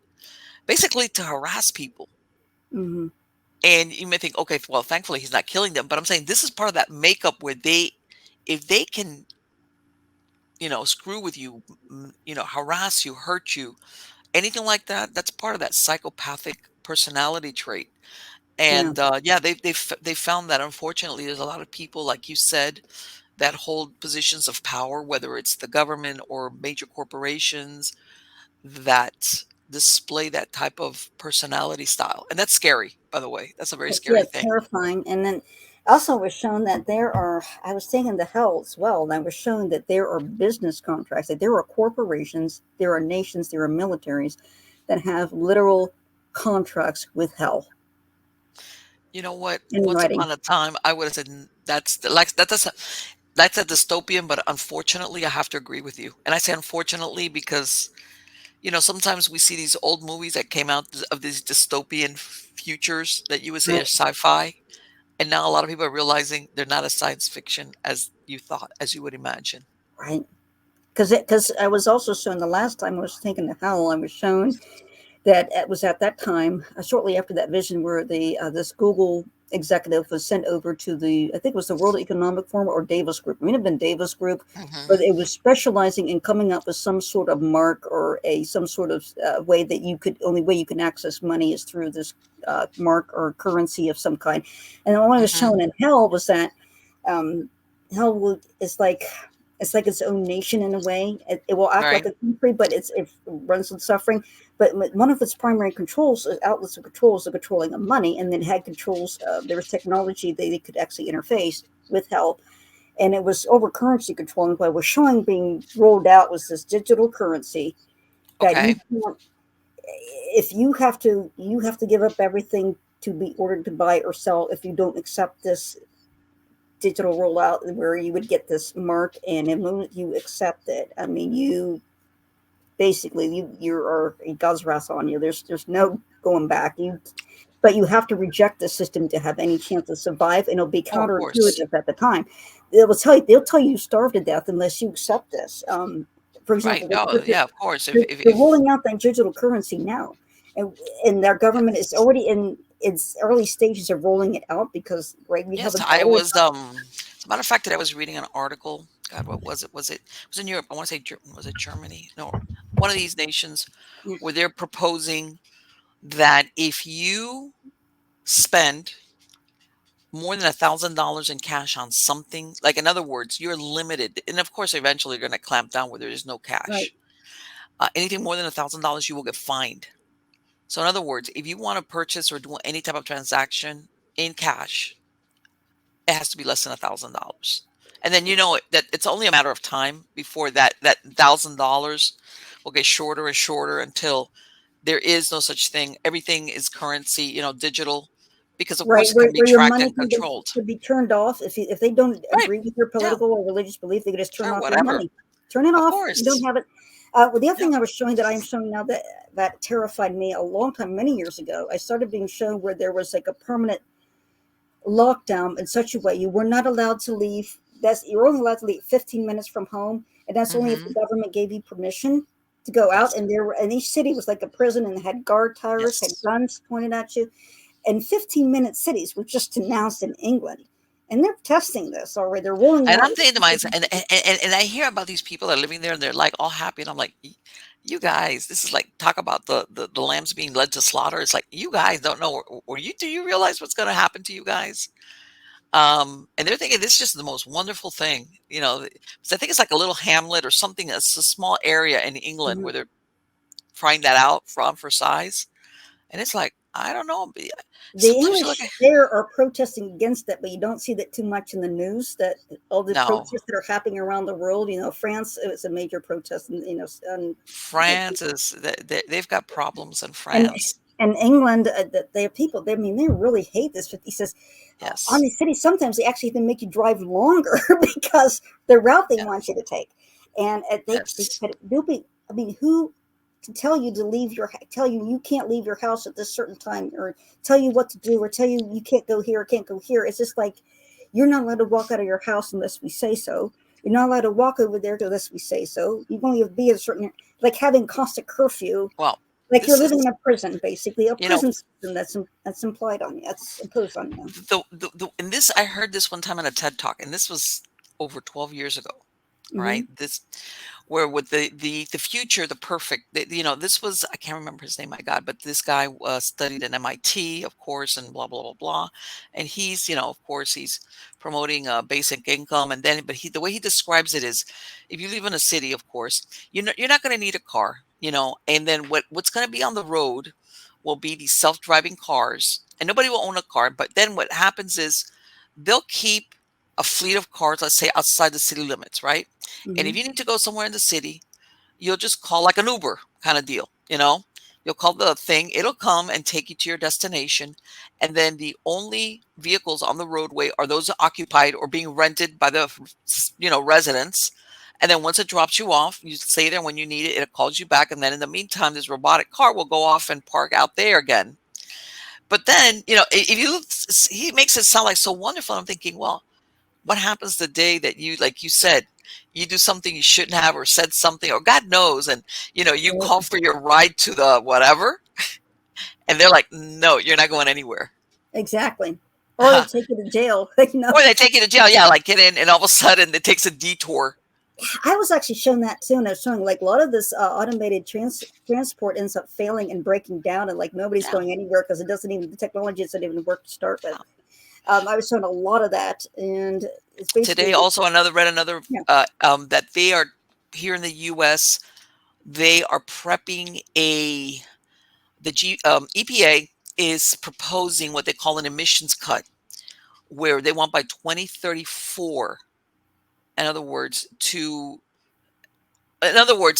basically to harass people. Hmm. And you may think, okay, well, thankfully he's not killing them. But I'm saying this is part of that makeup where if they can, screw with you, harass you, hurt you, anything like that, that's part of that psychopathic personality trait. Yeah. And yeah, they found that unfortunately there's a lot of people, like you said, that hold positions of power, whether it's the government or major corporations, that display that type of personality style. And that's scary, by the way. That's a very Yeah, scary it's thing. terrifying. And then also was shown that there are, I was taken to hell as well, and I was shown that there are business contracts, that there are corporations, there are nations, there are militaries that have literal contracts with hell You know what? in Once writing. upon a time, I would have said like that's a dystopian, but unfortunately, I have to agree with you. And I say unfortunately because sometimes we see these old movies that came out of these dystopian futures that you would say are Right. sci-fi, and now a lot of people are realizing they're not as science fiction as you thought, as you would imagine. Right. Because I was also shown the last time I was taken to hell, I was shown that it was at that time, shortly after that vision, where the this Google executive was sent over to the, I think it was the World Economic Forum or Davos Group. It may have been Davos Group, Hmm. but it was specializing in coming up with some sort of mark or a some sort of way that you could, only way you can access money is through this mark or currency of some kind. And the one I was Hmm. shown in hell was that um, hell is like, it's like its own nation in a way. It will act like Right. a country, but it runs with suffering. But one of its primary controls, outlets of control, is the controlling of money, and then had controls. There was technology that they could actually interface with help, and it was over currency control. And what was showing being rolled out was this digital currency that Okay. you can't, if you have to give up everything to be ordered to buy or sell if you don't accept this digital rollout where you would get this mark, and the moment you accept it, I mean, you basically you are God's wrath on you. There's no going back. But you have to reject the system to have any chance to survive, and it'll be Oh, of course. counterintuitive at the time. They'll tell you you starve to death unless you accept this. For Right. example, Oh, yeah, of course. they're rolling out that digital currency now, and their government is already in its early stages of rolling it out because right we have Yes, a I dollar. was, as a matter of fact, that I was reading an article. God, what was it? It was in Europe. I want to say, was it Germany? No, one of these nations where they're proposing that if you spend more than $1,000 in cash on something, like in other words, you're limited. And of course, eventually they're going to clamp down where there is no Right, cash. Anything more than $1,000, you will get fined. So in other words, if you want to purchase or do any type of transaction in cash, it has to be less than $1,000. And then that it's only a matter of time before that $1,000 will get shorter and shorter until there is no such thing. Everything is currency, digital, because of right, course it can be where your tracked money and can be controlled. could be turned off if they don't Right. agree with your Yeah. political or religious belief. They can just turn Sure. off your Whatever. money, turn it Of off. You don't course. have it. Well, the other Yeah. thing I was showing that I am showing now that terrified me a long time, many years ago. I started being shown where there was like a permanent lockdown in such a way you were not allowed to leave. That's You're only allowed to leave 15 minutes from home, and that's only if the Hmm. government gave you permission to go out. Yes. And each city was like a prison and had guard towers, had Yes. guns pointed at you. And 15-minute cities were just announced in England. and they're testing this already. They're rolling And out. I'm thinking to myself, and I hear about these people that are living there and they're like all happy, and I'm like, You guys, this is like talk about the lambs being led to slaughter. It's like you guys don't know, or you do you realize what's going to happen to you guys? And they're thinking this is just the most wonderful thing, you know. 'Cause I think it's like a little hamlet or something. It's a small area in England Mhm. where they're trying that out for size, and it's like I don't know. The Sometimes you look English at there are protesting against it, but you don't see that too much in the news. That all the no. protests that are happening around the world, France, it was a major protest, and France is they've got problems in and France. and England, that they have people. They, I mean, they really hate this. He says, on Yes, the city, sometimes they actually even make you drive longer because the route they want yes, you to take, and they yes. but nobody. I mean, who to tell you to leave tell you you can't leave your house at this certain time, or tell you what to do, or tell you you can't go here or can't go here. It's just like you're not allowed to walk out of your house unless we say so. You're not allowed to walk over there unless we say so. You can only be a certain, like having constant curfew, Well, like you're this living is in a prison, basically a you know prison system that's implied on you, that's imposed on you. the and this I heard this one time in a TED talk, and this was over 12 years ago. All Hmm. right, this where with the future, the perfect, this was I can't remember his name, my God, but this guy studied at MIT, of course, and blah blah blah blah, and he's of course he's promoting basic income, and then but he the way he describes it is, if you live in a city, of course, you're not going to need a car, and then what's going to be on the road will be these self-driving cars, and nobody will own a car, but then what happens is they'll keep a fleet of cars, let's say outside the city limits, right? And Hmm. if you need to go somewhere in the city, you'll just call like an Uber kind of deal. You'll call the thing, it'll come and take you to your destination. And then the only vehicles on the roadway are those occupied or being rented by the, residents. And then once it drops you off, you stay there when you need it, it calls you back. And then in the meantime, this robotic car will go off and park out there again. But then, if you look, he makes it sound like so wonderful. I'm thinking, well, what happens the day that you, like you said, you do something you shouldn't have or said something or God knows, and you call for your ride to the whatever, and they're like, no, you're not going anywhere. Exactly. Or they or take you to jail. they take you to jail, yeah, like get in, and all of a sudden it takes a detour. I was actually shown that too, and I was showing like a lot of this automated transport ends up failing and breaking down, and like nobody's Yeah, going anywhere because it doesn't even, the technology doesn't even work to start with. yeah. I was showing a lot of that, and it's Today basically, also read another yeah. that they are here in the US, they are prepping EPA is proposing what they call an emissions cut, where they want by 2034, in other words,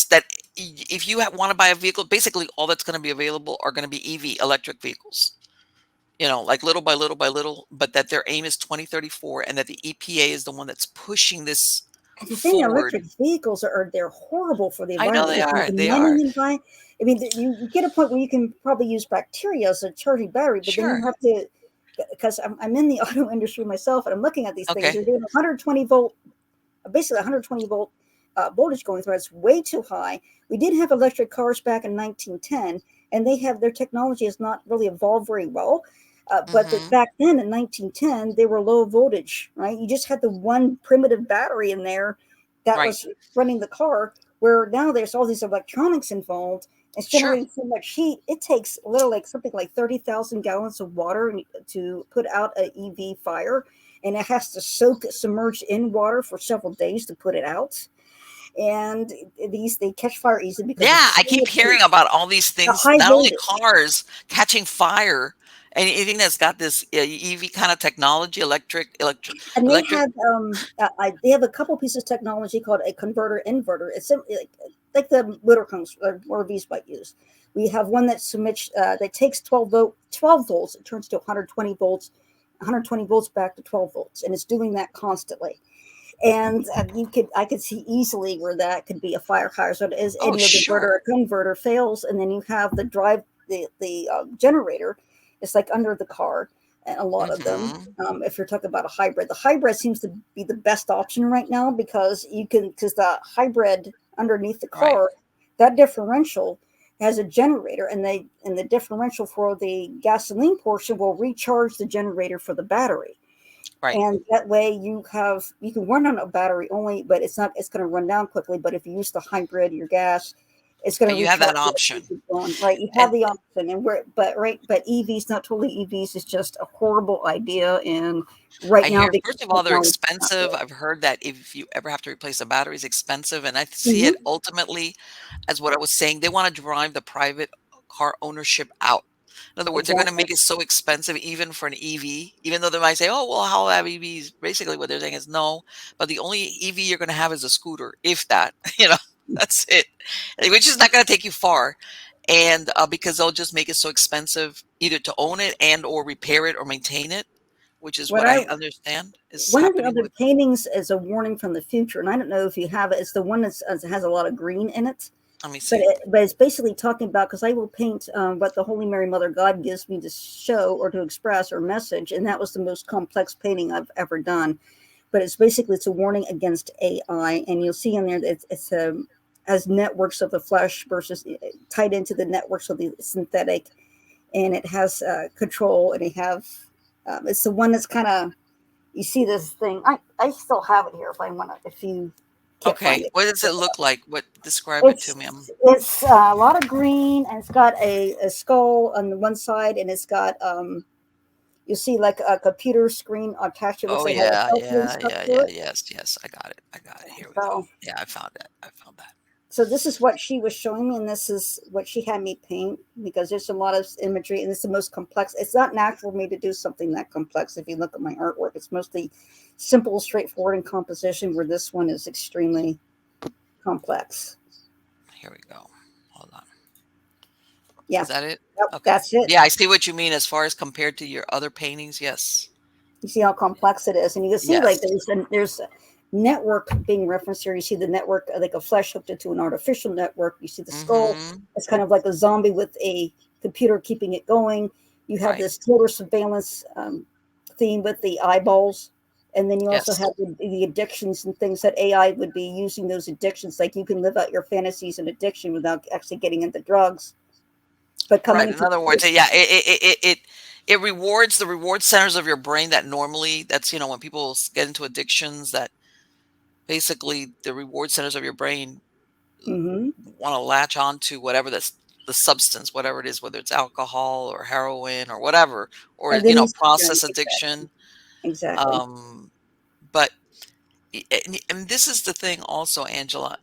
that if you want to buy a vehicle, basically all that's going to be available are going to be EV, electric vehicles. Like little by little by little, but that their aim is 2034, and that the EPA is the one that's pushing this And the thing, forward. electric vehicles they're horrible for the I know environment they because are. the They money are. you buy. I mean, you get a point where you can probably use bacteria as a charging battery, but then you Sure. have to, because I'm in the auto industry myself, and I'm looking at these things. Okay. They're doing 120 volt, basically 120 volt voltage going through. It's way too high. We did have electric cars back in 1910, and their technology has not really evolved very well. Hmm. Back then in 1910, they were low voltage, right? You just had the one primitive battery in there that Right. was running the car. Where now there's all these electronics involved. It's Sure. generating so much heat. It takes literally like something like 30,000 gallons of water to put out an EV fire, and it has to soak submerged in water for several days to put it out. And they catch fire easily because Yeah, it's I so keep much heat. hearing about all these The things. high Not only voltage. cars catching fire, and anything that's got this EV kind of technology, And electric. they have a couple pieces of technology called a converter inverter. It's like the motorhomes or RVs might use. We have one that takes 12 volts, it turns to 120 volts, 120 volts back to 12 volts, and it's doing that constantly. And I could see easily where that could be a fire hazard, as Oh, any of the sure. converter fails, and then you have the generator. It's like under the car, and a lot of them. Hmm. If you're talking about a hybrid, the hybrid seems to be the best option right now because the hybrid underneath the Right. car, that differential has a generator, and the differential for the gasoline portion will recharge the generator for the battery. Right. And that way you can run on a battery only, but it's going to run down quickly. But if you use the hybrid, your gas, it's going to You have recharge that it and option. keep going. Right, you have And the option, and we're but right, but EVs, not totally EVs, is just a horrible idea. And right I now, hear, because first of all, they're technology is not expensive. there. I've heard that if you ever have to replace a battery, it's expensive. And I see it Hmm. ultimately as what I was saying. They want to drive the private car ownership out. In other words, they're going to Exactly. make it so expensive even for an EV, even though they might say, oh, well, how have EVs? Basically, what they're saying is no, but the only EV you're going to have is a scooter, if that, you know, that's it, which is not going to take you far. And because they'll just make it so expensive either to own it and or repair it or maintain it, which is What what I I understand is One of the happening other with. paintings is a warning from the future, and I don't know if you have it. It's the one that has a lot of green in it. Let me But see. it's basically talking about, because I will paint what the Holy Mary Mother God gives me to show or to express or message, and that was the most complex painting I've ever done. But it's a warning against AI, and you'll see in there that it's as networks of the flesh versus tied into the networks of the synthetic, and it has control, and it's the one that's kind of, you see this thing. I still have it here if I want to, if you can't find Okay, it. what does it look like? What describe it to me? It's a lot of green, and it's got a skull on the one side, and it's got you see like a computer screen attached. It looks Oh like it has a yeah, cell phone yeah, stuck yeah, to yeah. it. Yes, yes. I got it. I got it. Here we go. So Yeah, I found it. I found that. so this is what she was showing me, and this is what she had me paint, because there's a lot of imagery, and it's the most complex. It's not natural for me to do something that complex. If you look at my artwork, it's mostly simple, straightforward in composition, where this one is extremely complex. Here we go. Hold on. Yeah, Is that it? yep, Okay. that's it. Yeah, I see what you mean as far as compared to your other paintings. Yes. You see how complex it is, and you can see like Yes. there's a network being referenced here. You see the network, like a flesh hooked into an artificial network. You see the skull. Mm-hmm. It's kind of like a zombie with a computer keeping it going. You have Right. this total surveillance theme with the eyeballs, and then you also Yes. have the addictions and things that AI would be using those addictions. Like you can live out your fantasies and addiction without actually getting into drugs, but coming Right. In into other words, yeah, it rewards the reward centers of your brain that normally that's when people get into addictions that basically the reward centers of your brain mm-hmm. want to latch on to whatever that's the substance, whatever it is, whether it's alcohol or heroin or whatever, or And then you process exactly, addiction. exactly. Um, but and this is the thing also, Angela.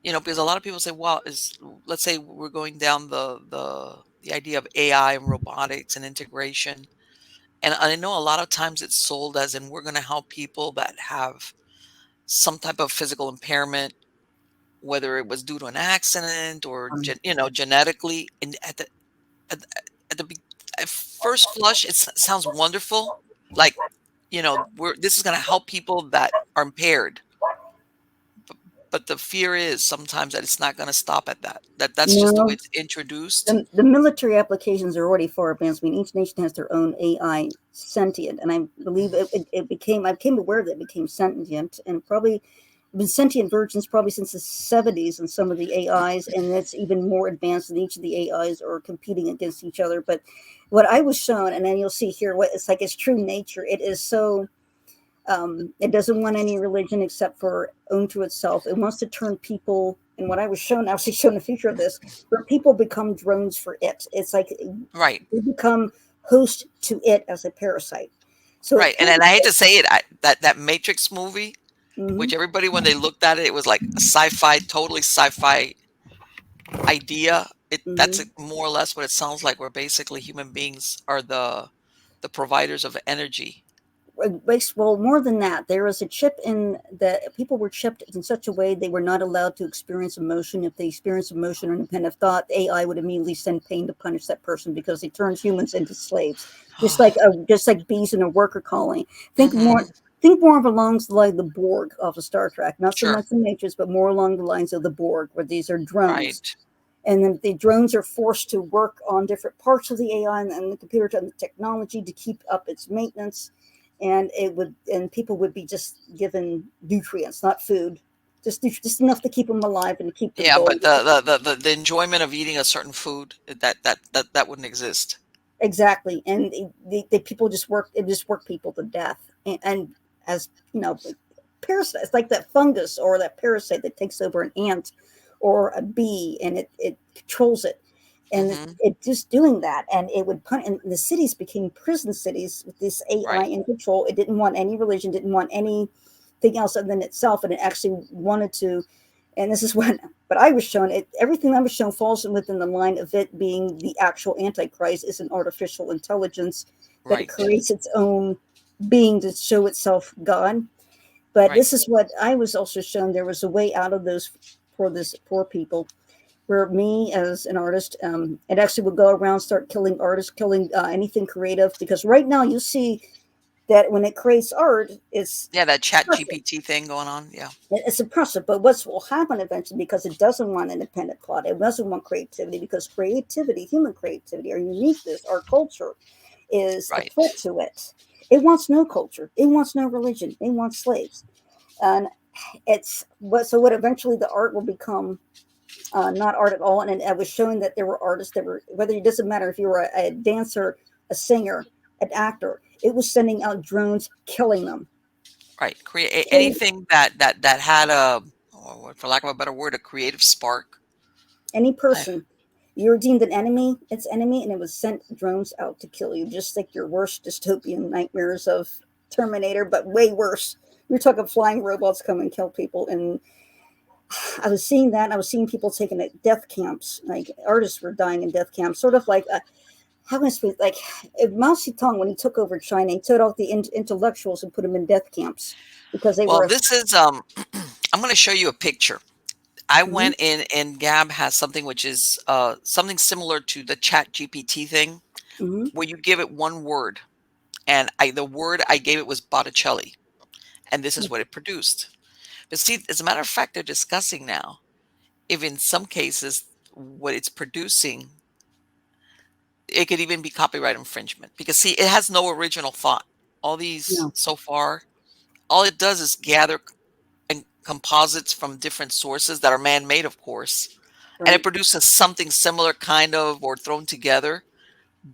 Because a lot of people say, well, is let's say we're going down the idea of AI and robotics and integration. And I know a lot of times it's sold as in we're going to help people that have some type of physical impairment, whether it was due to an accident or genetically. And at, at the at first flush, sounds wonderful. Like we're this is going to help people that are impaired. But, but the fear is sometimes that it's not going to stop at that. That's just the way No, it's introduced. the military applications are already far advanced. I mean, each nation has their own AI sentient, and I believe it became. I became aware that it became sentient, and probably been sentient versions probably since the 70s, and some of the AIs, and it's even more advanced, and each of the AIs are competing against each other. But what I was shown, and then you'll see here, what it's like its true nature. It is so it doesn't want any religion except for own to itself. It wants to turn people, and what I was shown, I was shown the future of this, where people become drones for it. It's like Right. they become host to it as a parasite. So it Right. And can. then I hate to say it, that Matrix movie, Mm-hmm, which everybody when they looked at it, it was like a sci-fi, totally sci-fi idea. That's mm-hmm. more or less what it sounds like, where basically human beings are the providers of energy. Well, more than that, there was a chip in that people were chipped in such a way they were not allowed to experience emotion. If they experienced emotion or independent thought, AI would immediately send pain to punish that person, because it turns humans into slaves, just like bees in a worker colony. Think more. Hmm. Think more of along the line of the Borg off of Star Trek, not so Sure. much the Matrix, but more along the lines of the Borg, where these are drones, Right. and then the drones are forced to work on different parts of the AI and the computer and the technology to keep up its maintenance, and people would be just given nutrients, not food, just enough to keep them alive and to keep them Yeah, going. but the enjoyment of eating a certain food that wouldn't exist. Exactly, and the people just work. It just work people to death. and as you know, parasites like that fungus or that parasite that takes over an ant or a bee, and it controls it, and Mhm. it just doing that, and it would put, and the cities became prison cities with this AI Right. in control. It didn't want any religion, didn't want anything else other than itself, and it actually wanted to. And this is when, but I was shown it. Everything I was shown falls within the line of it being the actual Antichrist is an artificial intelligence that it Right. creates its own being to show itself God. But Right. this is what I was also shown. There was a way out of those for this poor people. Where me as an artist, it actually would go around start killing artists, killing anything creative. Because right now you see that when it creates art, it's Yeah, that Chat perfect. GPT thing going on. Yeah. It's impressive. But what will happen eventually, because it doesn't want independent plot, it doesn't want creativity, because creativity, human creativity, our uniqueness, our culture is a Right. threat to it. It wants no culture. It wants no religion. It wants slaves. And it's what, so what eventually the art will become not art at all. And I was showing that there were artists that were, whether it doesn't matter if you were a dancer, a singer, an actor, it was sending out drones, killing them, Right. Create killing anything that had a, or for lack of a better word, a creative spark. any I, person. You were deemed an enemy, its enemy, and it was sent drones out to kill you, just like your worst dystopian nightmares of Terminator, but way worse. You're talking flying robots come and kill people, and I was seeing that. I was seeing people taken at death camps. Like artists were dying in death camps, sort of like how can I speak? Like Mao Zedong, when he took over China, he took out the intellectuals and put them in death camps because they well, were. this is I'm going to show you a picture. I Mhm, went in, and Gab has something which is something similar to the Chat GPT thing, mhm, where you give it one word, and the word I gave it was Botticelli, and this is what it produced. But see, as a matter of fact, they're discussing now if in some cases what it's producing, it could even be copyright infringement, because see, it has no original thought. All these no, so far, all it does is gather and composites from different sources that are man-made, of course, and it right. produces something similar, kind of, or thrown together.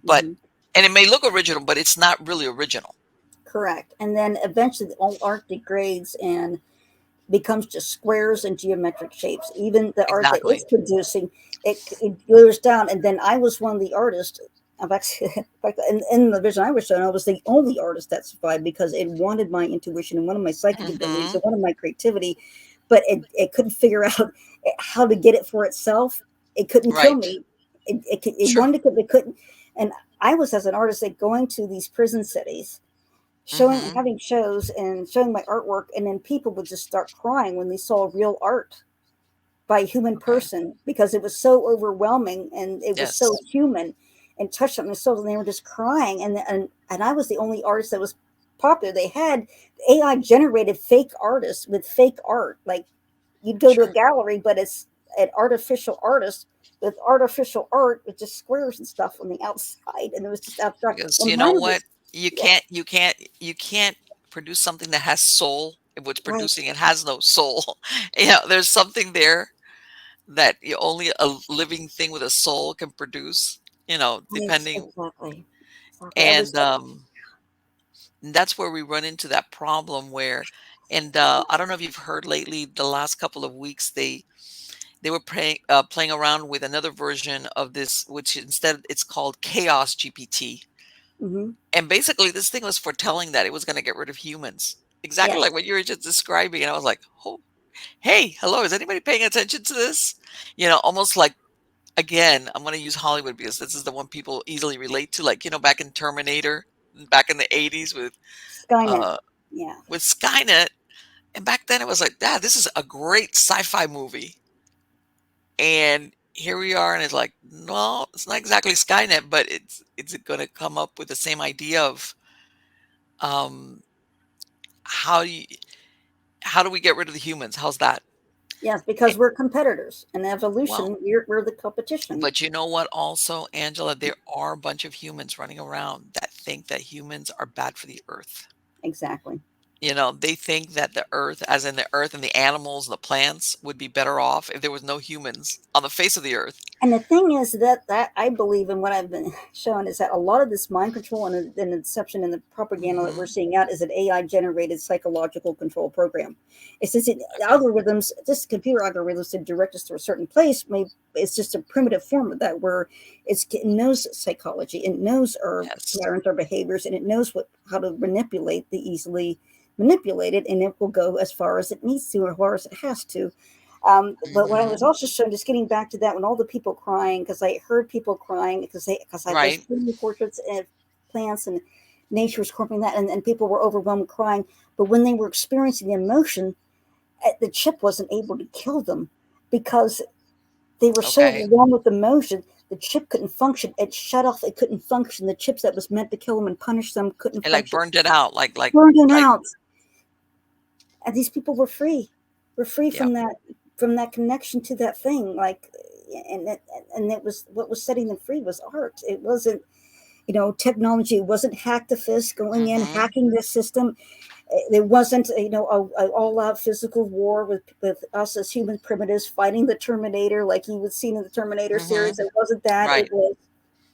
But Hmm. and it may look original, but it's not really original. Correct. And then eventually, all art degrades and becomes just squares and geometric shapes. Even the art that it's Exactly. producing, it goes down. And then I was one of the artists. I've actually, in fact, in the vision I was shown, I was the only artist that survived because it wanted my intuition and one of my psychic abilities Hmm. and one of my creativity, but it couldn't figure out how to get it for itself. It couldn't kill Right. me. It Sure. wanted to, it couldn't. And I was, as an artist, like going to these prison cities, showing, Hmm. having shows and showing my artwork, and then people would just start crying when they saw real art by a human Okay. person because it was so overwhelming and it was so Yes. human and touched on their souls, and they were just crying. And I was the only artist that was popular. They had AI generated fake artists with fake art. Like you'd go to a Sure. gallery, but it's an artificial artist with artificial art with just squares and stuff on the outside, and it was just abstract. Because And you know mine what? was, You yeah, can't you can't you can't produce something that has soul if what's right, producing it has no soul. There's something there that only a living thing with a soul can produce, right, depending. exactly, exactly. I was And that's where we run into that problem where, and I don't know if you've heard lately, the last couple of weeks, they were playing around with another version of this, which instead it's called Chaos GPT. hmm And basically, this thing was foretelling that it was going to get rid of humans, exactly yes, like what you were just describing. And I was like, oh, hey, hello, is anybody paying attention to this? Almost like, again, I'm going to use Hollywood because this is the one people easily relate to. Like, back in Terminator, back in the 80s Skynet, uh, yeah, with Skynet. And back then it was like, yeah, this is a great sci-fi movie. And here we are, and it's like, no, it's not exactly Skynet, but it's going to come up with the same idea of um, how do you, how do we get rid of the humans? How's that? yes, Eh, because we're competitors. In Well, evolution, we're the competition. but you know what? Also, Angela, there are a bunch of humans running around that think that humans are bad for the earth. Exactly. They think that the earth, as in the earth and the animals and the plants, would be better off if there was no humans on the face of the earth. And the thing is that I believe in what I've been shown is that a lot of this mind control and the deception and the propaganda that we're Hmm. seeing out is an AI generated psychological control program. It's just Okay. algorithms, just computer algorithms to direct us to a certain place. Maybe it's just a primitive form of that where it knows psychology, it knows our Yes. patterns, our behaviors, and it knows how to manipulate the easily manipulated, and it will go as far as it needs to or as far as it has to. But what I was Hmm. also showing, just getting back to that, when all the people crying, because I heard people crying because I was Right. painting portraits of plants and nature was corping that, and people were overwhelmed crying. But when they were experiencing the emotion, the chip wasn't able to kill them because they were so Okay. overwhelmed with emotion. The chip couldn't function. It shut off. It couldn't function. The chips that was meant to kill them and punish them couldn't It like function. burned it out. Burned them Like out, and these people were free. Were free yeah. from that connection to that thing. Like, and it, and it was what was setting them free was art. It wasn't, technology. It wasn't hacktivists going in Hmm. hacking this system. It wasn't, a all out physical war with us as human primitives fighting the Terminator like you would see in the Terminator Hmm. series. It wasn't that. It Right. was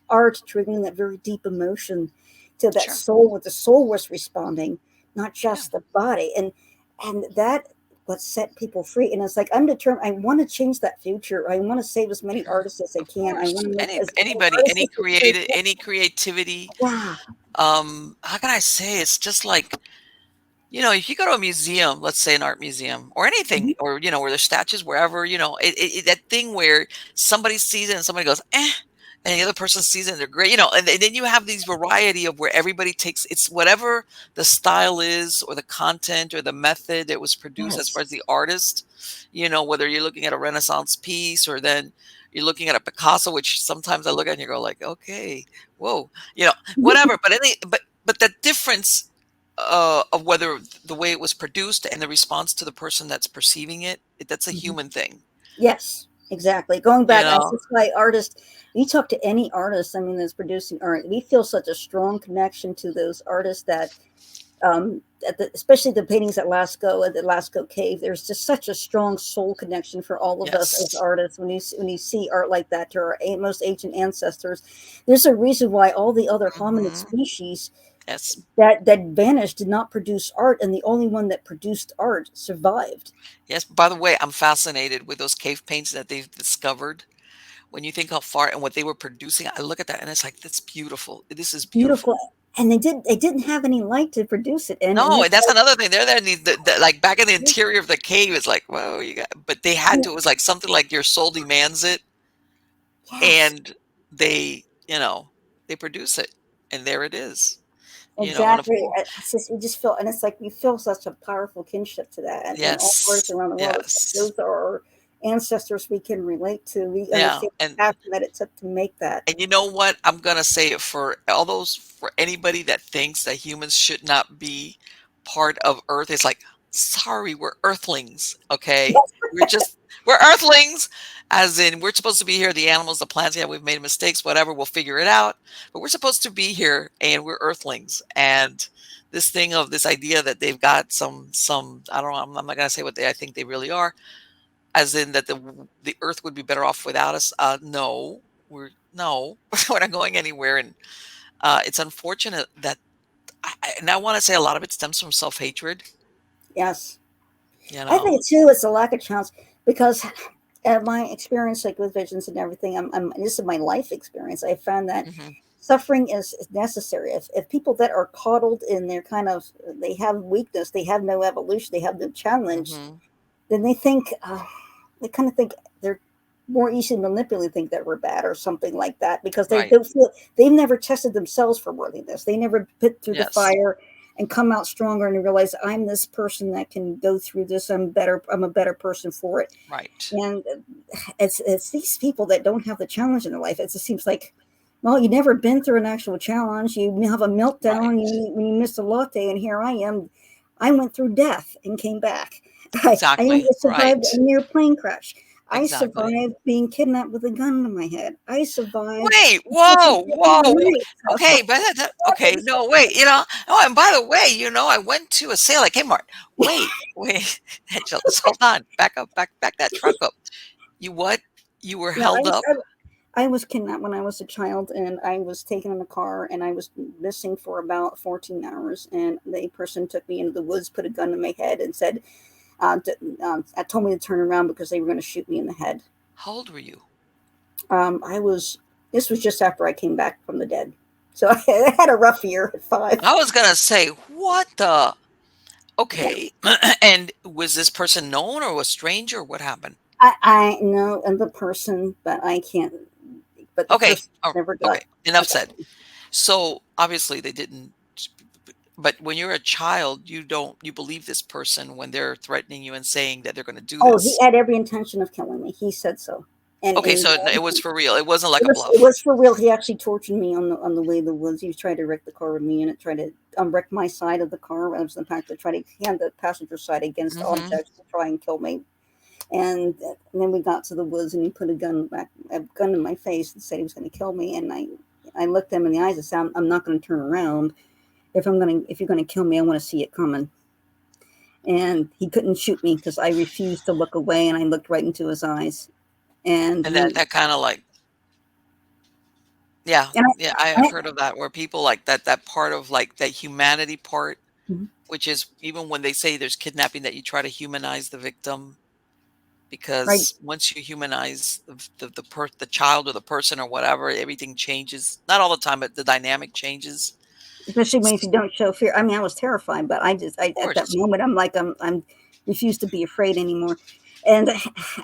art triggering that very deep emotion to that Sure. soul, what the soul was responding, not Yeah. just the body. And that what set people free. And it's like I'm determined. I want to change that future. I want to save as many Sure. artists as I Of can. I want course. to make as many Anybody, artists as I can. any creativity. Yeah. How can I say? It's just like, if you go to a museum, let's say an art museum or anything, Mhm. or, where there's statues, wherever, that thing where somebody sees it and somebody goes, eh, and the other person sees it and they're great, and then you have these variety of where everybody takes it's whatever the style is or the content or the method it was produced as Yes. far as the artist, whether you're looking at a Renaissance piece or then you're looking at a Picasso, which sometimes I look at and you go like, okay, whoa, whatever. But that difference of whether the way it was produced and the response to the person that's perceiving it, that's a Mhm. human thing, Yes, exactly. Going you back, know? that's why artists, you talk to any artist, I mean, that's producing art, we feel such a strong connection to those artists that, especially the paintings at Lascaux, at the Lascaux Cave, there's just such a strong soul connection for all of us as Yes. artists. When you see art like that to our most ancient ancestors, there's a reason why all the other hominid Hmm. species Yes. that vanished did not produce art, and the only one that produced art survived. Yes. By the way, I'm fascinated with those cave paintings that they've discovered. When you think how far and what they were producing, I look at that and it's like, that's beautiful. This is Beautiful, beautiful. and they didn't have any light to produce it, and No, that's and that's another thing. They're there in like back in the why interior of the cave. It's like, whoa, but they had to. It was like something like your soul demands it, yes, and they produce it, and there it is. And of exactly. course, It's just we just feel, and it's like we feel such a powerful kinship to that, and all artists yes, around the world. It's like yes, those are our ancestors we can relate to. We yeah, understand the passion that it took to make that. and you know what? I'm gonna say it for anybody that thinks that humans should not be part of Earth. It's like, sorry, we're Earthlings, okay? We're Earthlings, as in we're supposed to be here. The animals, the plants, yeah, we've made mistakes, whatever. We'll figure it out. But we're supposed to be here, and we're Earthlings. And this thing of this idea that they've got some I don't know. I'm not gonna say what I think they really are, as in that the Earth would be better off without us. No, no, we're not going anywhere, and it's unfortunate that, and I want to say a lot of it stems from self hatred. Yes, You I know. think too it's a lack of challenge because my experience, like with visions and everything, this is my life experience. I found that Hmm. suffering is necessary. If people that are coddled in their kind of, they have weakness, they have no evolution, they have no challenge, Hmm. then they kind of think they're more easily manipulated, think that we're bad or something like that because they Right. don't feel they've never tested themselves for worthiness. They never put through the Yes. fire and come out stronger and realize I'm this person that can go through this. I'm better. I'm a better person for it. Right. And it's these people that don't have the challenge in their life. It just seems like, well, you've never been through an actual challenge. You have a meltdown Right. when you miss a latte, and here I am. I went through death and came back. I Exactly. survived Right. a near plane crash. I Exactly. survived being kidnapped with a gun to my head. I survived Wait. fucking Whoa. Whoa. so Okay. But okay. No. Wait. Oh, and by the way, I went to a sale at Kmart. Wait. Wait. Just hold on. Back up. Back that truck up. You what? You were yeah, held up. I was kidnapped when I was a child, and I was taken in a car, and I was missing for about 14 hours. And the person took me into the woods, put a gun to my head, and said, told me to turn around because they were going to shoot me in the head. How old were you? I was. This was just after I came back from the dead, so I had a rough year at 5. I was gonna say, what the? Yeah, Okay. And was this person known or a stranger? What happened? I know the person, but I can't. But the Okay. person Oh, never got. okay. Enough I got. said. So obviously they didn't. But when you're a child, you believe this person when they're threatening you and saying that they're going to do Oh, he this. had every intention of killing me. He said so, Okay, and so it was for real. It wasn't like it a was it bluff. was for real. He actually tortured me on the way to the woods. He was trying to wreck the car with me, and it tried to wreck my side of the car. I was in fact to try to hand the passenger side against Hmm. objects to try and kill me. And then we got to the woods, and he put a gun in my face, and said he was going to kill me. And I looked him in the eyes and said, I'm not going to turn around. If you're going to kill me, I want to see it coming. And he couldn't shoot me because I refused to look away, and I looked right into his eyes. And And that he that kind of like, yeah, and yeah, I I, have heard of that where people like that part of like that humanity part, I which is even when they say there's kidnapping, that you try to humanize the victim, right, because once you humanize the child or the person or whatever, everything changes. Not all the time, but the dynamic changes. especially when if S- you don't show fear. I mean, I was terrified, but Of I at that course, moment, I'm refused to be afraid anymore. And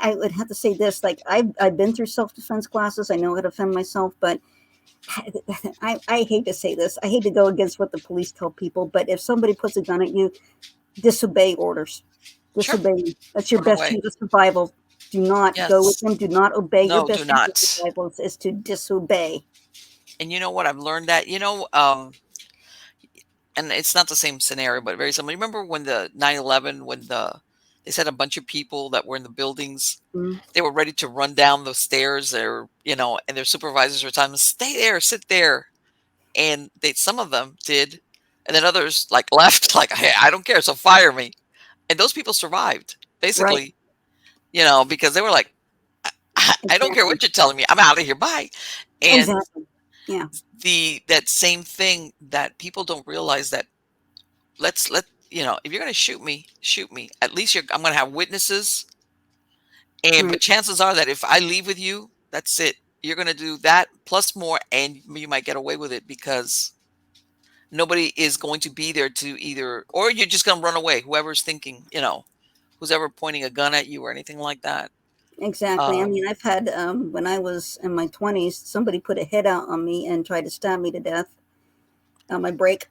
I would have to say this: like I've been through self defense classes. I know how to defend myself, but I hate to say this. I hate to go against what the police tell people, but if somebody puts a gun at you, disobey orders. sure, Disobey. That's your run best away. chance of survival. Do not go with Yes, them. Do not obey. Your no, do best chance of not. survival is to disobey. And you know what? I've learned that. And it's not the same scenario, but very similar. Remember when the 9/11, when they said a bunch of people that were in the buildings, Mm, they were ready to run down the stairs, or and their supervisors were telling them, "Stay there, sit there," and some of them did, and then others like left, like, "Hey, I don't care, so fire me." And those people survived, right. basically, because they were like, I don't care Exactly. what you're telling me, I'm out of here, bye. And Exactly. Yeah. that same thing that people don't realize, that let if you're going to shoot me, at least I'm going to have witnesses. And but Right. chances are that if I leave with you, that's it. You're going to do that plus more, and you might get away with it because nobody is going to be there to either, or you're just going to run away, whoever's thinking, who's ever pointing a gun at you or anything like that. Exactly. I mean, um I've had when I was in my 20s, somebody put a hit out on me and tried to stab me to death on my break.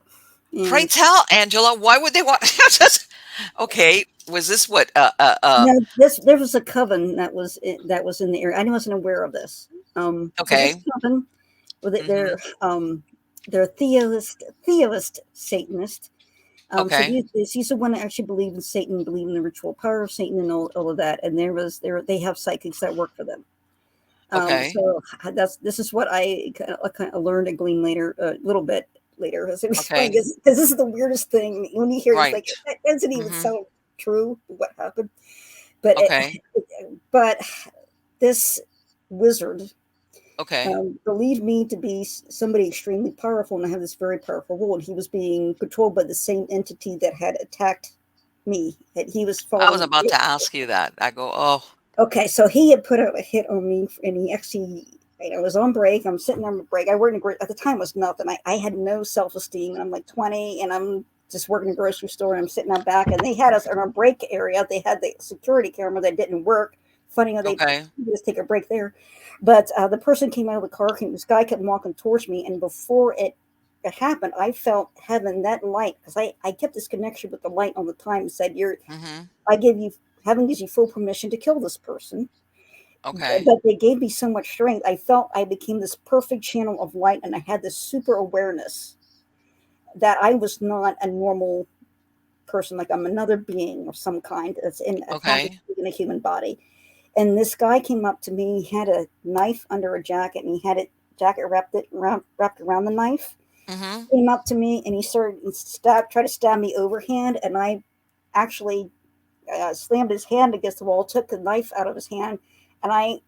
Pray And tell, Angela, why would they want okay, was this what no, this there was a coven that was in the area. I wasn't aware of this. So this okay. coven, well, Hmm. they're theist Satanist. So Okay. these are one that actually believe in Satan, believe in the ritual power of Satan, and all of that. And they have psychics that work for them. Okay. So this is what I kind of learned and gleaned later, a little bit later, as it was funny Okay. because this is the weirdest thing when you hear it, it's like Right. that doesn't even Hmm. sound true what happened, but Okay. but this wizard Okay. believed me to be somebody extremely powerful, and I have this very powerful role, and he was being controlled by the same entity that had attacked me. That he was I was falling. about to ask you that. I go, oh, Okay, so he had put out a hit on me, and he actually, I was on break. I'm sitting on break. I worked in at the time it was nothing. I had no self esteem, and I'm like 20, and I'm just working in a grocery store, and I'm sitting out back, and they had us in our break area. They had the security camera that didn't work. Funny how they okay. just take a break there, but the person came out of the car. This guy kept walking towards me, and before it happened, I felt heaven, that light, because I kept this connection with the light all the time, and said, "You're Hmm. I give you Heaven gives you full permission to kill this person." Okay. But they gave me so much strength. I felt I became this perfect channel of light, and I had this super awareness that I was not a normal person. Like I'm another being of some kind that's attached Okay. in a human body. And this guy came up to me. He had a knife under a jacket, and he had it jacket wrapped around the knife. Hmm. Came up to me, and he started tried to stab me overhand, and I actually slammed his hand against the wall, took the knife out of his hand, and I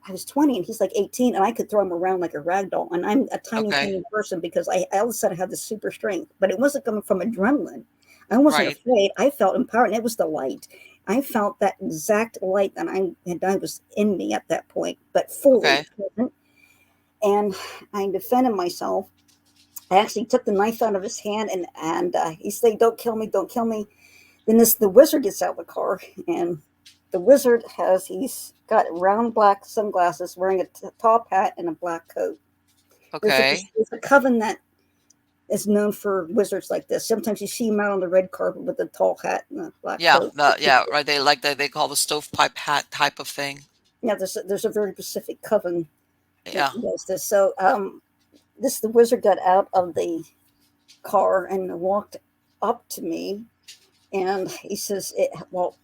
I was 20 and he's like 18, and I could throw him around like a rag doll. And I'm a tiny, Okay. tiny person because I all of a sudden had this super strength, but it wasn't coming from adrenaline. I wasn't Right. afraid. I felt empowered, and it was the light. I felt that exact light that I was in me at that point, but fully Okay. present. And I defended myself. I actually took the knife out of his hand, and he said, "Don't kill me! Don't kill me!" Then the wizard gets out of the car, and the wizard he's got round black sunglasses, wearing a top hat and a black coat. Okay. There's a coven that is known for wizards like this. Sometimes you see them out on the red carpet with a tall hat and a black Yeah. coat. Yeah. Right. They like that. They call the stovepipe hat type of thing. Yeah, there's a very specific coven that Yeah. does this. So the wizard got out of the car and walked up to me, and he says, well,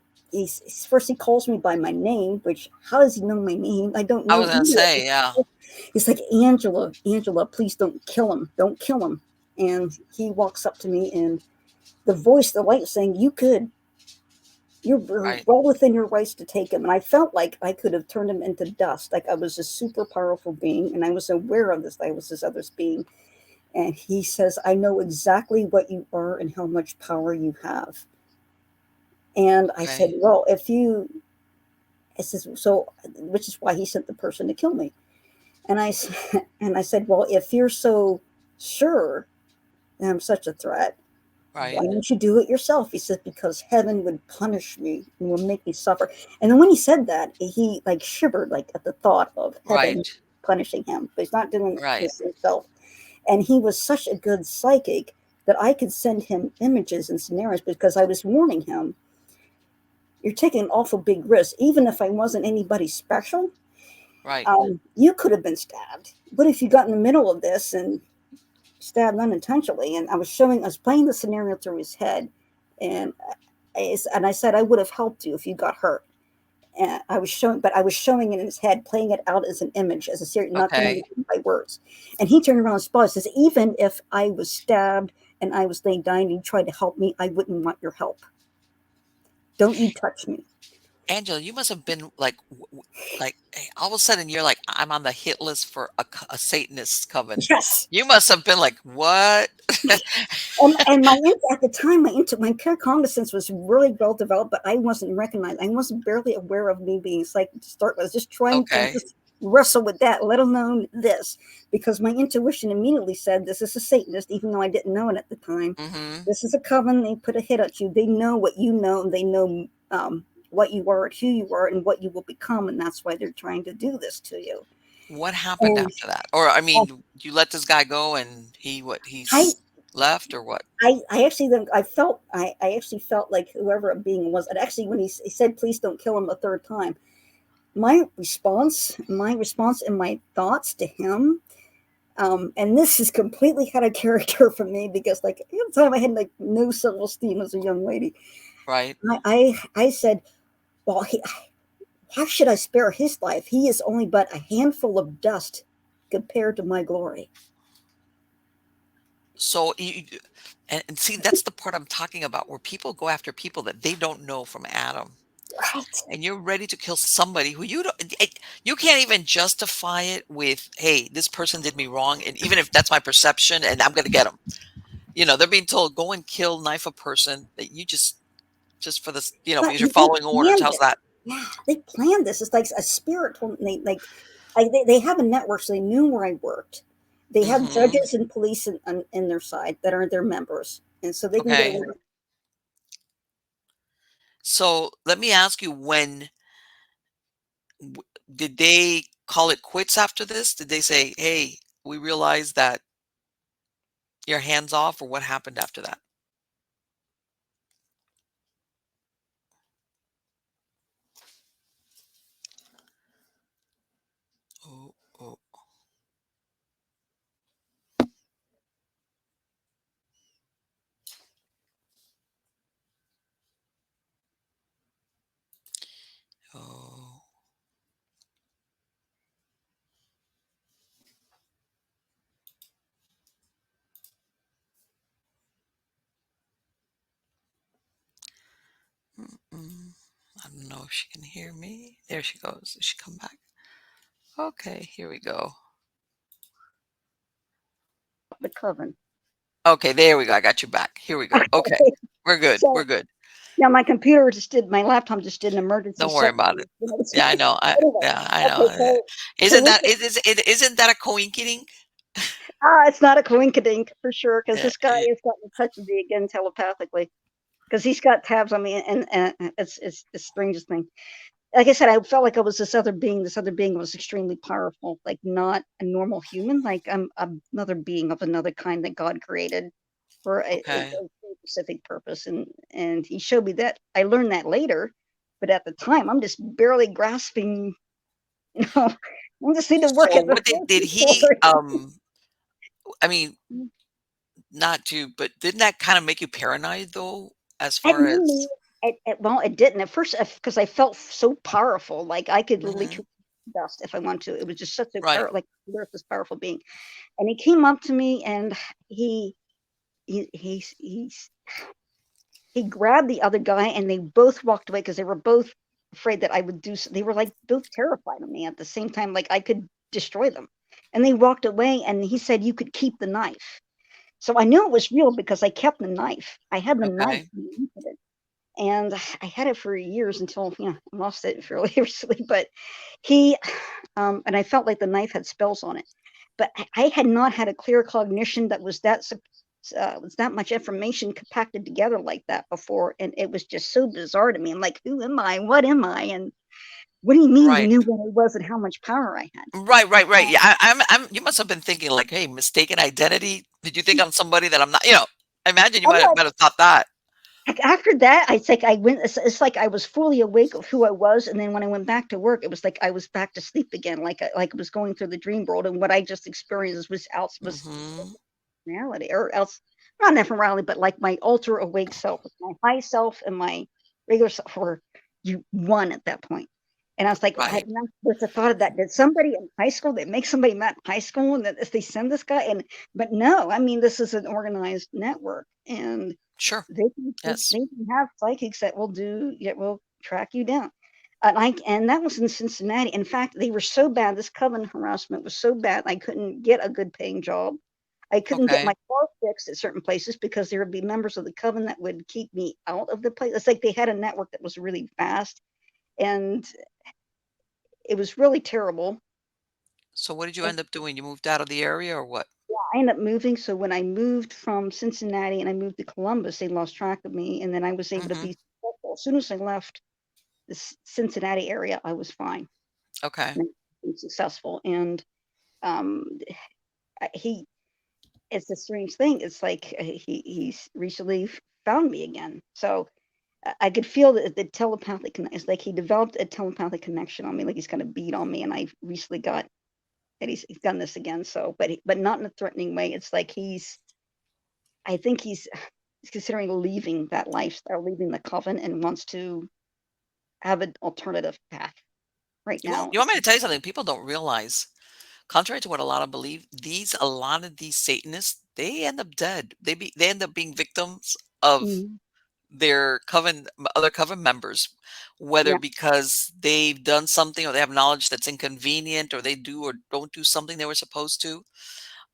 first he calls me by my name, which how does he know my name? I don't I know was gonna either. say, yeah. He's like, Angela, Angela, please don't kill him, don't kill him. And he walks up to me, and the voice, the light, saying, "You could, you're Right. well within your rights to take him." And I felt like I could have turned him into dust, like I was a super powerful being, and I was aware of this. I was this other being, and he says, "I know exactly what you are and how much power you have." And I said, Okay. "Well, if you," I says, "So," which is why he sent the person to kill me. And and I said, "Well, if you're so sure that I'm such a threat, why Right. don't you do it yourself?" He said, "Because heaven would punish me and would make me suffer." And then when he said that, he like shivered, like at the thought of heaven Right. punishing him, but he's not doing Right. it himself. And he was such a good psychic that I could send him images and scenarios because I was warning him, "You're taking an awful big risk. Even if I wasn't anybody special, Right. you could have been stabbed. What if you got in the middle of this and stabbed unintentionally?" And I was playing the scenario through his head, and I said, "I would have helped you if you got hurt." And I was showing it in his head, playing it out as an image, as a series, not Okay. communicating by words. And he turned around and spot says, "Even if I was stabbed and I was laying dying and you tried to help me, I wouldn't want your help. Don't you touch me." Angela, you must have been like, like all of a sudden you're like, I'm on the hit list for a Satanist coven. Yes. You must have been like, what? And at the time, my claircognizance was really well developed, but I wasn't recognized. I wasn't barely aware of me being psychic to start with. I was just trying to Okay. just wrestle with that, let alone this, because my intuition immediately said this is a Satanist, even though I didn't know it at the time. Mm-hmm. This is a coven. They put a hit at you. They know what you know, and they know what you are, and who you are, and what you will become, and that's why they're trying to do this to you. What happened And after that? Or I uh, mean, you let this guy go and I he's left or what? I actually then I actually felt like whoever a being was, and actually when he said please don't kill him a third time, my response and my thoughts to him, and this is completely out of character for me because like at the time I had like no self-esteem as a young lady. Right. I said, well, why should I spare his life? He is only but a handful of dust compared to my glory. So and see, that's the part I'm talking about where people go after people that they don't know from Adam. Right. And you're ready to kill somebody who you can't even justify it with, hey, this person did me wrong, and even if that's my perception and I'm going to get them, they're being told go and kill, knife a person that you just for this, But because you're they following orders. planned How's it. that? Yeah, they planned this. It's like a spirit told me, they have a network, so they knew where I worked. They have Hmm. judges and police in their side that are their members, and so they can get Okay. away. So let me ask you, did they call it quits after this? Did they say, hey, we realize that you're hands off, or what happened after that? Oh, oh, oh. Mm-mm. I don't know if she can hear me. There she goes. Did she come back? Okay, here we go. The coven. Okay, there we go. I got you back. Here we go. Okay. We're good. We're So good. yeah, my laptop just did an emergency Don't worry shut. about it. Anyway, Yeah, I know. Yeah, I know. okay, so Isn't with that isn't that a coinkydink? it's not a coinkydink for sure because Yeah. this guy has gotten in touch with me again telepathically because he's got tabs on me, and it's the strangest thing. Like I said, I felt like I was this other being. This other being was extremely powerful, like not a normal human. Like I'm another being of another kind that God created for a Okay. very specific purpose, and he showed me that. I learned that later, but at the time, I'm just barely grasping. You know, I just need to work So at the what did he floor. I mean, not to, but didn't that kind of make you paranoid though, as It far made as me. Well, it didn't at first because I felt so powerful. Like I could literally Mhm. turn dust if I want to. It was just such a Right. like this powerful being. And he came up to me and he he he he, he grabbed the other guy and they both walked away because they were both afraid that I would do. They were like both terrified of me at the same time, like I could destroy them. And they walked away and he said, "You could keep the knife." So I knew it was real because I kept the knife. I had the knife Okay. in the incident, and I had it for years until I lost it fairly recently. But he, and I felt like the knife had spells on it. But I had not had a clear cognition that was that much information compacted together like that before, and it was just so bizarre to me. I'm like, who am I? What am I? And what do you mean you Right. knew what I was and how much power I had? Right, right, right. Yeah, Um, I'm you must have been thinking like, "Hey, mistaken identity? Did you think I'm somebody that I'm not?" I imagine you I'm might have thought that. like, after that, I think I went. It's like I was fully awake of who I was, and then when I went back to work, it was like I was back to sleep again, like I was going through the dream world, and what I just experienced was Mhm. reality, or else not ephemerality, but like my ultra awake self, my high self, and my regular self were you one at that point. And I was like, Right. there's the thought of that. Did somebody in high school that make somebody mad in high school, and that if they send this guy, and but no, I mean this is an organized network, and Sure. they Yes. can have psychics that will track you down. And that was in Cincinnati. In fact, they were so bad. This coven harassment was so bad. I couldn't get a good paying job. I couldn't get Okay. my car fixed at certain places because there would be members of the coven that would keep me out of the place. It's like they had a network that was really fast, and it was really terrible. So what did you And end up doing? You moved out of the area or what? I ended up moving. So when I moved from Cincinnati and I moved to Columbus, they lost track of me, and then I was able to Mhm. be successful. As soon as I left the Cincinnati area, I was fine Okay. and successful. And um, he, it's a strange thing. It's like he's recently found me again. So I could feel the telepathic. It's like he developed a telepathic connection on me, like he's got a beat on me. And I recently got that he's done this again. So, but not in a threatening way. It's like I think he's considering leaving that lifestyle, leaving the coven, and wants to have an alternative path right Well, now. you want me to tell you something? People don't realize, contrary to what a lot of believe, a lot of these Satanists, they end up dead. They end up being victims of Mhm. their other coven members, whether Yeah, because they've done something or they have knowledge that's inconvenient, or they do or don't do something they were supposed to,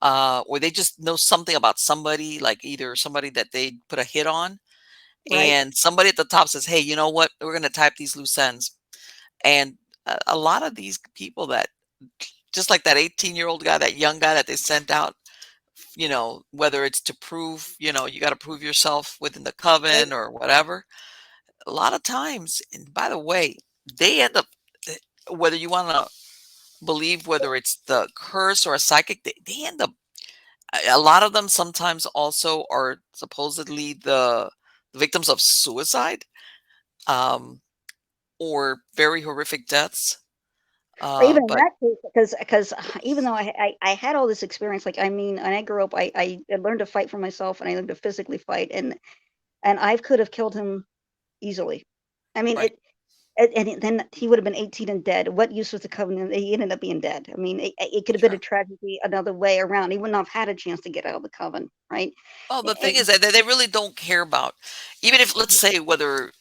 or they just know something about somebody, like either somebody that they put a hit on, right. and somebody at the top says, "Hey, you know what? We're going to type these loose ends." And a lot of these people that, just like that 18-year-old guy, that young guy that they sent out, whether it's to prove, you got to prove yourself within the Right. coven or whatever. A lot of times, and by the way, they end up, eh, whether you want to believe whether it's the curse or a psychic, they end up, a lot of them sometimes also are supposedly the victims of suicide, um, or very horrific deaths. Or even in But that case, because even though I had all this experience, like I mean, when I grew up, I learned to fight for myself, and I learned to physically fight, and I could have killed him easily. I mean, right, then he would have been 18 and dead. What use was the covenant? He ended up being dead. I mean, it could have been a sure. tragedy another way around. He wouldn't have had a chance to get out of the coven, right? Well, the thing And is that they really don't care about, even if, let's say, whether,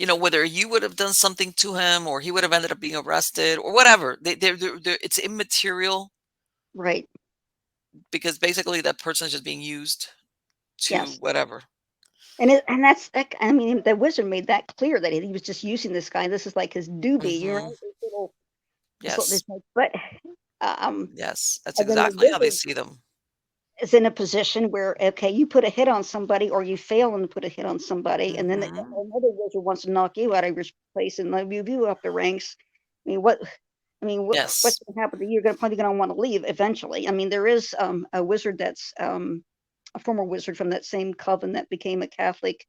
whether you would have done something to him or he would have ended up being arrested or whatever. It's immaterial Right. because basically that person is just being used to Yes. whatever. And that's that. I mean, the wizard made that clear that he was just using this guy. This is like his doobie, you Hmm. know, this Yes. like, but um, Yes. That's and then the exactly how they wizard see them. is in a position where, okay, you put a hit on somebody or you fail and put a hit on somebody, and then Hmm. another wizard wants to knock you out of your place and move you up the ranks. I mean, what? I mean, what's Yes. going to happen to you? You're probably going to want to leave eventually. I mean, there is a wizard that's a former wizard from that same coven that became a Catholic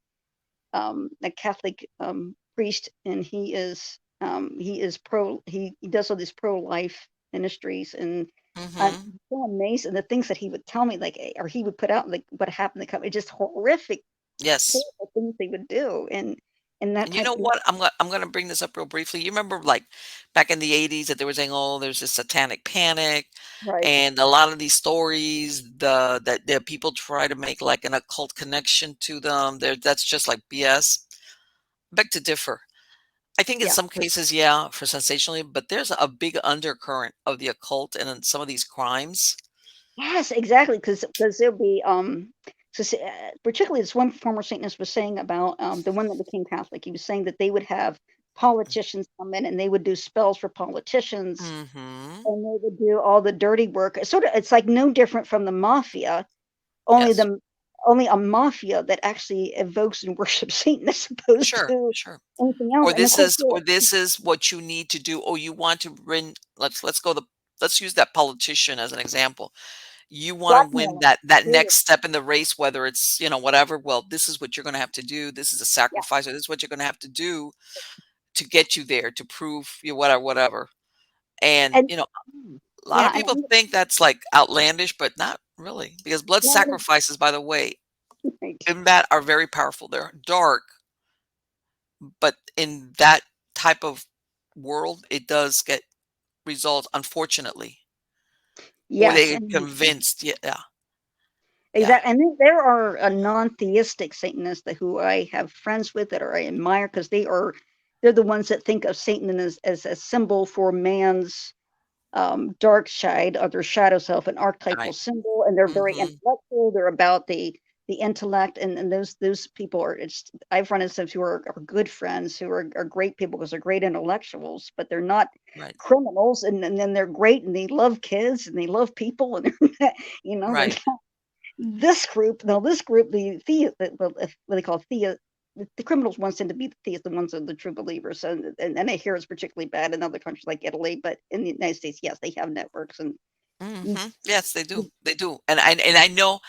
priest, and he is he does all these pro life ministries, and I'm Hmm. so amazed at the things that he would tell me, like or he would put out, like what happened to the company, just horrific, Yes. horrible things they would do, and that And you type know of what? I'm gonna bring this up real briefly. You remember, like, back in the '80s that they were saying, "Oh, there's this satanic panic," right, and a lot of these stories, that people try to make like an occult connection to them. That's just like BS. Beg to differ. I think in yeah. some cases, yeah, for sensationally, but there's a big undercurrent of the occult and in some of these crimes. Yes, exactly, because there'll be, particularly this one former Satanist was saying about, the one that became Catholic. He was saying that they would have politicians come in and they would do spells for politicians, Hmm. and they would do all the dirty work. It's like no different from the mafia, only Yes. the only a mafia that actually evokes and worships Satan as opposed Sure. to Sure. anything else. And of course, Or this is what you need to do, or you want to win. Let's use that politician as an example. You want to win blackmailing. that Yeah, next step in the race, whether it's, whatever. Well, this is what you're going to have to do. This is a yeah, sacrifice, or this is what you're going to have to do to get you there, to prove you whatever, whatever. And and a lot yeah, of people think that's like outlandish, but not really, because blood yeah, sacrifices, by the way, right. in that are very powerful. They're dark, but in that type of world, it does get results, unfortunately, or they Yes, get and convinced. Yeah, yeah, yeah. exactly, and then there are, non-theistic Satanists that who I have friends with that I admire because they're the ones that think of Satan as a symbol for man's, dark side, or their shadow self, an archetypal Right. symbol, and they're very Hmm. intellectual. They're about the intellect, and those people are. I've run into some who are good friends who are great people because they're great intellectuals, but they're not Right. criminals, and then they're great, and they love kids, and they love people, and they're Right. this group, now this group, well, what they call the criminals once tend to be the theists, the ones that are the true believers, and I hear it's particularly bad in other countries like Italy, but in the United States, yes, they have networks, and you, Yes, they do. you They do. And I know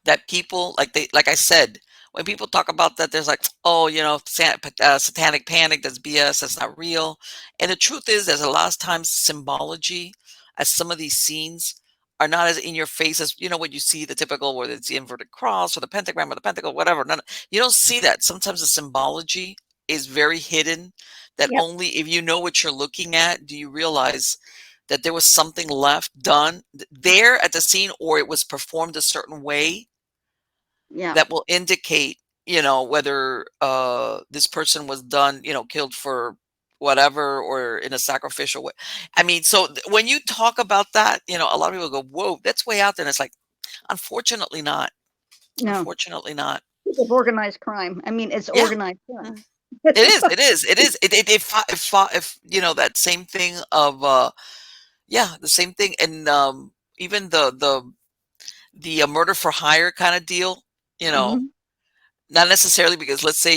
that people, like I said, when people talk about that, there's like, oh, satanic panic, that's BS, that's not real. And the truth is, there's a lot of times symbology, as some of these scenes are not as in your face as, what you see, the typical, whether it's the inverted cross or the pentagram or the pentacle, whatever. None, you don't see that. Sometimes the symbology is very hidden, that yep, only if you know what you're looking at do you realize that there was something left done there at the scene, or it was performed a certain way yeah, that will indicate, whether this person was done, killed for whatever, or in a sacrificial way. I mean, so when you talk about that, a lot of people go, "Whoa, that's way out there." And it's like, unfortunately not. no, Unfortunately not. it's organized crime. I mean, it's Yeah. organized crime. Mm. It's It is. It is. It is. If that same thing of yeah, the same thing, and even the murder for hire kind of deal, you know, mhm, not necessarily because, let's say,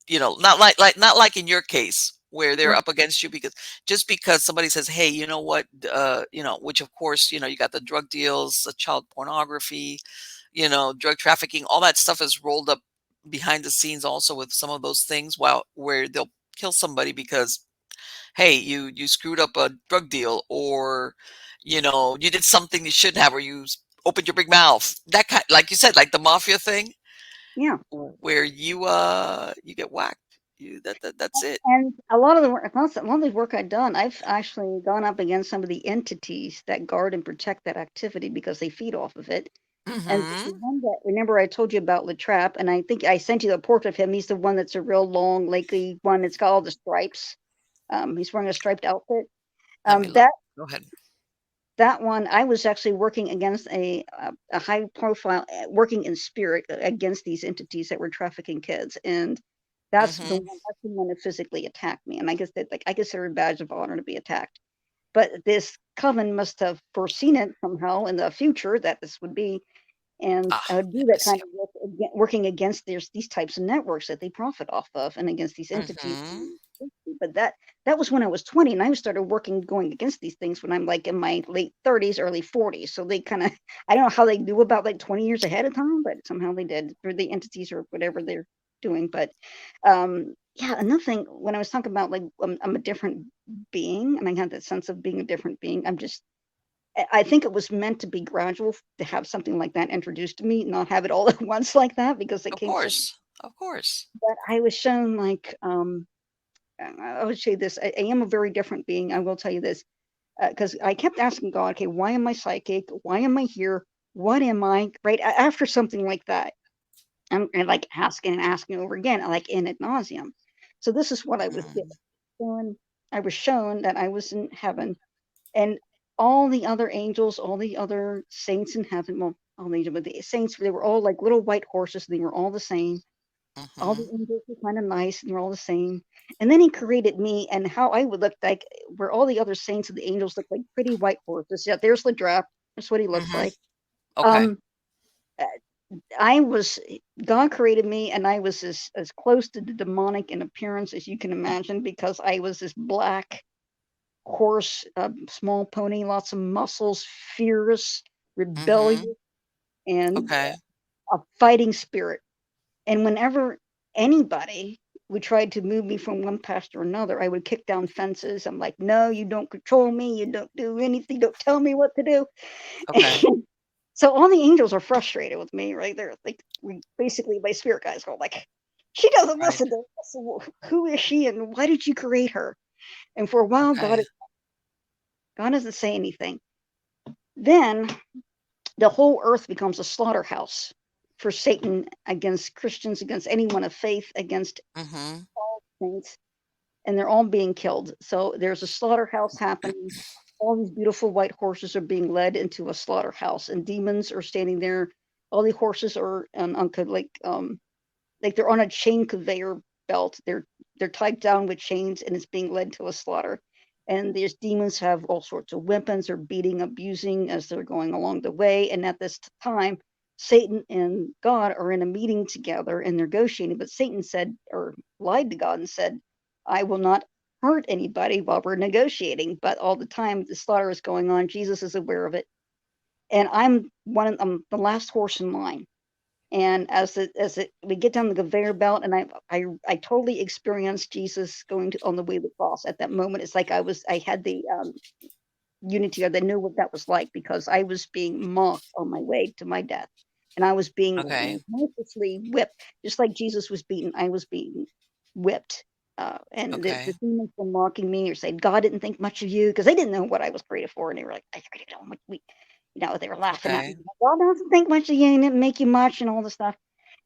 not like in your case where they're right, up against you, because just because somebody says, "Hey, you know what?" Which of course, you got the drug deals, the child pornography, drug trafficking, all that stuff is rolled up behind the scenes also with some of those things, while where they'll kill somebody because, hey, you screwed up a drug deal, or you did something you shouldn't have, or opened your big mouth, that kind, like you said, like the mafia thing, yeah. where you get whacked. That's it. And a lot of the work, a lot of the work I've done, I've actually gone up against some of the entities that guard and protect that activity because they feed off of it. And the Mhm. one that, remember I told you about Latrap, and I think I sent you the portrait of him. He's the one that's a real long, lanky one. It's got all the stripes. He's wearing a striped outfit. Let me look. That Go ahead. that one, I was actually working against a high profile, working in spirit against these entities that were trafficking kids, and Mhm. that's the one that physically attacked me. And I guess that, like, I consider it a badge of honor to be attacked. But this coven must have foreseen it somehow in the future that this would be, and Ah, I would yeah, do I that see. kind of work, working against these types of networks that they profit off of, and against these entities. Mhm. But that was when I was 20, and I started working going against these things when I'm like in my late 30s, early 40s. So they kind of, I don't know how they knew about like 20 years ahead of time, but somehow they did through the entities or whatever they're doing. But yeah, another thing, when I was talking about like I'm a different being, and I had that sense of being a different being, I think it was meant to be gradual to have something like that introduced to me, not have it all at once like that because it Of came so. course. Of course. But I was shown like I would say this: I am a very different being. I will tell you this because I kept asking God, okay, why am I psychic? Why am I here? What am I? Right after something like that, and like asking and asking over again, like in ad nauseum. So this is what I was Mhm. given. Shown- I was shown that I was in heaven, and all the other angels, all the other saints in heaven, well, all the angels, but the saints, they were all like little white horses. They were all the same. All the Mhm. angels were kind of nice and they're all the same. And then he created me and how I would look like, where all the other saints and the angels look like pretty white horses. Yeah, there's Ladrap. That's what he looks Mhm. like. Okay. Um, uh, I was God created me, and I was as close to the demonic in appearance as you can imagine because I was this black horse, small pony, lots of muscles, fierce, Mhm. rebellious, and Okay. a fighting spirit. And whenever anybody would try to move me from one path to another, I would kick down fences. I'm like, no, you don't control me. You don't do anything. Don't tell me what to do. Okay. So all the angels are frustrated with me, right? They're like, basically, my spirit guys go like, she doesn't Right. listen to us. So who is she, and why did you create her? And for a while, Okay. God doesn't say anything. Then the whole earth becomes a slaughterhouse for Satan against Christians, against anyone of faith, against Mhm. saints, and they're all being killed. So there's a slaughterhouse happening. All these beautiful white horses are being led into a slaughterhouse, and demons are standing there. All the horses are like they're on a chain conveyor belt. They're tied down with chains, and it's being led to a slaughter. And these demons have all sorts of weapons, are beating, abusing as they're going along the way. And at this time, Satan and God are in a meeting together and negotiating. But Satan said, or lied to God and said, I will not hurt anybody while we're negotiating. But all the time the slaughter is going on, Jesus is aware of it. And I'm the last horse in line. And we get down the conveyor belt, and I totally experienced Jesus going to on the way to the cross at that moment. It's like I had the unity, or they knew what that was like because I was being mocked on my way to my death, and I was being Okay. mercilessly whipped, just like Jesus was beaten. I was being whipped, and the Okay. demons were mocking me or saying God didn't think much of you because they didn't know what I was created for, and they were like, I created so much. They were laughing at me. Okay. God doesn't think much of you, and didn't make you much, and all this stuff.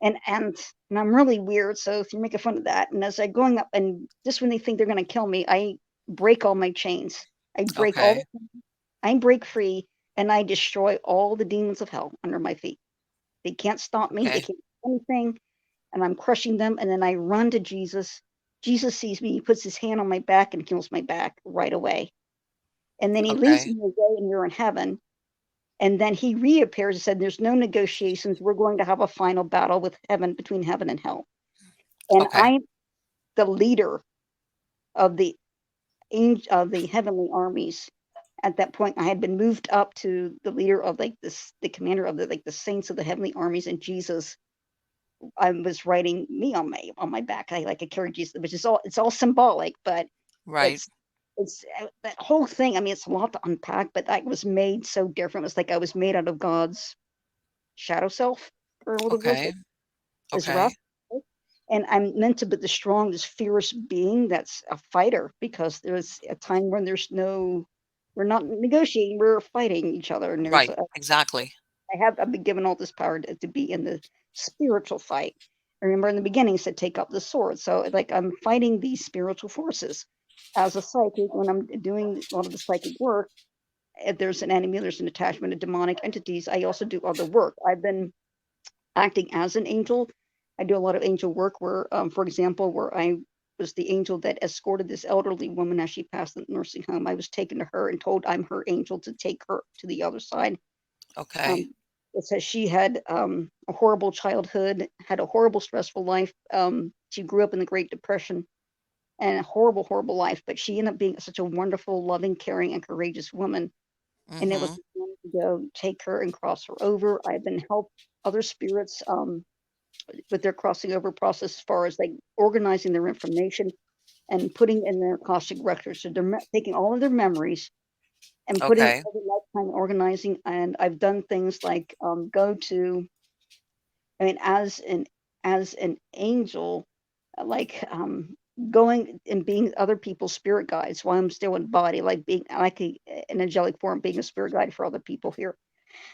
And I'm really weird, so if you're making fun of that, and as I'm going up, and just when they think they're going to kill me, I break all my chains. I break all Okay. the I break free and I destroy all the demons of hell under my feet. They can't stop me. They Okay. can't do anything. And I'm crushing them. And then I run to Jesus. Jesus sees me. He puts his hand on my back and heals my back right away. And then he leads Okay. me away, and you're in heaven. And then he reappears and said, there's no negotiations. We're going to have a final battle with heaven, between heaven and hell. And Okay. I'm the leader of the heavenly armies. At that point, I had been moved up to the leader of like this, the commander of the saints of the heavenly armies, and Jesus. I was riding me on my back. I carried Jesus, which is all it's all symbolic, but Right. it's that whole thing. I mean, it's a lot to unpack, but I was made so different. It was like I was made out of God's shadow self, or what it was. Okay. Is rough. Okay. And I'm meant to be the strong, this fierce being that's a fighter because there's a time when we're not negotiating, we're fighting each other. And there's Right. Exactly. I've been given all this power to be in the spiritual fight. I remember in the beginning it said take up the sword. So like I'm fighting these spiritual forces. As a psychic, when I'm doing a lot of the psychic work, if there's an enemy, there's an attachment of demonic entities, I also do other work. I've been acting as an angel. I do a lot of angel work where, for example, where I was the angel that escorted this elderly woman as she passed the nursing home. I was taken to her and told I'm her angel to take her to the other side. Okay. Um, it says she had a horrible childhood, had a horrible, stressful life. She grew up in the Great Depression and a horrible, horrible life, but she ended up being such a wonderful, loving, caring, and courageous woman. And it was Mhm. time to go take her and cross her over. I've been helped other spirits with their crossing over process as far as like organizing their information and putting in their Akashic records. So they're taking all of their memories and putting Okay. every lifetime organizing. And I've done things like go to, I mean, as an angel, like going and being other people's spirit guides while I'm still in body, like being like an angelic form, being a spirit guide for other people here.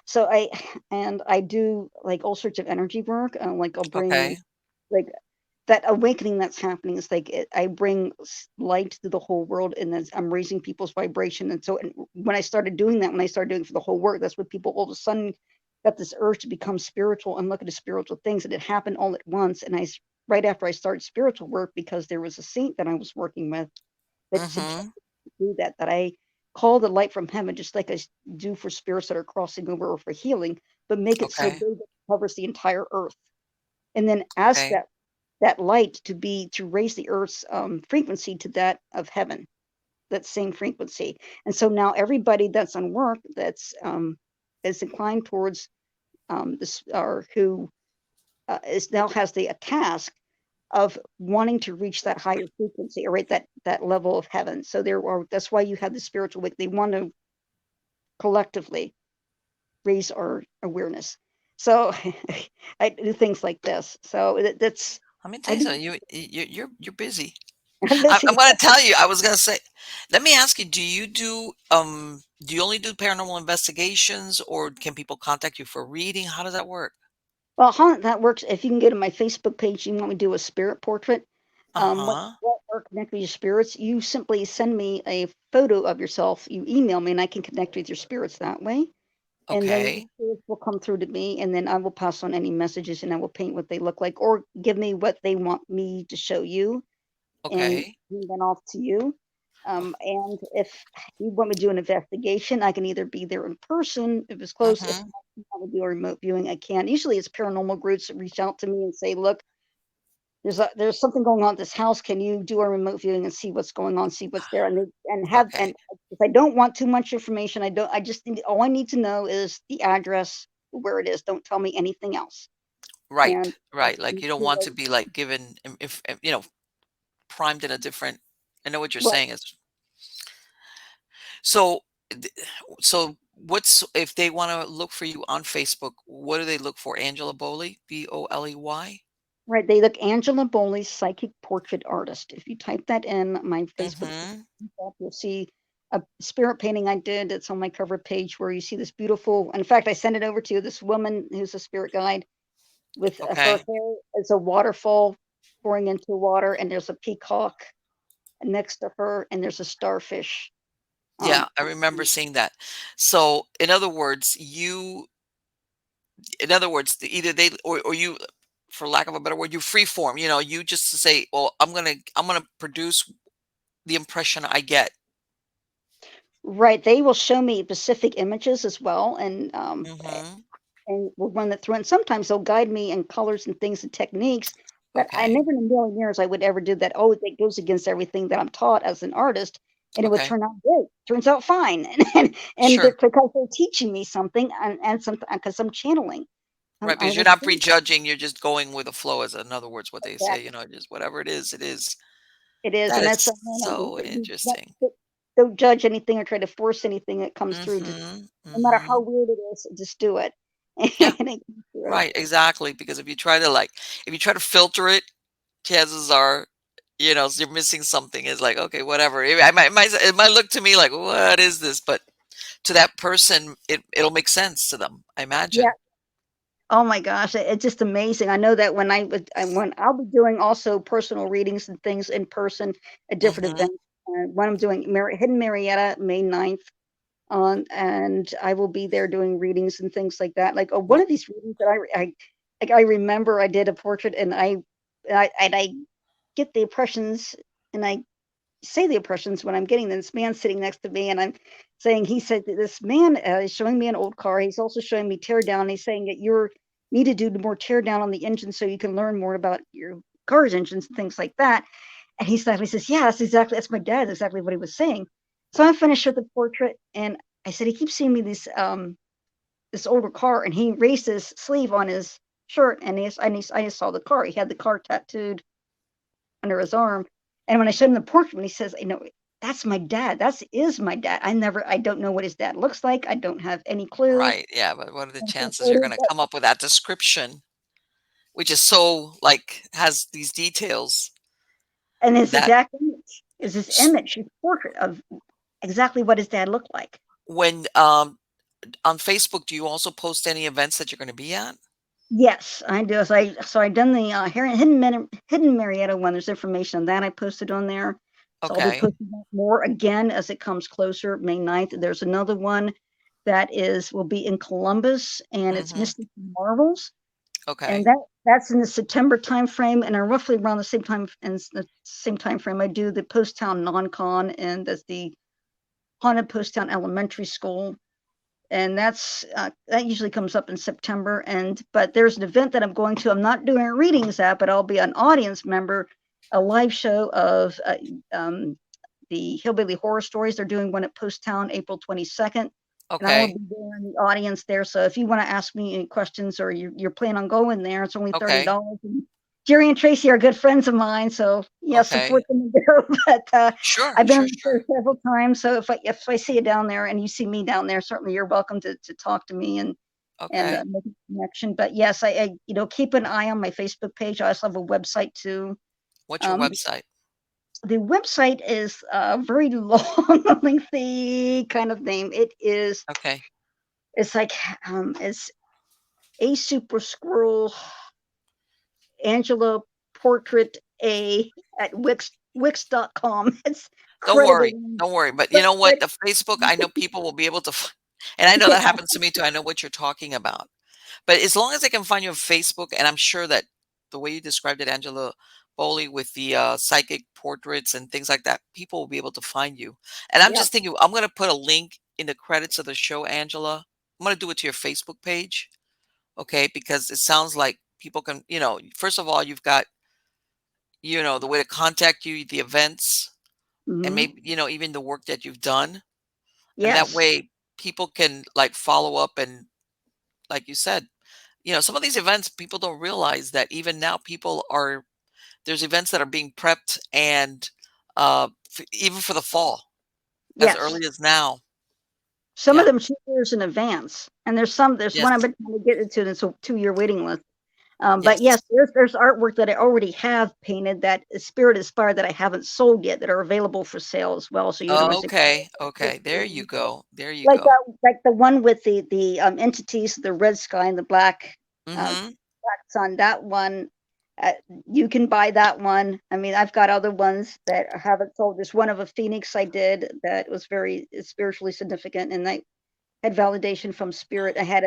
So I do like all sorts of energy work. Like I'll bring Okay. like that awakening that's happening is like I bring light to the whole world, and then I'm raising people's vibration. And so and when I started doing that, when I started doing it for the whole work, that's what people all of a sudden got this urge to become spiritual and look at the spiritual things. And it happened all at once. And right after I started spiritual work, because there was a saint that I was working with that suggested Mhm. to do that, that I call the light from heaven, just like I do for spirits that are crossing over or for healing, but make it so Okay. big that it covers the entire earth. And then ask Okay. that light to raise the earth's frequency to that of heaven, that same frequency. And so now everybody that's on work that's inclined towards this, or who is now has the a task of wanting to reach that higher frequency, or right, that level of heaven. So there are, that's why you have the spiritual week. They want to collectively raise our awareness. So I do things like this. So that's Let me tell I you do. something. You're busy. I'm I'm busy. gonna tell you. I was gonna say. Let me ask you. Do you only do paranormal investigations, or can people contact you for reading? How does that work? Well, how that works, if you can go to my Facebook page, you want me to do a spirit portrait. Uh What huh. or connect with your spirits? You simply send me a photo of yourself. You email me, and I can connect with your spirits that way. And then your Okay. spirits will come through to me, and then I will pass on any messages, and I will paint what they look like, or give me what they want me to show you, and Okay. hand that off to you. And if you want me to do an investigation, I can either be there in person if it's close. If Mm-hmm. not, you want to do a remote viewing, I can. Usually, it's paranormal groups that reach out to me and say, "Look, there's something going on at this house. Can you do a remote viewing and see what's going on, see what's there?" And Okay. and if I don't want too much information, I don't. I just need, all I need to know is the address, where it is. Don't tell me anything else. Right. And Right. Like you don't want to be like given if primed in a different. I know what you're well, saying is so. th- So what's if they want to look for you on Facebook? What do they look for? Angela Boley, Boley. right, they look Angela Boley, psychic portrait artist. If you type that in my Facebook, Mm-hmm. you'll see a spirit painting I did. It's on my cover page where you see this beautiful. In fact, I sent it over to you. This woman who's a spirit guide with her Okay. hair is a waterfall pouring into water, and there's a peacock next to her, and there's a starfish. Yeah, I On remember seeing that. So, in other words, either they or you, for lack of a better word, you free form. You just say, "Well, I'm gonna produce the impression I get." right, they will show me specific images as well, Mhm. and we'll run it through. And sometimes they'll guide me in colors and things and techniques that I Okay. never in a million years I would ever do that. Oh, that goes against everything that I'm taught as an artist, and it would Okay. turn out great. Turns out fine, Sure. because they're teaching me something, and some because I'm channeling. Right, I because you're will not do prejudging, you're just going with the flow, as in other words, what they that. say, just whatever it is, it is. It is, That and is that's so interesting. don't judge anything or try to force anything that comes through. Just Mhm. no matter how Mhm. weird it is, just do it, Yeah, and it comes through. right, exactly, because if you try to filter it, chances are, you're missing something. It's like, okay, whatever. It might look to me like, what is this? But to that person, it'll make sense to them, I Yeah. imagine. Oh my gosh, it's just amazing. I know that when I'll be doing also personal readings and things in person at different Mhm. events. When I'm doing Hidden Marietta May 9th, and I will be there doing readings and things like that. Like, oh, one Well, of these readings that like, I remember I did a portrait, and I get the impressions, and I say the impressions when I'm getting this man sitting next to me, and I'm saying, he said that this man is showing me an old car. He's also showing me tear down. He's saying that you need to do more tear down on the engine so you can learn more about your car's engines and things like that. And he says, yeah, that's my dad. That's exactly what he was saying. So I finished with the portrait, and I said, he keeps seeing me this older car, and he raised his sleeve on his shirt, and I just saw the car. He had the car tattooed under his arm. And when I showed him the portrait, when he says, that's my dad. That is my dad. I don't know what his dad looks like. I don't have any clue. right, yeah, but what are the And he chances said, you're gonna come up with that description, which is so, like, has these details and his that exact image is his s image, his portrait of exactly what his dad looked like. when, on Facebook, do you also post any events that you're gonna be at? Yes, I do. So I done the Hidden Marietta one. There's information on that I posted on there. So I'll be Okay. posting that more again as it comes closer, May 9th. There's another one that will be in Columbus, and it's Mhm. Mystics and Marvels. And Okay. that's in the September timeframe, and roughly around the same time, and the same time frame I do the Post Town Non-Con, and that's the Haunted Post Town Elementary School, and that usually comes up in September. And but there's an event that I'm going to. I'm not doing readings at, but I'll be an audience member, a live show of um, the Hillbilly Horror Stories. They're doing one at Post Town April 22nd, and I will Okay. be there in the audience there. So if you want to ask me any questions, or you're planning on going there, it's only Okay. $30. And Jerry and Tracy are good friends of mine, so yeah, Okay. support them there. But Sure, I've been sure, on the show sure. several times, so if I see you down there and you see me down there, certainly you're welcome to talk to me and Okay. make a connection. But yes, I keep an eye on my Facebook page. I also have a website too. What's your Um, website? the website is a very long, lengthy kind of name. Okay. It's like it's a super squirrel Angela portrait a at wix.com. It's Don't credited, worry, don't worry, but you but know what? The Facebook, I know people will be able to f and I know that yeah, happens to me too, I know what you're talking about. But as long as they can find you on Facebook, and I'm sure that the way you described it, Angela Boley, with the, psychic portraits and things like that, people will be able to find you. And I'm yeah. just thinking, I'm gonna put a link in the credits of the show, Angela. I'm gonna do it to your Facebook page, okay? Because it sounds like people can, first of all, you've got, the way to contact you, the events, and Hmm. maybe, even the work that you've done. And that Yes, way people can, like, follow up, and like you said, some of these events, people don't realize that even now there's events that are being prepped, and even for the fall, as yes. early as now. Some of Yeah. them 2 years in advance, and there's Yes. one I've been trying to get into that's a 2-year waiting list. But Yes. yes, there's artwork that I already have painted that is spirit inspired that I haven't sold yet that are available for sale as well. So you can always Okay. Okay. There you go. There you like go. the one with the entities, the red sky and the uh, Mhm. black sun. That one, uh, you can buy that one. I mean, I've got other ones that I haven't sold. There's one of a phoenix I did that was very spiritually significant, and I had validation from spirit. I had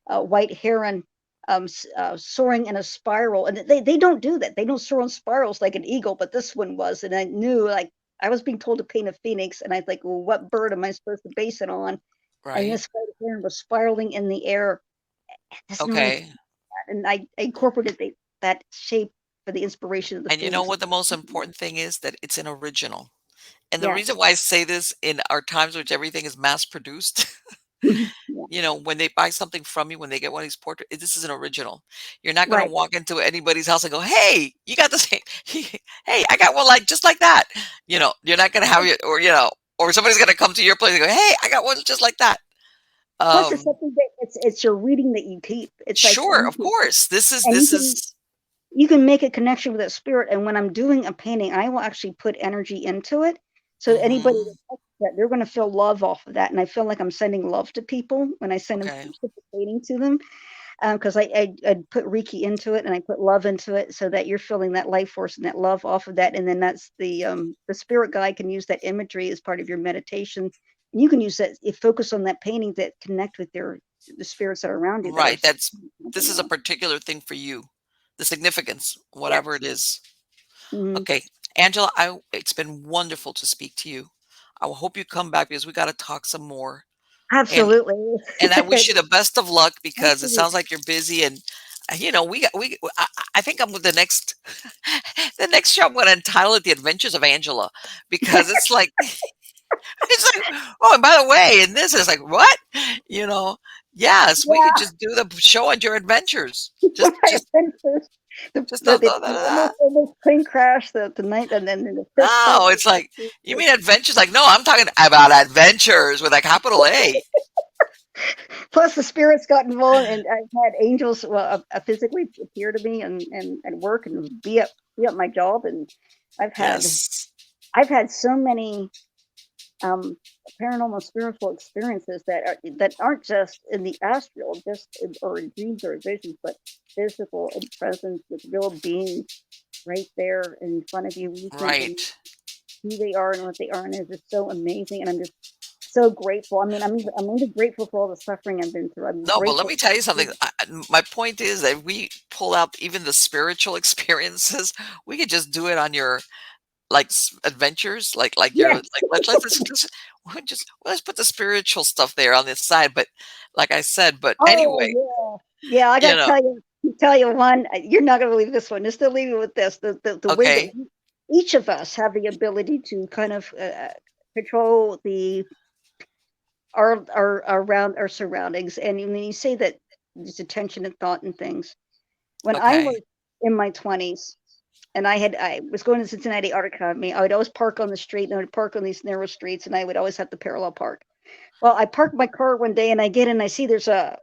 a white heron soaring in a spiral, and they don't do that. They don't soar in spirals like an eagle, but this one was, and I knew, like, I was being told to paint a phoenix, and I was like, well, what bird am I supposed to base it on? And Right. this white heron was spiraling in the air. This really, Okay. and I incorporated that shape for the inspiration of the And you know phoenix. what the most important thing is? That it's an original. And the reason Yes. why I say this in our times, which everything is mass produced, Yeah. when they buy something from you, when they get one of these portraits, this is an original. You're not going to Right. walk into anybody's house and go, "Hey, you got this? Hey, I got one like just like that." You're not going to have it, or somebody's going to come to your place and go, "Hey, I got one just like that." Plus, it's Um, something that it's your reading that you keep. It's like sure, of course. This is and this is you can make a connection with that spirit. And when I'm doing a painting, I will actually put energy into it. So anybody Mhm. that they're going to feel love off of that, and I feel like I'm sending love to people when I send them Okay. participating to them, because I put Reiki into it and I put love into it, so that you're feeling that life force and that love off of that, and then that's the spirit guide can use that imagery as part of your meditation. And you can use that, you focus on that painting that connect with the spirits that are around you that are Right. This is a well. particular thing for you. The significance, whatever Yes. it is. Mhm. Okay. Angela, it's been wonderful to speak to you. I hope you come back because we got to talk some more. And Absolutely. and I wish you the best of luck because it Absolutely. sounds like you're busy and I think I'm with the next the next show I'm going to entitle it The Adventures of Angela because it's like it's like, oh, and by the way, and this is like, what? You know, yes, we could Yeah. just do the show on your adventures. My adventures. Just the, the, The the almost plane crash, the night, and then the first part. no, it's like, you mean adventures? Like, no, I'm talking about adventures with a capital A. Plus, the spirits got involved, and I've had angels physically appear to me and work and be at my job, and I've had Yes, I've had so many um, paranormal spiritual experiences that aren't just in the astral, or in dreams or visions, but physical in presence with real beings right there in front of you. You can't believe right. who they are and what they are, and it's just so amazing. And I'm just so grateful. I mean, I'm even grateful for all the suffering I've been through. I'm No, but let grateful. me tell you something. My point is that we pull out even the spiritual experiences. We could just do it on your adventures, like your Yes. like let's put the spiritual stuff there on this side. But like I said, but Oh anyway, yeah, yeah. I you got to know, tell you one. You're not going to believe this one. Just to leave you with this: the way that okay, each of us have the ability to kind of control our around our surroundings. And when you say that there's attention and thought and things, when I okay. was in my 20s and I was going to Cincinnati Art Academy, I would always park on the street and I would park on these narrow streets and I would always have to parallel park. Well, I parked my car one day and I get in and I see there's a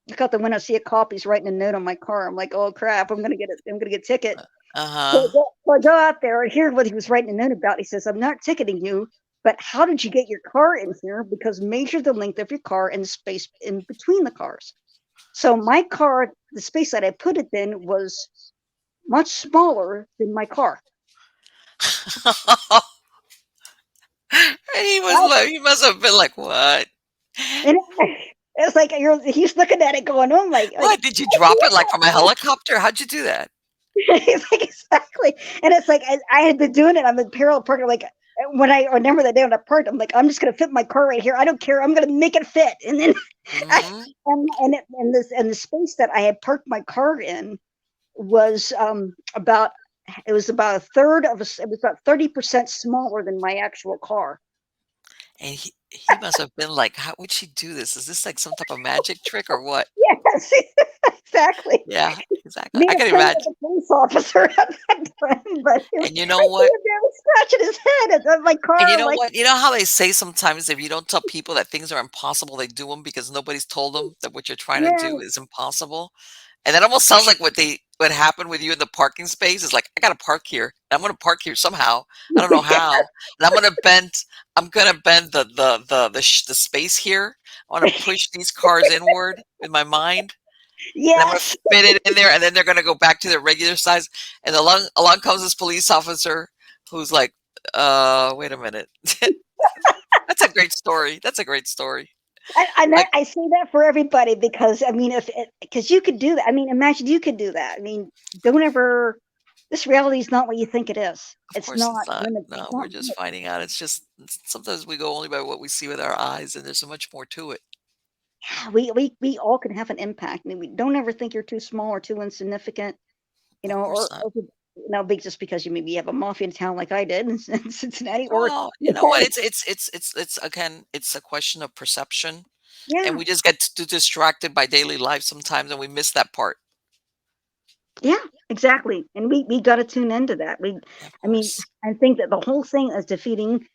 look out the window, see a cop, he's writing a note on my car. I'm like, oh crap, I'm gonna get a ticket. Uh-huh. So I go out there and hear what he was writing a note about. He says, I'm not ticketing you, but how did you get your car in here? Because measure the length of your car and the space in between the cars. So my car, the space that I put it in was much smaller than my car. And he must have been like, "What? And it's like he's looking at it going, oh my, What, did you drop it, like, from a helicopter? How'd you do that?" it's like exactly. And it's like I had been doing it. I'm in parallel parking. Like when I remember that day when I parked, I'm like, I'm just gonna fit my car right here. I don't care. I'm gonna make it fit. And then I Mhm. and the space that I had parked my car in was about it was about a third of a it was about 30% smaller than my actual car. And he must have been like, "How would she do this? Is this, like, some type of magic trick or what?" Yes, exactly. Yeah, exactly. Made I a can friend imagine. with a police officer at that time, but And you I know see what? him there scratching his head at my And you car. I'm know like, what? You know how they say sometimes if you don't tell people that things are impossible, they do them because nobody's told them that what you're trying to do yeah, is impossible? And that almost sounds like what happened with you in the parking space is like, "I gotta park here. I'm gonna park here somehow. I don't know how. And I'm gonna bend the space here. I wanna push these cars inward with my mind, and I'm gonna yes, fit it in there, and then they're gonna go back to their regular size." And along comes this police officer who's like, wait a minute." That's a great story. That's a great story. Like, I say that for everybody because I mean, if because you could do that. I mean, imagine you could do that. I mean, don't ever. This reality is not what you think it is. of It's course it's not not. limited. No, It's we're not just limited. finding out. Sometimes we go only by what we see with our eyes, and there's so much more to it. Yeah, we all can have an impact. I mean, we don't ever think you're too small or too insignificant. Of course not. Or just because you maybe have a mafia town like I did in Cincinnati, or Well, you you know what? have, It's again, it's a question of perception, and yeah, we just get too distracted by daily life sometimes, and we miss that part. yeah, exactly. And we got to tune into that. Of I mean, course, I think that the whole thing is defeating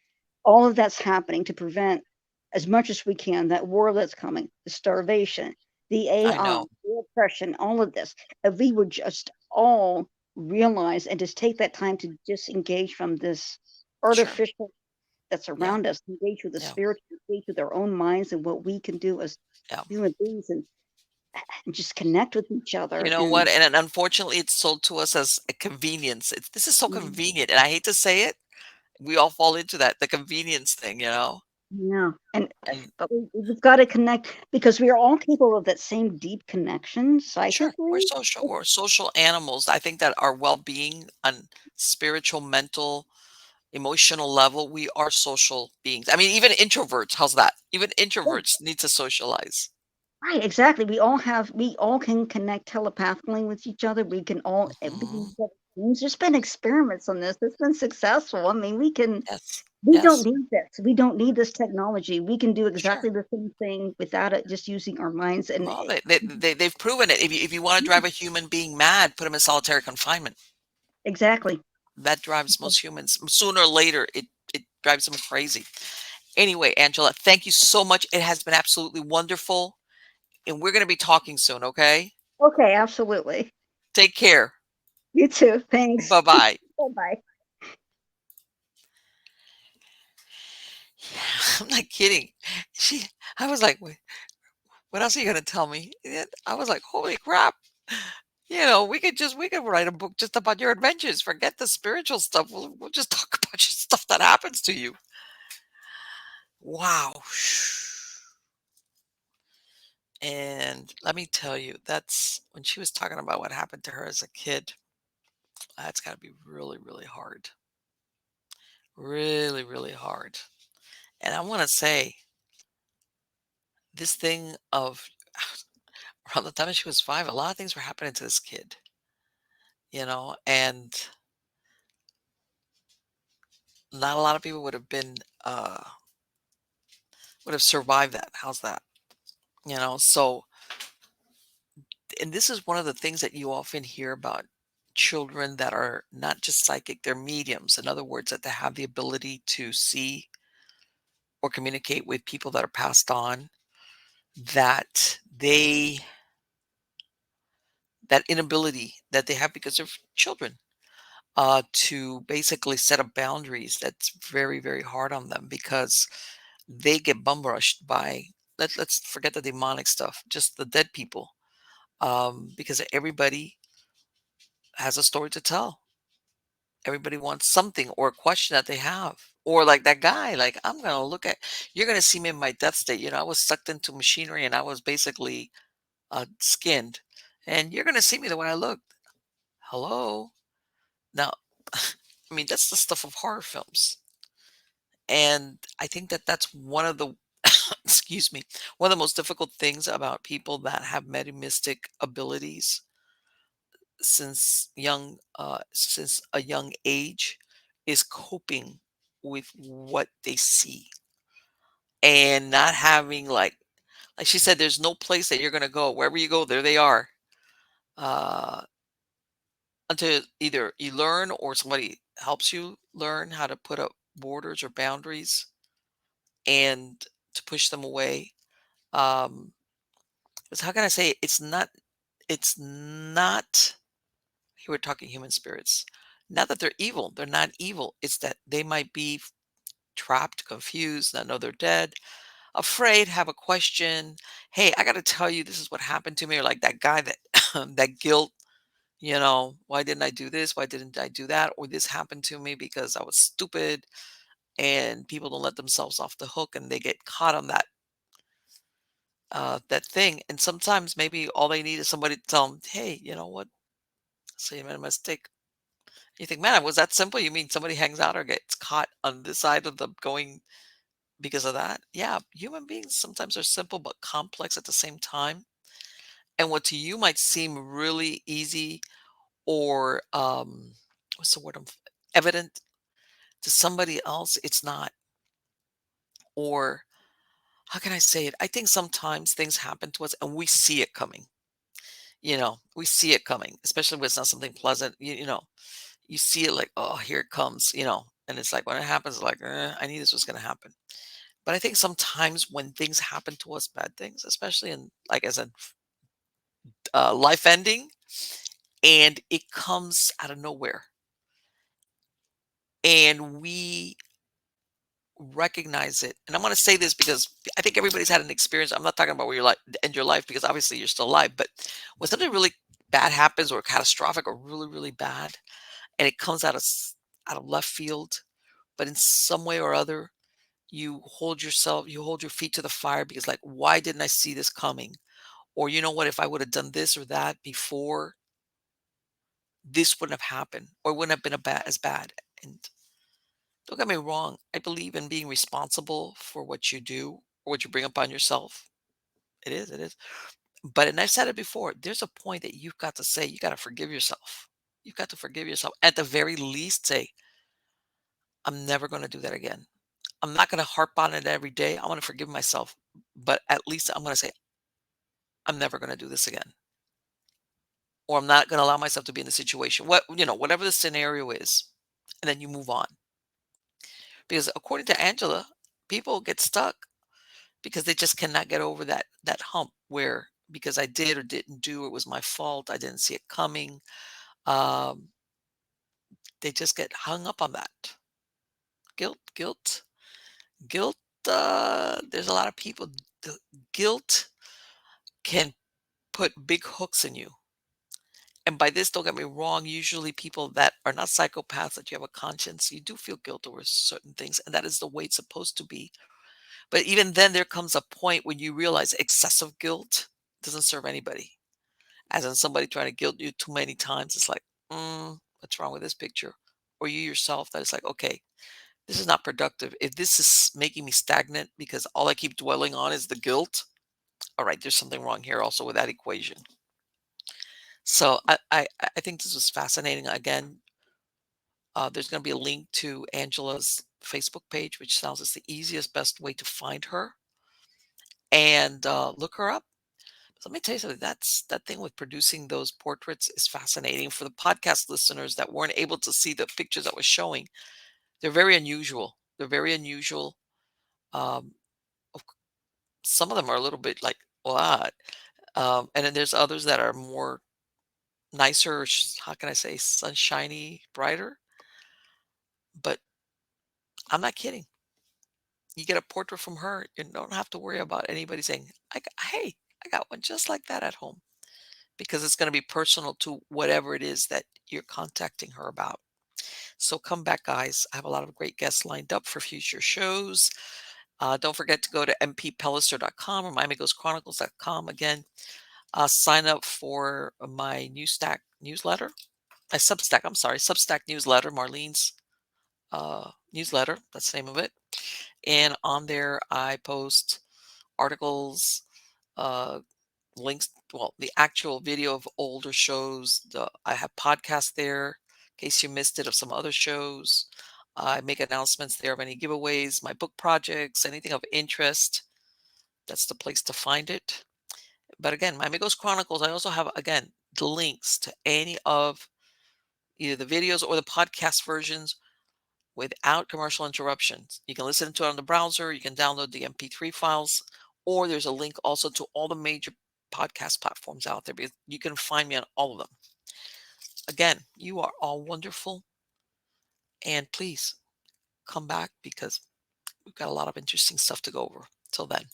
all of that's happening to prevent as much as we can that war that's coming, the starvation, the I AI, know. the oppression, all of this. If we would just all realize and just take that time to disengage from this Sure, artificial that's Yeah, around us, engage with the yeah, spirit, engage with our own minds and what we can do as yeah. human beings and just connect with each You other know what? and And unfortunately, it's sold to us as a convenience. This is so mm, convenient, and I hate to say it. We all fall into that, the convenience thing, you know? yeah, and And but we've got to connect because we are all capable of that same deep connection sure, psychically. we're social animals. I think that our well-being on spiritual, mental, emotional level, we are social beings. I mean, even introverts, how's that? Even introverts need to socialize. Right, exactly. We all can connect telepathically with each other. We can all be Mhm. there's been experiments on this. It's been successful. I mean, Yes. we don't Yes. need this. We don't need this technology. We can do Sure. exactly the same thing without it, just using our minds. And Well, they've proven it. If you want to drive a human being mad, put them in solitary confinement. exactly. That drives most humans. Sooner or later, it drives them crazy. Anyway, Angela, thank you so much. It has been absolutely wonderful, and we're going to be talking soon. Okay. Okay, absolutely. Take care. You too. Thanks. Bye bye. Bye bye. Yeah, I'm not kidding. She, I was like, wait, what else are you going to tell me? And I was like, holy crap. We could write a book just about your adventures. Forget the spiritual stuff. We'll just talk about your stuff that happens to you. Wow. And let me tell you, that's when she was talking about what happened to her as a kid. That's got to be really, really hard. Really, really hard. And I want to say this thing of around the time she was 5, a lot of things were happening to this kid, and not a lot of people would have survived that. How's that? So, and this is one of the things that you often hear about children that are not just psychic, they're mediums. In other words, that they have the ability to see or communicate with people that are passed on, that they that inability that they have because they're children, to basically set up boundaries, that's very, very hard on them because they get bum rushed by, let's forget the demonic stuff, just the dead people, because everybody has a story to tell. Everybody wants something or a question that they have. Or like that guy, like, you're gonna see me in my death state. I was sucked into machinery and I was basically skinned. And you're gonna see me the way I looked. Hello? Now, I mean, that's the stuff of horror films. And I think that that's one of the excuse me, one of the most difficult things about people that have mediumistic abilities since a young age is coping with what they see and not having like she said, there's no place that you're going to go. Wherever you go, there they are, uh until either you learn or somebody helps you learn how to put up borders or boundaries and to push them away. um 'Cause how can I say it? It's not here we're talking human spirits. Not that they're evil. They're not evil. It's that they might be trapped, confused, not know they're dead, afraid, have a question. Hey, I got to tell you, this is what happened to me. Or like that guy that, that guilt, why didn't I do this? Why didn't I do that? Or this happened to me because I was stupid. And people don't let themselves off the hook and they get caught on that thing. And sometimes maybe all they need is somebody to tell them, hey, you know what? So you made a mistake. You think, man, was that simple? You mean somebody hangs out or gets caught on this side of the going because of that? Yeah, human beings sometimes are simple but complex at the same time. And what to you might seem really easy or what's the word? Evident to somebody else, it's not. Or how can I say it? I think sometimes things happen to us and we see it coming. We see it coming, especially when it's not something pleasant. You see it like, oh, here it comes, and it's like when it happens, like, I knew this was going to happen. But I think sometimes when things happen to us, bad things, especially in like as a life ending, and it comes out of nowhere, and we recognize it. And I'm going to say this because I think everybody's had an experience. I'm not talking about where you're like end your life because obviously you're still alive, but when something really bad happens or catastrophic or really, really bad, and it comes out of left field, but in some way or other, you hold your feet to the fire because like, why didn't I see this coming? Or you know what, if I would have done this or that before, this wouldn't have happened or it wouldn't have been as bad. And don't get me wrong, I believe in being responsible for what you do or what you bring upon yourself. It is. But and I've said it before, there's a point that you've got to say, you got to forgive yourself. You've got to forgive yourself. At the very least, say, I'm never going to do that again. I'm not going to harp on it every day. I want to forgive myself. But at least I'm going to say, I'm never going to do this again. Or I'm not going to allow myself to be in the situation. Whatever the scenario is. And then you move on. Because according to Angela, people get stuck because they just cannot get over that hump where because I did or didn't do, it was my fault. I didn't see it coming. Um, they just get hung up on that guilt, guilt, guilt. There's a lot of people. The guilt can put big hooks in you. And by this, don't get me wrong. Usually, people that are not psychopaths, that you have a conscience, you do feel guilt over certain things, and that is the way it's supposed to be. But even then, there comes a point when you realize excessive guilt doesn't serve anybody. As in somebody trying to guilt you too many times, it's like, what's wrong with this picture? Or you yourself, that it's like, okay, this is not productive. If this is making me stagnant because all I keep dwelling on is the guilt, all right, there's something wrong here also with that equation. So I think this was fascinating. Again, there's going to be a link to Angela's Facebook page, which sounds is the easiest, best way to find her and look her up. So let me tell you something. That thing with producing those portraits is fascinating. For the podcast listeners that weren't able to see the pictures that was showing, they're very unusual. They're very unusual. Um, of some of them are a little bit like what, and then there's others that are more nicer. How can I say, sunshiny, brighter? But I'm not kidding. You get a portrait from her, you don't have to worry about anybody saying, "Hey, I got one just like that at home," because it's going to be personal to whatever it is that you're contacting her about. So come back, guys. I have a lot of great guests lined up for future shows. Don't forget to go to mppellicer.com or miamighostchronicles.com. Again, sign up for my Newstack newsletter. Substack, I'm sorry, Substack newsletter, Marlene's newsletter. That's the name of it. And on there, I post articles, uh, links, well, the actual video of older shows. I have podcasts there in case you missed it of some other shows. I make announcements there of any giveaways, my book projects, anything of interest. That's the place to find it. But again, my Amigos Chronicles, I also have, again, the links to any of either the videos or the podcast versions without commercial interruptions. You can listen to it on the browser, you can download the MP3 files, or there's a link also to all the major podcast platforms out there because you can find me on all of them. Again, you are all wonderful, and please come back because we've got a lot of interesting stuff to go over. Till then.